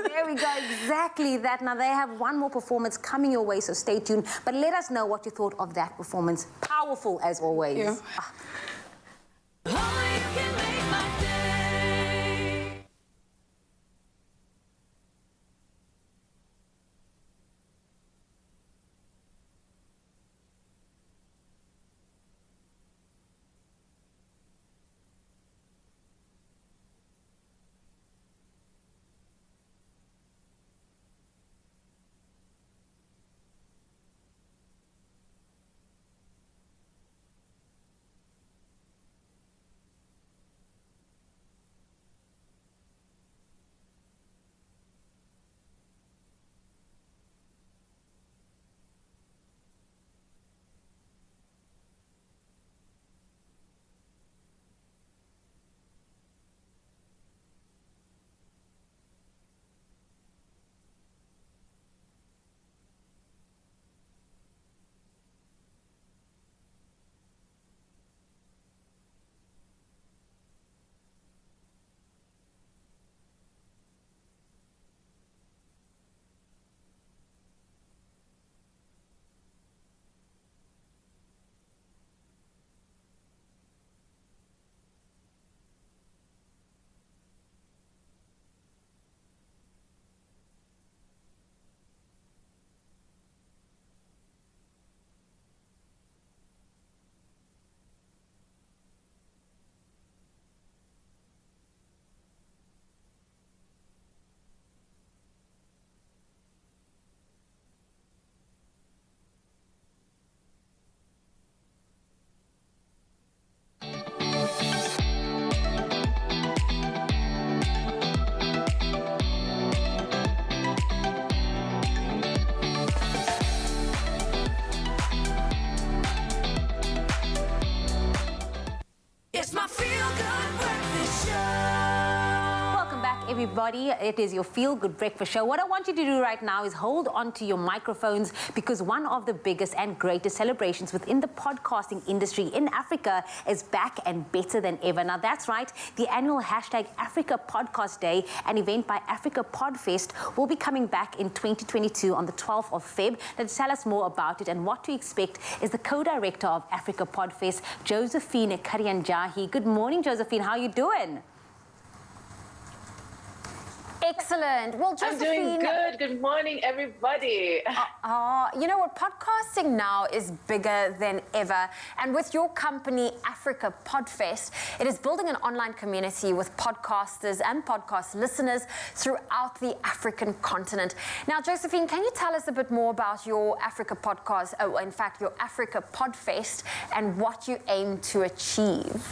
there we go, exactly that. Now, they have one more performance coming your way, so stay tuned. But let us know what you thought of that performance. Powerful, as always.
Yeah.
everybody. It is your Feel Good Breakfast Show. What I want you to do right now is hold on to your microphones, because one of the biggest and greatest celebrations within the podcasting industry in Africa is back and better than ever. Now, that's right. The annual hashtag Africa Podcast Day, an event by Africa Podfest, will be coming back in 2022 on the 12th of Feb. Now, to tell us more about it and what to expect is the co-director of Africa Podfest, Josephine Karianjahi. Good morning, Josephine. How are you doing?
Excellent. Well, Josephine,
I'm doing good. Good morning, everybody.
You know what? Podcasting now is bigger than ever. And with your company, Africa Podfest, it is building an online community with podcasters and podcast listeners throughout the African continent. Now, Josephine, can you tell us a bit more about your Africa Podcast, in fact, your Africa Podfest, and what you aim to achieve?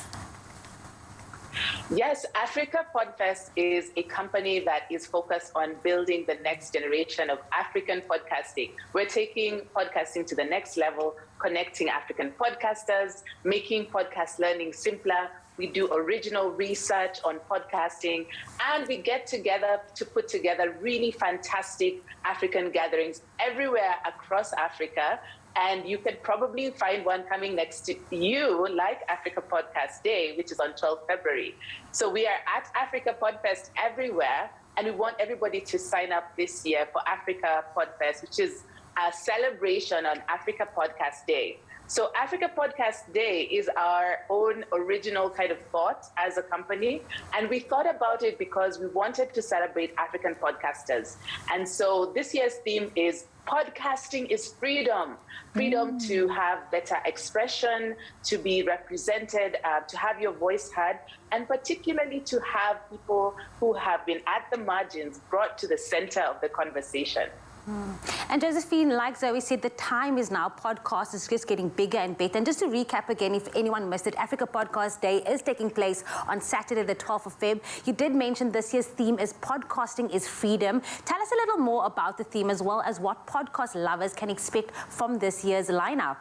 Yes, Africa Podfest is a company that is focused on building the next generation of African podcasting. We're taking podcasting to the next level, connecting African podcasters, making podcast learning simpler. We do original research on podcasting, and we get together to put together really fantastic African gatherings everywhere across Africa. And you could probably find one coming next to you, like Africa Podcast Day, which is on 12th February. So we are at Africa Podfest everywhere, and we want everybody to sign up this year for Africa Podfest, which is a celebration on Africa Podcast Day. So Africa Podcast Day is our own original kind of thought as a company. And we thought about it because we wanted to celebrate African podcasters. And so this year's theme is podcasting is freedom. Freedom to have better expression, to be represented, to have your voice heard, and particularly to have people who have been at the margins brought to the center of the conversation.
And Josephine, like Zoe said, the time is now. Podcast is just getting bigger and better. And just to recap again, if anyone missed it, Africa Podcast Day is taking place on Saturday, the 12th of Feb. You did mention this year's theme is podcasting is freedom. Tell us a little more about the theme, as well as what podcast lovers can expect from this year's lineup.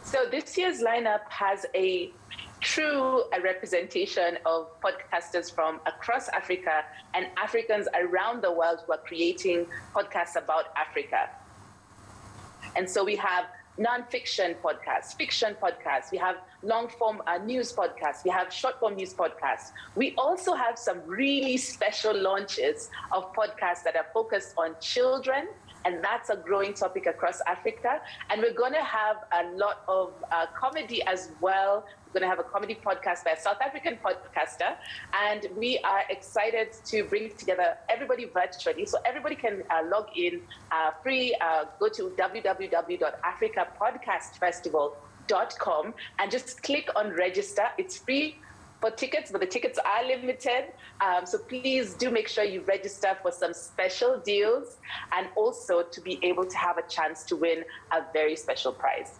So this year's lineup has a true representation of podcasters from across Africa and Africans around the world who are creating podcasts about Africa. And so we have non-fiction podcasts, fiction podcasts, we have long-form news podcasts, we have short-form news podcasts. We also have some really special launches of podcasts that are focused on children, and that's a growing topic across Africa. And we're going to have a lot of comedy as well. We're going to have a comedy podcast by a South African podcaster. And we are excited to bring together everybody virtually. So everybody can log in free, go to www.africapodcastfestival.com and just click on register. It's free for tickets, but the tickets are limited. So please do make sure you register for some special deals, and also to be able to have a chance to win a very special prize.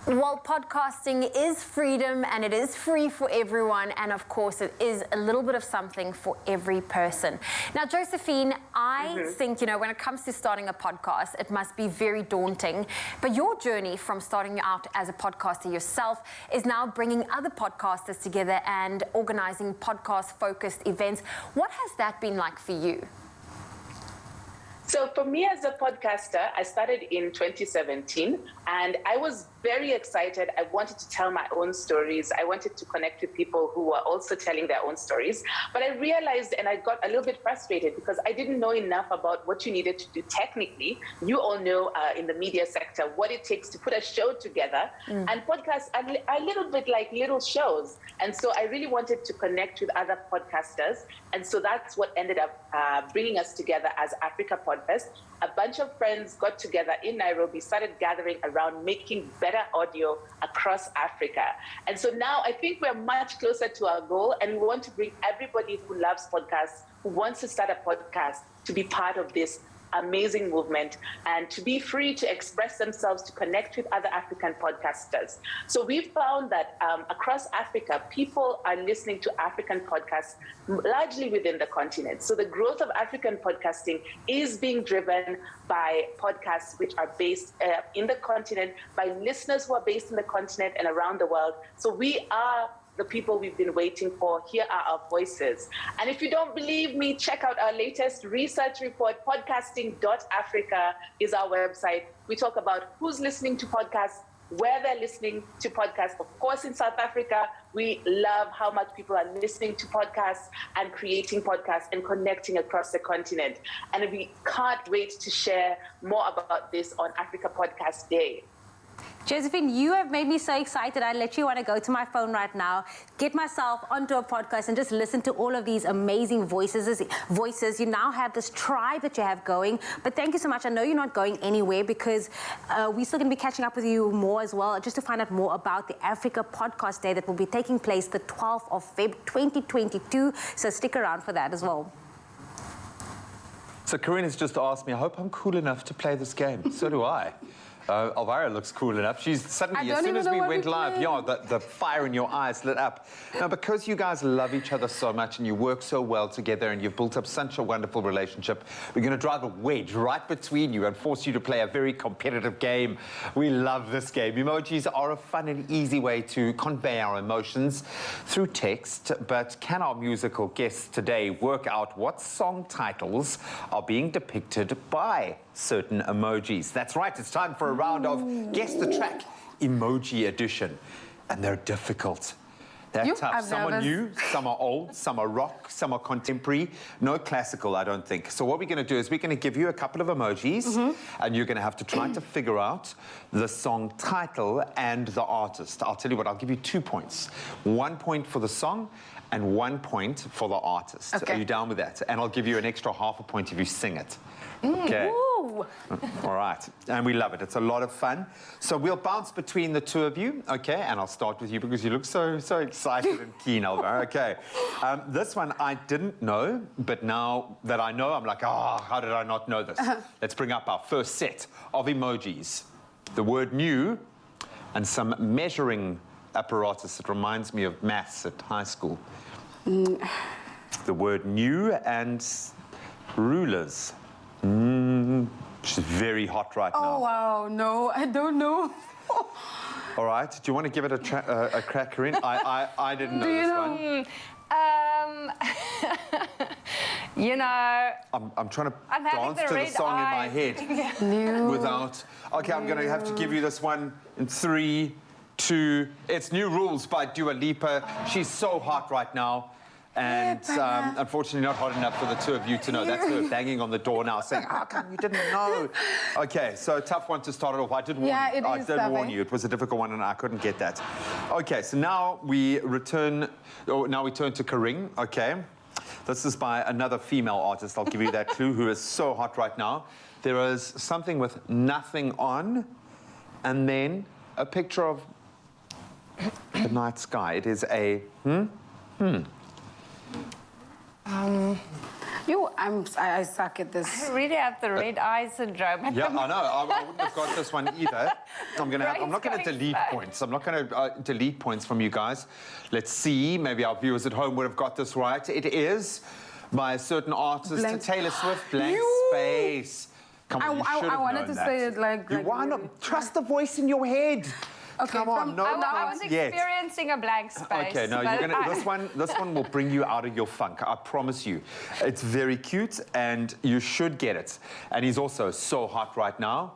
Well, podcasting is freedom, and it is free for everyone. And of course, it is a little bit of something for every person. Now, Josephine, I think, you know, when it comes to starting a podcast, it must be very daunting. But your journey from starting out as a podcaster yourself is now bringing other podcasters together and organizing podcast-focused events. What has that been like for you?
So for me as a podcaster, I started in 2017, and I was very excited. I wanted to tell my own stories. I wanted to connect with people who were also telling their own stories. But I realized, and I got a little bit frustrated, because I didn't know enough about what you needed to do technically. You all know in the media sector what it takes to put a show together. And podcasts are a little bit like little shows. And so I really wanted to connect with other podcasters. And so that's what ended up bringing us together as Africa Podfest. A bunch of friends got together in Nairobi, started gathering around making better audio across Africa. And so now I think we're much closer to our goal, and we want to bring everybody who loves podcasts, who wants to start a podcast, to be part of this amazing movement and to be free to express themselves, to connect with other African podcasters. So we've found that across Africa, people are listening to African podcasts largely within the continent. So the growth of African podcasting is being driven by podcasts which are based in the continent, by listeners who are based in the continent and around the world. So we are the people we've been waiting for. Here are our voices. And if you don't believe me, check out our latest research report. Podcasting.Africa is our website. We talk about who's listening to podcasts, where they're listening to podcasts. Of course, in South Africa, we love how much people are listening to podcasts and creating podcasts and connecting across the continent. And we can't wait to share more about this on Africa Podcast Day.
Josephine, you have made me so excited. I literally want to go to my phone right now, get myself onto a podcast and just listen to all of these amazing voices. You now have this tribe that you have going. But thank you so much. I know you're not going anywhere because we're still going to be catching up with you more as well, just to find out more about the Africa Podcast Day that will be taking place the 12th of Feb 2022. So stick around for that as well.
So Karina's just asked me, I hope I'm cool enough to play this game. So do I. Elvira looks cool enough. She's suddenly, as soon as we went live, the fire in your eyes lit up. Now, because you guys love each other so much and you work so well together and you've built up such a wonderful relationship, we're going to drive a wedge right between you and force you to play a very competitive game. We love this game. Emojis are a fun and easy way to convey our emotions through text, but can our musical guests today work out what song titles are being depicted by certain emojis? That's right, it's time for a round of Guess the Track Emoji Edition. And they're difficult. They're tough. Some are new, some are old, some are rock, some are contemporary. No classical, I don't think. So what we're going to do is we're going to give you a couple of emojis, and you're going to have to try to figure out the song title and the artist. I'll tell you what, I'll give you 2 points. 1 point for the song and 1 point for the artist.
Okay.
Are you down with that? And I'll give you an extra half a point if you sing it. Okay.
Ooh.
All right. And we love it. It's a lot of fun. So we'll bounce between the two of you, okay? And I'll start with you because you look so excited and keen, Alva. Okay. This one I didn't know, but now that I know, I'm like, how did I not know this? Let's bring up our first set of emojis. The word new and some measuring apparatus. It reminds me of maths at high school. The word new and rulers. She's very hot right now.
Oh, wow. No, I don't know.
All right. Do you want to give it a crack, Corinne? I didn't know this one.
You know...
I'm trying to dance to the song in my head.
New.
Without... Okay, I'm going to have to give you this one in 3, 2... It's New Rules by Dua Lipa. She's so hot right now. And unfortunately not hot enough for the two of you to know. That's her banging on the door now saying, how come you didn't know? Okay, so tough one to start it off. I did warn you. I did warn you. It was a difficult one and I couldn't get that. Okay, so now we turn to Corinne, okay? This is by another female artist, I'll give you that clue, who is so hot right now. There is something with nothing on and then a picture of the night sky. It is a
I suck at this.
I really have the red eye syndrome.
Yeah, I know. I wouldn't have got this one either. I'm not going to delete points. I'm not going to delete points from you guys. Let's see. Maybe our viewers at home would have got this right. It is by a certain artist, Taylor Swift, Blank Space. Come on, you should have known that.
I wanted to say it like...
Why not? Trust the voice in your head.
Okay,
come on,
I was experiencing a blank space.
Okay, no, you're gonna. This one will bring you out of your funk. I promise you. It's very cute, and you should get it. And he's also so hot right now.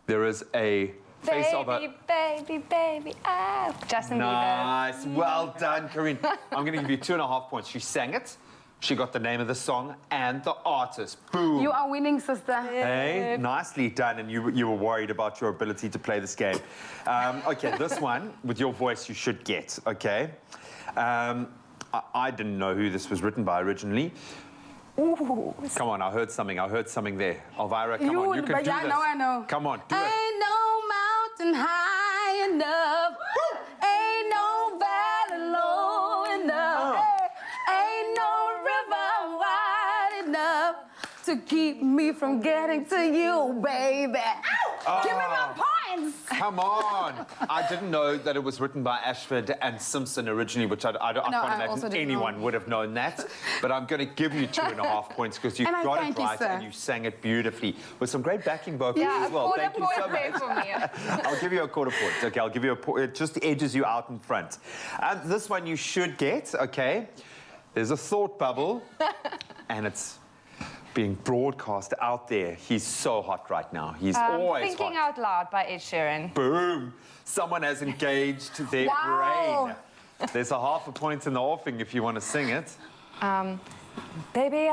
There is a face of a
baby. Ah, Justin Bieber.
Nice, well done, Corinne. I'm gonna give you 2.5 points. She sang it. She got the name of the song and the artist. Boom.
You are winning, sister.
Hey, nicely done. And you were worried about your ability to play this game. Okay, this one, with your voice, you should get, okay? I didn't know who this was written by originally.
Ooh.
Come on, I heard something there. Elvira, come on, you can do this.
I know.
Come on, do it.
Ain't no mountain high enough. Ain't no valley low enough. Ain't no river wide enough to keep me from getting to you, baby. Give me my point. points.
Come on. I didn't know that it was written by Ashford and Simpson originally, which I can't imagine anyone would have known that. But I'm going to give you 2.5 points because you got it right and you sang it beautifully with some great backing vocals as well. Thank you so much.
For me.
I'll give you a quarter point. Okay, I'll give you a point. It just edges you out in front. And this one you should get, okay? There's a thought bubble, and it's being broadcast out there. He's so hot right now. He's always
Thinking
hot.
Out Loud by Ed Sheeran.
Boom! Someone has engaged their brain. There's a half a point in the offing if you want to sing it.
Baby,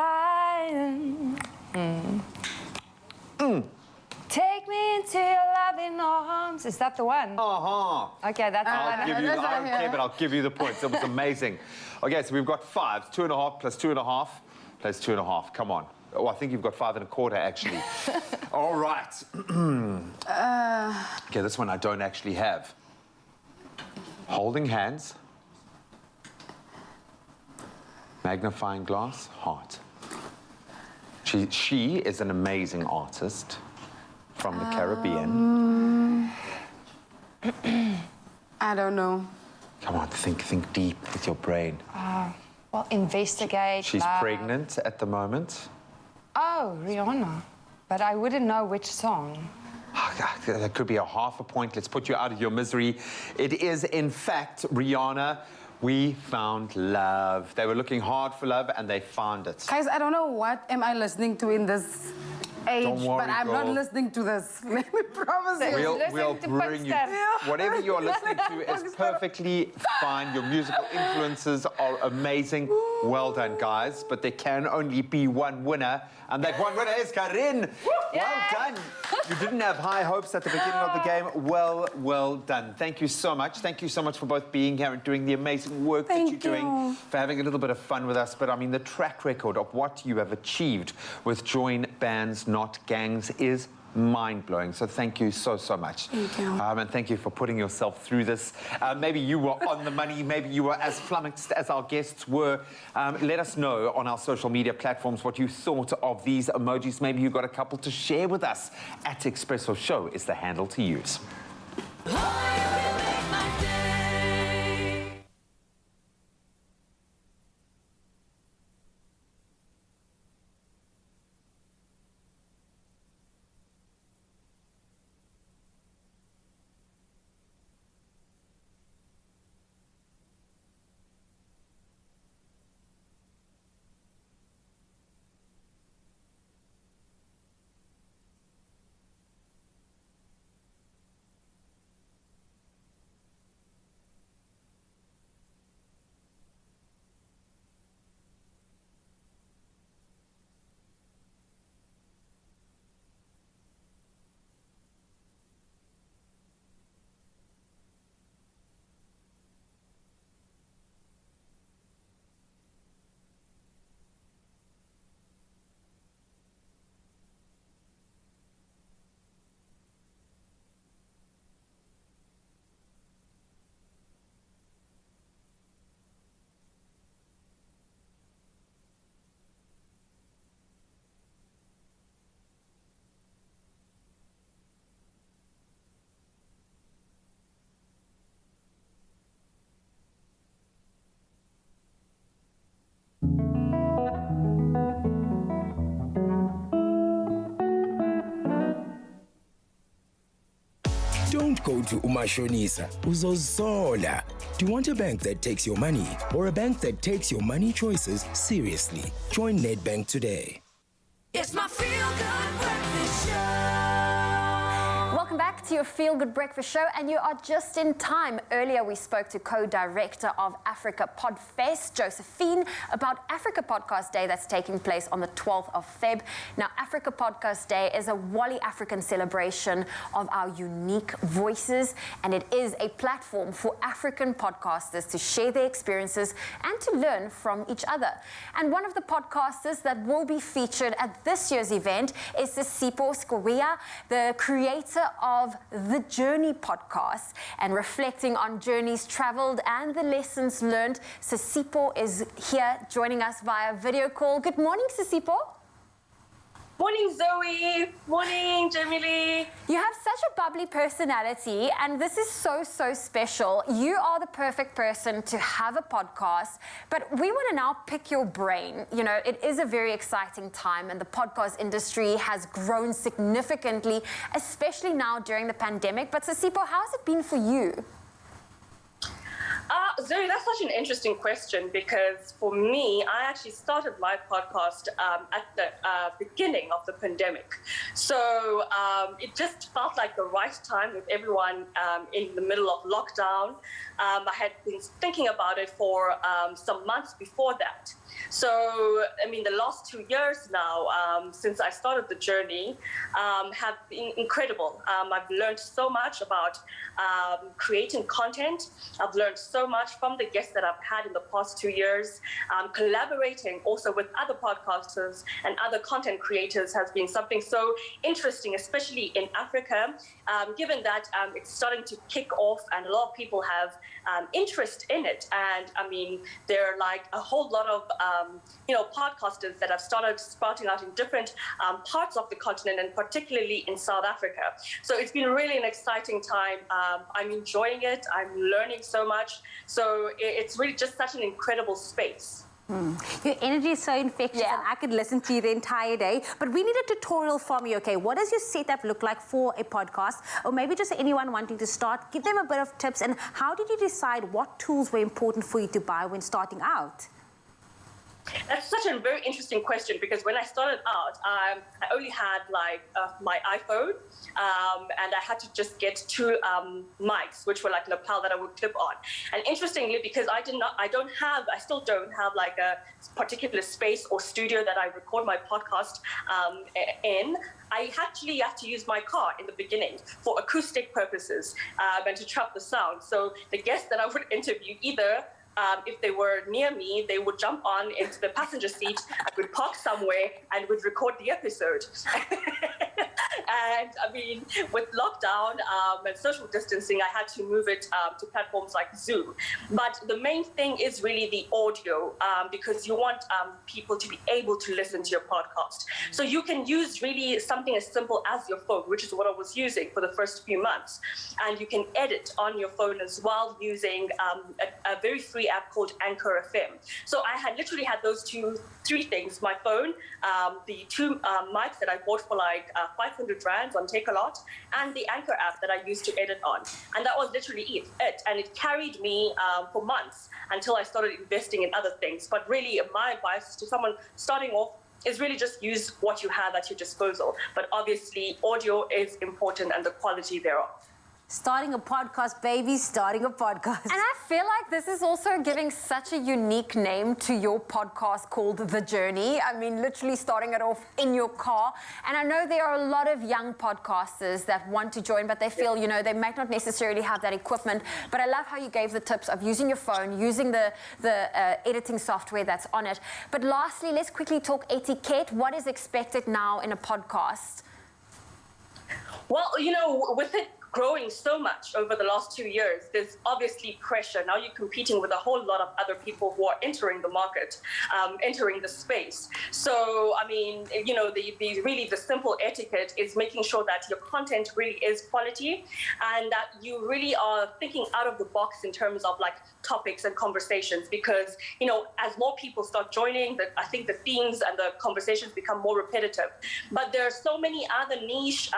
take me into your loving arms. Is that the one? Okay, that's the one.
I don't care, but I'll give you the points. It was amazing. Okay, so we've got 5. 2.5 plus 2.5 plus 2.5. Come on. Oh, I think you've got 5 1/4, actually. All right. Okay, this one I don't actually have. Holding hands. Magnifying glass, heart. She is an amazing artist from the Caribbean.
I don't know.
Come on, think deep with your brain.
Well, investigate.
She's pregnant at the moment.
Oh, Rihanna. But I wouldn't know which song.
That could be a half a point. Let's put you out of your misery. It is, in fact, Rihanna. We found love. They were looking hard for love, and they found it.
Guys, I don't know what am I listening to in this age,
Don't worry,
but I'm not
girl.
listening to this. Let me promise you.
We'll bring you. Whatever you're listening to is perfectly fine. Your musical influences are amazing. Well done, guys. But there can only be one winner, and that one winner is Karin. Well done. You didn't have high hopes at the beginning of the game. Well done. Thank you so much. Thank you so much for both being here and doing the amazing work that you're doing, for having a little bit of fun with us. But I mean, the track record of what you have achieved with Join Bands, Not Gangs is mind-blowing. So thank you so much.
Thank you.
And thank you for putting yourself through this. Maybe you were on the money. Maybe you were as flummoxed as our guests were. Let us know on our social media platforms what you thought of these emojis. Maybe you got a couple to share with us. At Expresso Show is the handle to use.
Don't go to Umashonisa, uzozola. Do you want a bank that takes your money or a bank that takes your money choices seriously? Join Nedbank today.
It's my feel-good breakfast show.
Welcome back to your Feel Good Breakfast Show, and you are just in time. Earlier, we spoke to co-director of Africa Podfest, Josephine, about Africa Podcast Day that's taking place on the 12th of Feb. Now, Africa Podcast Day is a Wally African celebration of our unique voices, and it is a platform for African podcasters to share their experiences and to learn from each other. And one of the podcasters that will be featured at this year's event is Sipho Skowea, the creator of the Journey podcast, and reflecting on journeys traveled and the lessons learned. Sipho is here joining us via video call. Good morning, Sipho.
Morning, Zoe. Morning, Jamie.
You have such such a bubbly personality, and this is so, so special. You are the perfect person to have a podcast, but we want to now pick your brain. You know, it is a very exciting time, and the podcast industry has grown significantly, especially now during the pandemic. But Sisipo, how has it been for you?
Zoe, that's such an interesting question, because for me, I actually started my podcast at the beginning of the pandemic. So it just felt like the right time with everyone in the middle of lockdown. I had been thinking about it for some months before that. So, I mean, the last 2 years now, since I started the journey, have been incredible. I've learned so much about creating content. I've learned so much from the guests that I've had in the past 2 years. Collaborating also with other podcasters and other content creators has been something so interesting, especially in Africa, given that it's starting to kick off and a lot of people have interest in it. And I mean, there are like a whole lot of podcasters that have started sprouting out in different parts of the continent, and particularly in South Africa. So it's been really an exciting time. I'm enjoying it. I'm learning so much. So it's really just such an incredible space.
Your energy is so infectious, and I could listen to you the entire day. But we need a tutorial from you, okay? What does your setup look like for a podcast? Or maybe just anyone wanting to start, give them a bit of tips. And how did you decide what tools were important for you to buy when starting out?
That's such a very interesting question, because when I started out, I only had like my iPhone, and I had to just get 2 mics, which were like lapel that I would clip on. And interestingly, because I still don't have like a particular space or studio that I record my podcast in, I actually have to use my car in the beginning for acoustic purposes and to trap the sound. So the guests that I would interview, either if they were near me, they would jump on into the passenger seat, I would park somewhere and would record the episode. And I mean, with lockdown and social distancing, I had to move it to platforms like Zoom. But the main thing is really the audio, because you want people to be able to listen to your podcast. So you can use really something as simple as your phone, which is what I was using for the first few months. And you can edit on your phone as well using a very free app called Anchor FM. So I had literally had those 3 things: my phone, the 2 mics that I bought for like 500 rands on Takealot, and the Anchor app that I used to edit on. And that was literally it. And it carried me for months until I started investing in other things. But really, my advice to someone starting off is really just use what you have at your disposal. But obviously, audio is important, and the quality thereof.
Starting a podcast, baby, starting a podcast.
And I feel like this is also giving such a unique name to your podcast called The Journey. I mean, literally starting it off in your car. And I know there are a lot of young podcasters that want to join, but they feel, you know, they might not necessarily have that equipment. But I love how you gave the tips of using your phone, using the editing software that's on it. But lastly, let's quickly talk etiquette. What is expected now in a podcast?
Well, you know, with it growing so much over the last 2 years, there's obviously pressure. Now you're competing with a whole lot of other people who are entering the market, entering the space. So, I mean, you know, the simple etiquette is making sure that your content really is quality, and that you really are thinking out of the box in terms of like topics and conversations, because, you know, as more people start joining, I think the themes and the conversations become more repetitive. But there are so many other niche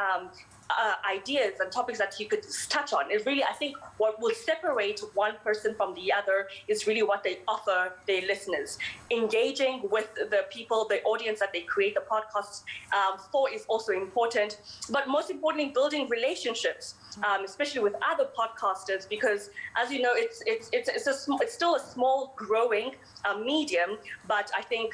ideas and topics that you could touch on. It really, I think what will separate one person from the other is really what they offer their listeners. Engaging with the people, the audience that they create the podcasts for is also important. But most importantly, building relationships, especially with other podcasters, because as you know, it's still a small growing medium, but I think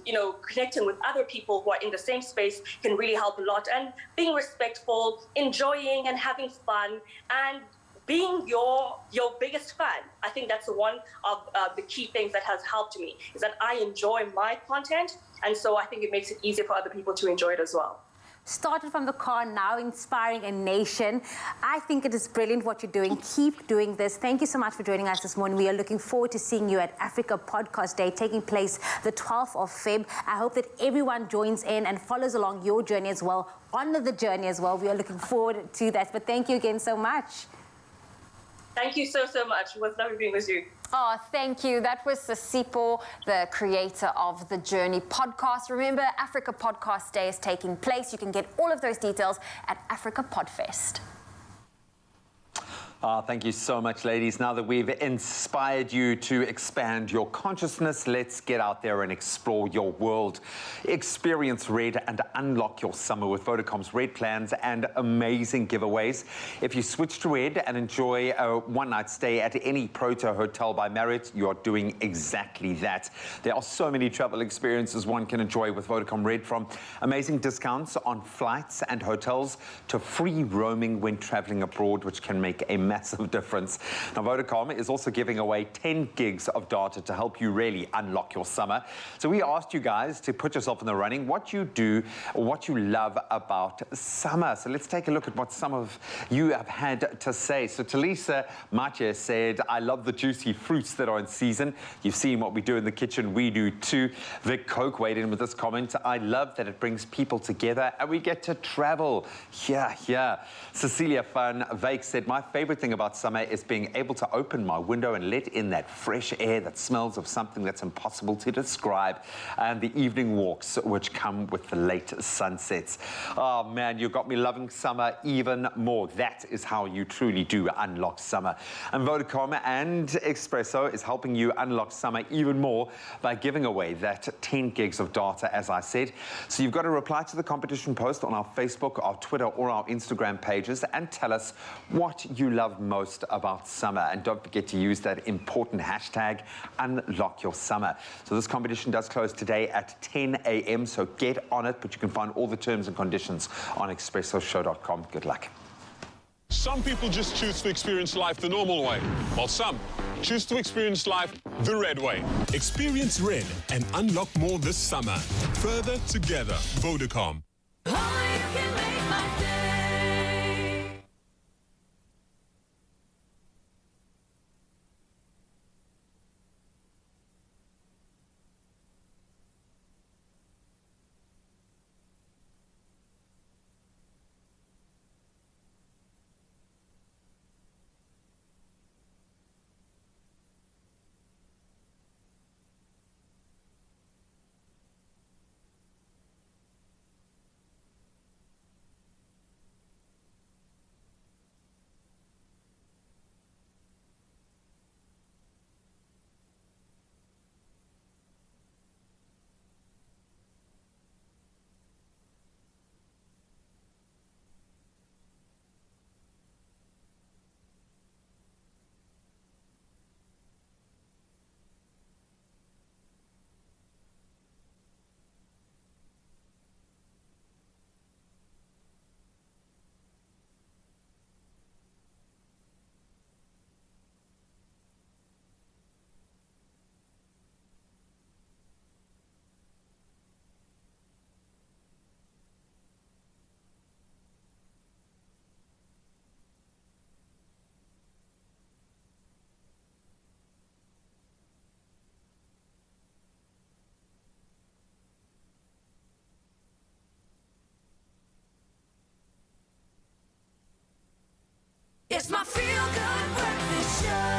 you know, connecting with other people who are in the same space can really help a lot, and being respectful, enjoying and having fun, and being your biggest fan. I think that's one of the key things that has helped me, is that I enjoy my content, and so I think it makes it easier for other people to enjoy it as well.
Started from the car, now inspiring a nation. I think it is brilliant what you're doing. Keep doing this. Thank you so much for joining us this morning. We are looking forward to seeing you at Africa Podcast Day, taking place the 12th of Feb. I hope that everyone joins in and follows along your journey as well, on the journey as well. We are looking forward to that. But thank you again so much.
Thank you so much. It was lovely being with you.
Oh, thank you. That was Sisipo, the creator of the Journey podcast. Remember, Africa Podcast Day is taking place. You can get all of those details at Africa Podfest.
Thank you so much, ladies. Now that we've inspired you to expand your consciousness, let's get out there and explore your world. Experience Red and unlock your summer with Vodacom's Red plans and amazing giveaways. If you switch to Red and enjoy a one-night stay at any Proto Hotel by Marriott, you are doing exactly that. There are so many travel experiences one can enjoy with Vodacom Red, from amazing discounts on flights and hotels to free roaming when traveling abroad, which can make a massive difference. Now, Vodacom is also giving away 10 gigs of data to help you really unlock your summer. So we asked you guys to put yourself in the running, what you do, or what you love about summer. So let's take a look at what some of you have had to say. So Talisa Mache said, I love the juicy fruits that are in season. You've seen what we do in the kitchen, we do too. Vic Coke weighed in with this comment, I love that it brings people together and we get to travel. Yeah. Cecilia Van Veek said, my favorite thing about summer is being able to open my window and let in that fresh air that smells of something that's impossible to describe, and the evening walks which come with the late sunsets. Oh man, you got me loving summer even more. That is how you truly do unlock summer. And Vodacom and Expresso is helping you unlock summer even more by giving away that 10 gigs of data, as I said. So you've got to reply to the competition post on our Facebook, our Twitter or our Instagram pages and tell us what you love most about summer. And don't forget to use that important hashtag, unlock your summer. So this competition does close today at 10 a.m. So get on it, but you can find all the terms and conditions on expressoshow.com. Good luck.
Some people just choose to experience life the normal way, while some choose to experience life the red way. Experience Red and unlock more this summer. Further together, Vodacom.
It's my feel-good breakfast show.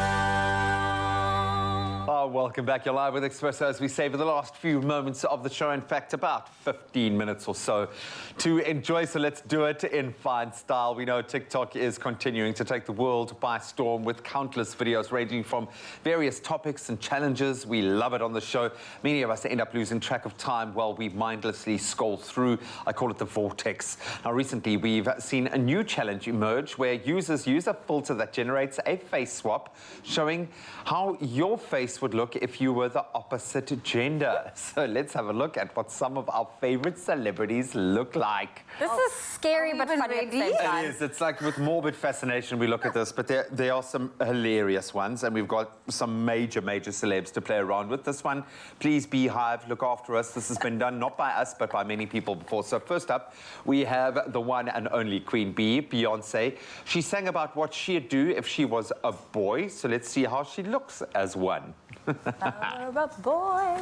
Oh, welcome back. You're live with Expresso as we savor the last few moments of the show. In fact, about 15 minutes or so to enjoy. So let's do it in fine style. We know TikTok is continuing to take the world by storm with countless videos ranging from various topics and challenges. We love it on the show. Many of us end up losing track of time while we mindlessly scroll through. I call it the vortex. Now, recently, we've seen a new challenge emerge where users use a filter that generates a face swap showing how your face would look if you were the opposite gender. So let's have a look at what some of our favorite celebrities look like.
This is scary but funny at the same time.
It is. It's like with morbid fascination we look at this, but there are some hilarious ones, and we've got some major celebs to play around with. This one, please Beehive, look after us. This has been done not by us, but by many people before. So first up, we have the one and only Queen Bee, Beyonce. She sang about what she'd do if she was a boy. So let's see how she looks as one.
A boy.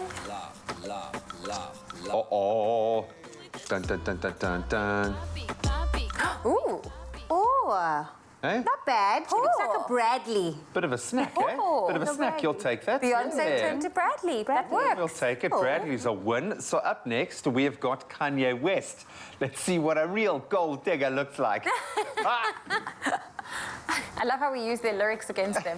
Uh-oh. Dun, dun, dun, dun, dun, dun.
Ooh. Oh.
Eh?
Not bad. She looks like a Bradley.
Bit of a snack, eh? Bit of a snack, you'll take that.
Beyonce
Yeah.
turned to Bradley. That works.
We'll take it. Bradley's a win. So up next, we've got Kanye West. Let's see what a real gold digger looks like.
I love how we use their lyrics against them.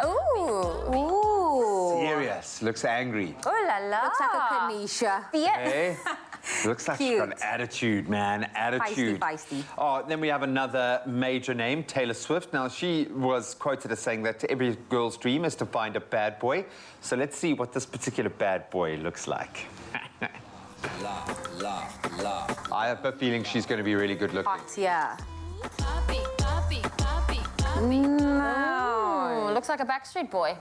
Ooh.
Serious. Looks angry.
Oh la la.
Looks like a Kanisha.
Eh? Looks like she's got an attitude, man. Attitude.
Feisty.
Oh, then we have another major name, Taylor Swift. Now, she was quoted as saying that every girl's dream is to find a bad boy. So let's see what this particular bad boy looks like. I have a feeling she's going to be really good looking.
Hot, yeah.
No. Looks like a Backstreet Boy.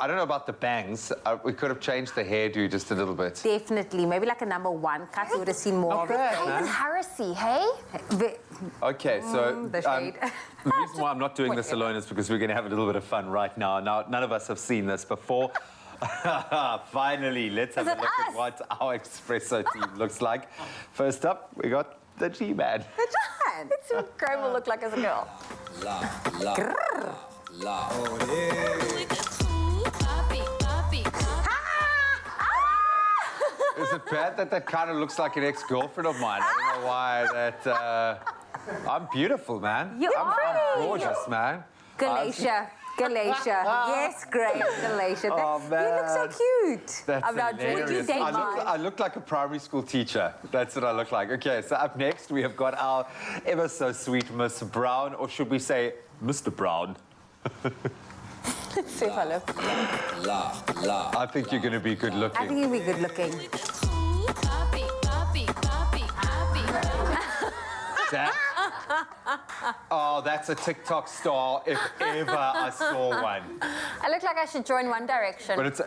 I don't know about the bangs. We could have changed the hairdo just a little bit.
Definitely. Maybe like a #1 cut. You would have seen more.
Not bad,
Even
man.
Harrisy, hey?
Okay, so
the shade.
the reason why I'm not doing this alone is because we're going to have a little bit of fun right now. Now, none of us have seen this before. Finally, let's have a look at what our Expresso team looks like. First up, we got the G-Man.
The G-Man. It's what Graham will look like as a girl.
Is it bad that that kind of looks like an ex-girlfriend of mine? I don't know why that... I'm beautiful, man. I'm gorgeous, man.
Galatia. Yes, great. Galatia.
Oh, man.
You look so cute.
That's
I'm not
hilarious.
would you date mine?
I look like a primary school teacher. That's what I look like. Okay, so up next we have got our ever so sweet Miss Brown, or should we say Mr. Brown?
Let's see if I look.
I think you're going to be good looking.
I think you'll be good looking.
Oh, that's a TikTok star if ever I saw one.
I look like I should join One Direction.
But it's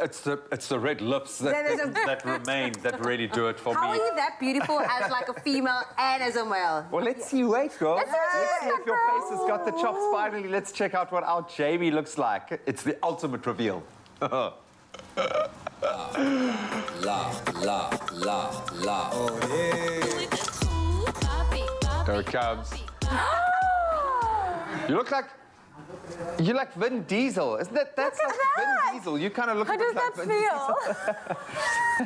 the red lips that remain that really do it for me.
How are you that beautiful as like a female and as a male?
Well, let's see. Wait, girl.
Let's see
if your face has got the chops. Finally, let's check out what our Jamie looks like. It's the ultimate reveal. There it comes. You like Vin Diesel. Isn't that? That's like Vin Diesel. You kind of look
How
a bit
does
like
that
Vin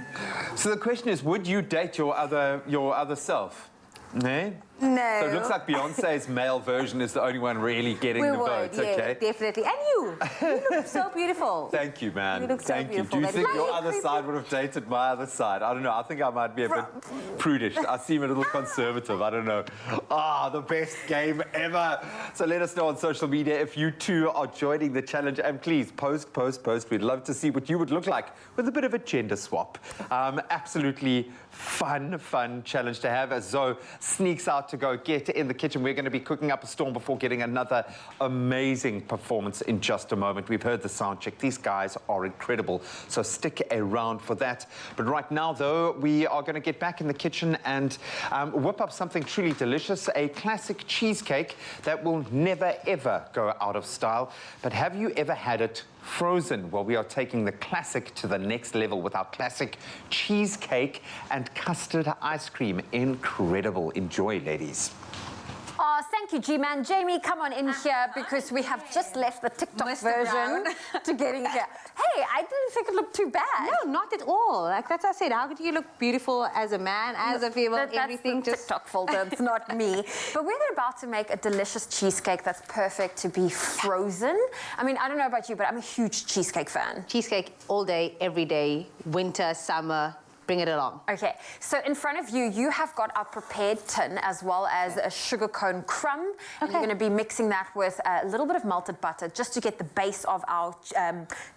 Diesel. So the question is, would you date your other self? No?
No.
So it looks like Beyonce's male version is the only one really getting the votes,
yeah,
okay?
definitely. And you look so beautiful.
Thank you, man.
You look so
Thank you.
beautiful.
Do you think
That
your
is
other side would have dated my other side? I don't know. I think I might be a bit prudish. I seem a little conservative. I don't know. The best game ever. So let us know on social media if you too are joining the challenge. And please, post. We'd love to see what you would look like with a bit of a gender swap. Absolutely fun challenge to have as Zoe sneaks out to go get in the kitchen. We're going to be cooking up a storm before getting another amazing performance in just a moment. We've heard the sound check. These guys are incredible, so stick around for that. But right now, though, we are going to get back in the kitchen and whip up something truly delicious, a classic cheesecake that will never, ever go out of style. But have you ever had it frozen? Well, we are taking the classic to the next level with our classic cheesecake and custard ice cream. Incredible. Enjoy, ladies.
Oh, thank you, G-Man. Jamie, come on in here because we have just left the TikTok version to get in here. Hey, I didn't think it looked too bad.
No, not at all. Like that's what I said. How could you look beautiful as a man, as a female, everything?
That's the TikTok filter. It's not me. But we're about to make a delicious cheesecake that's perfect to be frozen. I mean, I don't know about you, but I'm a huge cheesecake fan.
Cheesecake all day, every day, winter, summer.
bring it along.
Okay, so in front of you, you have got our prepared tin as well as a sugar cone crumb. And you're going to be mixing that with a little bit of melted butter just to get the base of our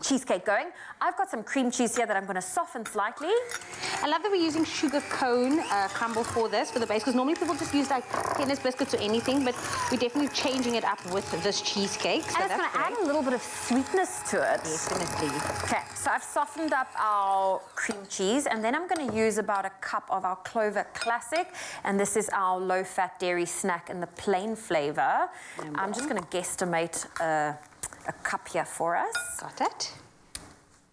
cheesecake going. I've got some cream cheese here that I'm going to soften slightly.
I love that we're using sugar cone crumble for this, for the base, because normally people just use like tennis biscuits or anything, but we're definitely changing it up with this cheesecake. So
and it's going to add a little bit of sweetness to it.
Definitely.
Okay, so I've softened up our cream cheese, and then I'm going to use about a cup of our Clover Classic, and this is our low-fat dairy snack in the plain flavor. I'm just going to guesstimate a cup here for us.
Got it.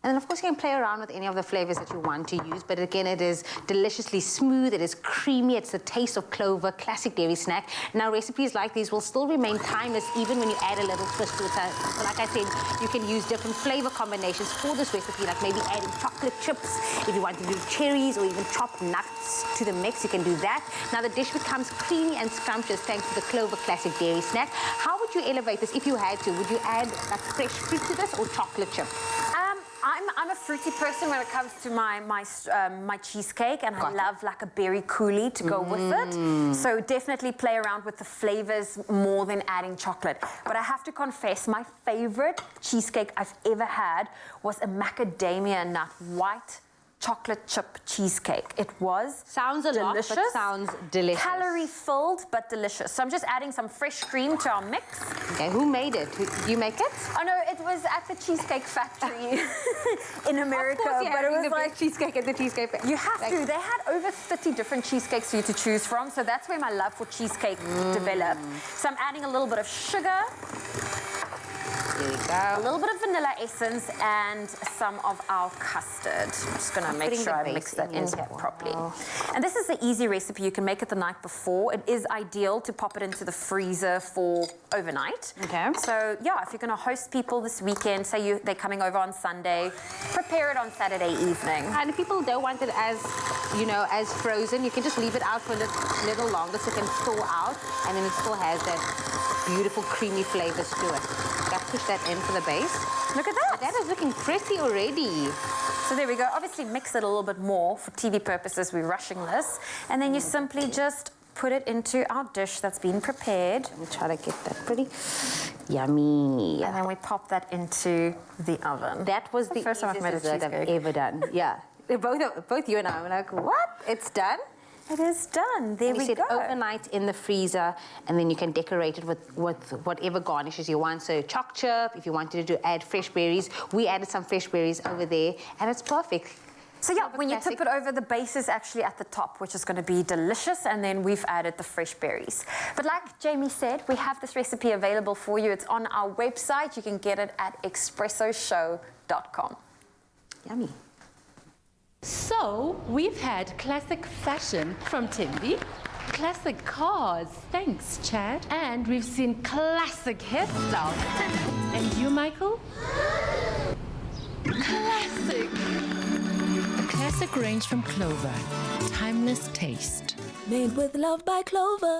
And then, of course, you can play around with any of the flavors that you want to use. But again, it is deliciously smooth. It is creamy. It's the taste of Clover, classic dairy snack. Now, recipes like these will still remain timeless even when you add a little twist to it. So like I said, you can use different flavor combinations for this recipe, like maybe adding chocolate chips. If you want to do cherries or even chopped nuts to the mix, you can do that. Now, the dish becomes creamy and scrumptious thanks to the Clover classic dairy snack. How would you elevate this if you had to? Would you add like fresh fruit to this or chocolate chip?
I'm a fruity person when it comes to my cheesecake, and I love like a berry coulis to go with it. So definitely play around with the flavors more than adding chocolate. But I have to confess, my favorite cheesecake I've ever had was a macadamia nut white chocolate chip cheesecake. It was
sounds a
delicious.
lot, but sounds delicious.
Calorie filled, but delicious. So I'm just adding some fresh cream to our mix.
Okay, who made it? Did you make it?
Oh no, it was at the Cheesecake Factory in America.
Of course,
but it was
the
like
cheesecake at the Cheesecake Factory.
you have to. They had over 30 different cheesecakes for you to choose from. So that's where my love for cheesecake developed. So I'm adding a little bit of sugar.
There we go.
A little bit of vanilla essence and some of our custard. I'm just going to make sure I mix that in here properly. And this is the easy recipe. You can make it the night before. It is ideal to pop it into the freezer for overnight.
Okay.
So yeah, if you're going to host people this weekend, say they're coming over on Sunday, prepare it on Saturday evening.
And if people don't want it as, you know, as frozen, you can just leave it out for a little longer so it can thaw out, and then it still has that beautiful creamy flavors to it. Got to push that in for the base.
Look at that.
That is looking pretty already.
So there we go. Obviously mix it a little bit more for TV purposes. We're rushing this. And then you simply just put it into our dish that's been prepared.
Let me try to get that pretty yummy.
And then we pop that into the oven.
That was the
first time I've made a
easiest dessert I've
cheesecake.
ever done. Yeah. Both you and I were like, what? It's done?
It is done. There we go.
Overnight in the freezer, and then you can decorate it with whatever garnishes you want. So choc chip, if you wanted to add fresh berries. We added some fresh berries over there, and it's perfect.
So yeah, when you tip it over, the base is actually at the top, which is going to be delicious, and then we've added the fresh berries. But like Jamie said, we have this recipe available for you. It's on our website. You can get it at expressoshow.com.
Yummy.
So, we've had classic fashion from Timby, classic cars, thanks Chad, and we've seen classic hairstyles. And you, Michael? Classic!
A classic range from Clover, timeless taste.
Made with love by Clover.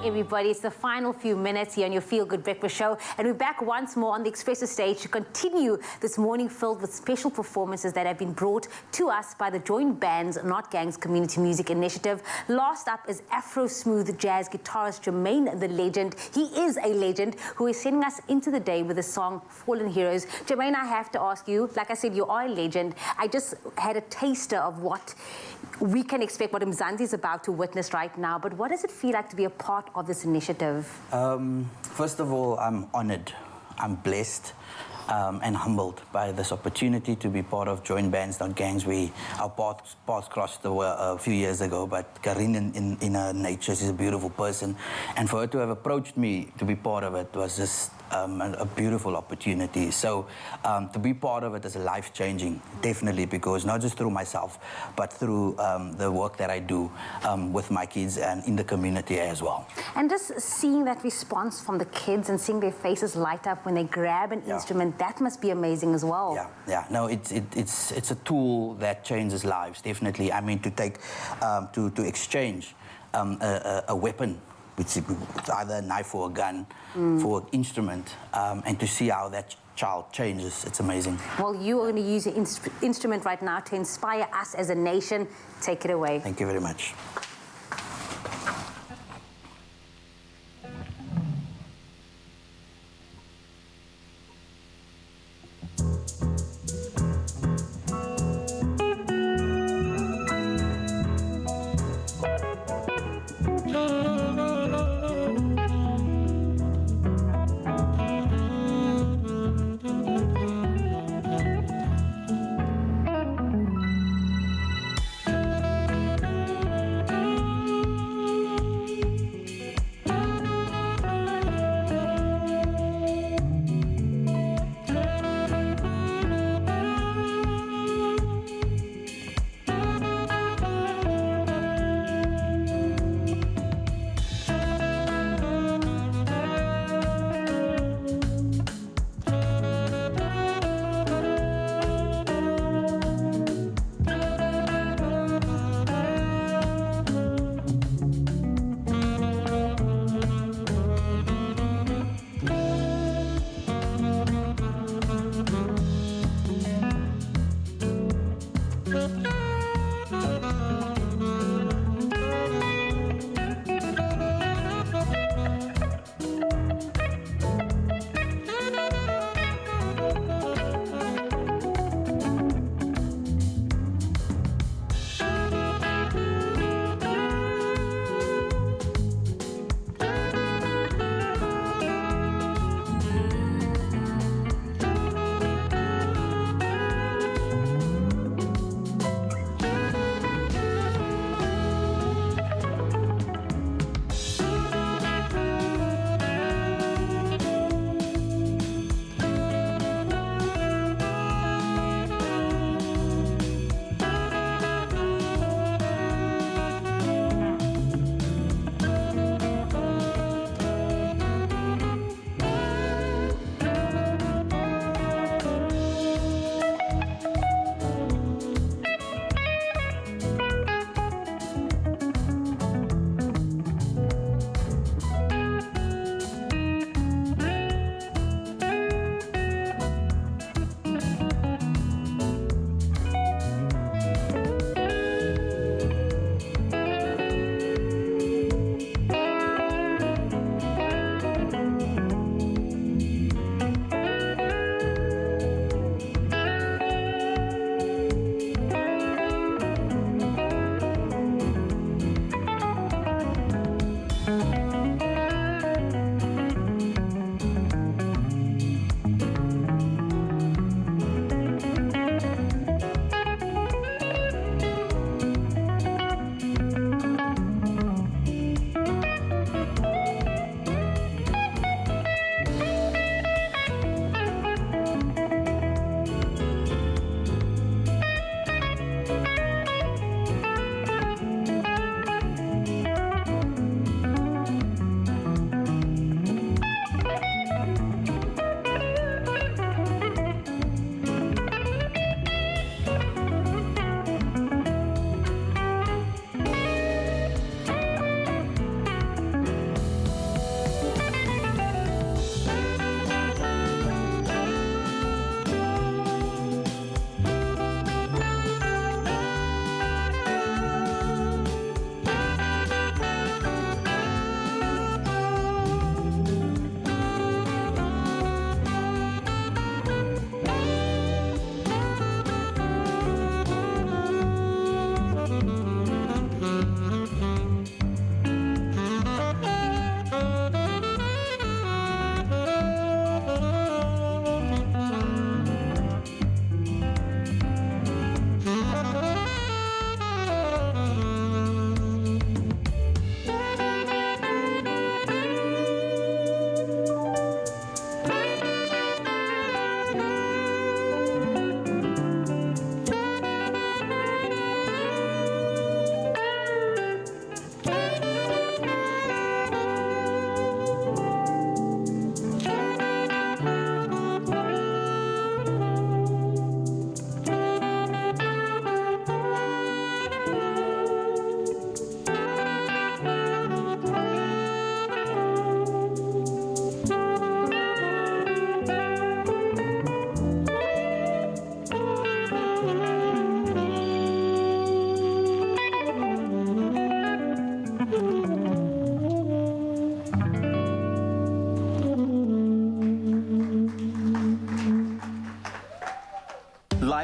everybody. It's the final few minutes here on your Feel Good Breakfast Show. And we're back once more on the Expresso stage to continue this morning filled with special performances that have been brought to us by the Joint Bands Not Gangs Community Music Initiative. Last up is Afro Smooth jazz guitarist Jermaine the Legend. He is a legend who is sending us into the day with the song Fallen Heroes. Jermaine, I have to ask you, like I said, you are a legend. I just had a taster of what we can expect, what Mzansi is about to witness right now. But what does it feel like to be a part of this initiative?
First of all, I'm honored, I'm blessed, and humbled by this opportunity to be part of Joint Bands Not Gangs. Our paths crossed a few years ago, but Karin in her nature, she's a beautiful person, and for her to have approached me to be part of it was just a beautiful opportunity. So to be part of it is life-changing, definitely, because not just through myself, but through the work that I do with my kids and in the community as well.
And just seeing that response from the kids and seeing their faces light up when they grab an instrument, that must be amazing as well.
Yeah. No, it's a tool that changes lives, definitely. I mean, to take, to exchange a weapon, which is either a knife or a gun, for an instrument, and to see how that child changes, it's amazing.
Well, you are going to use your instrument right now to inspire us as a nation. Take it away.
Thank you very much.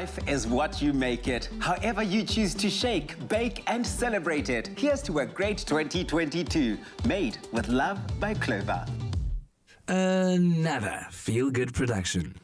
Life is what you make it. However you choose to shake, bake, and celebrate it. Here's to a great 2022. Made with love by Clover.
Another feel-good production.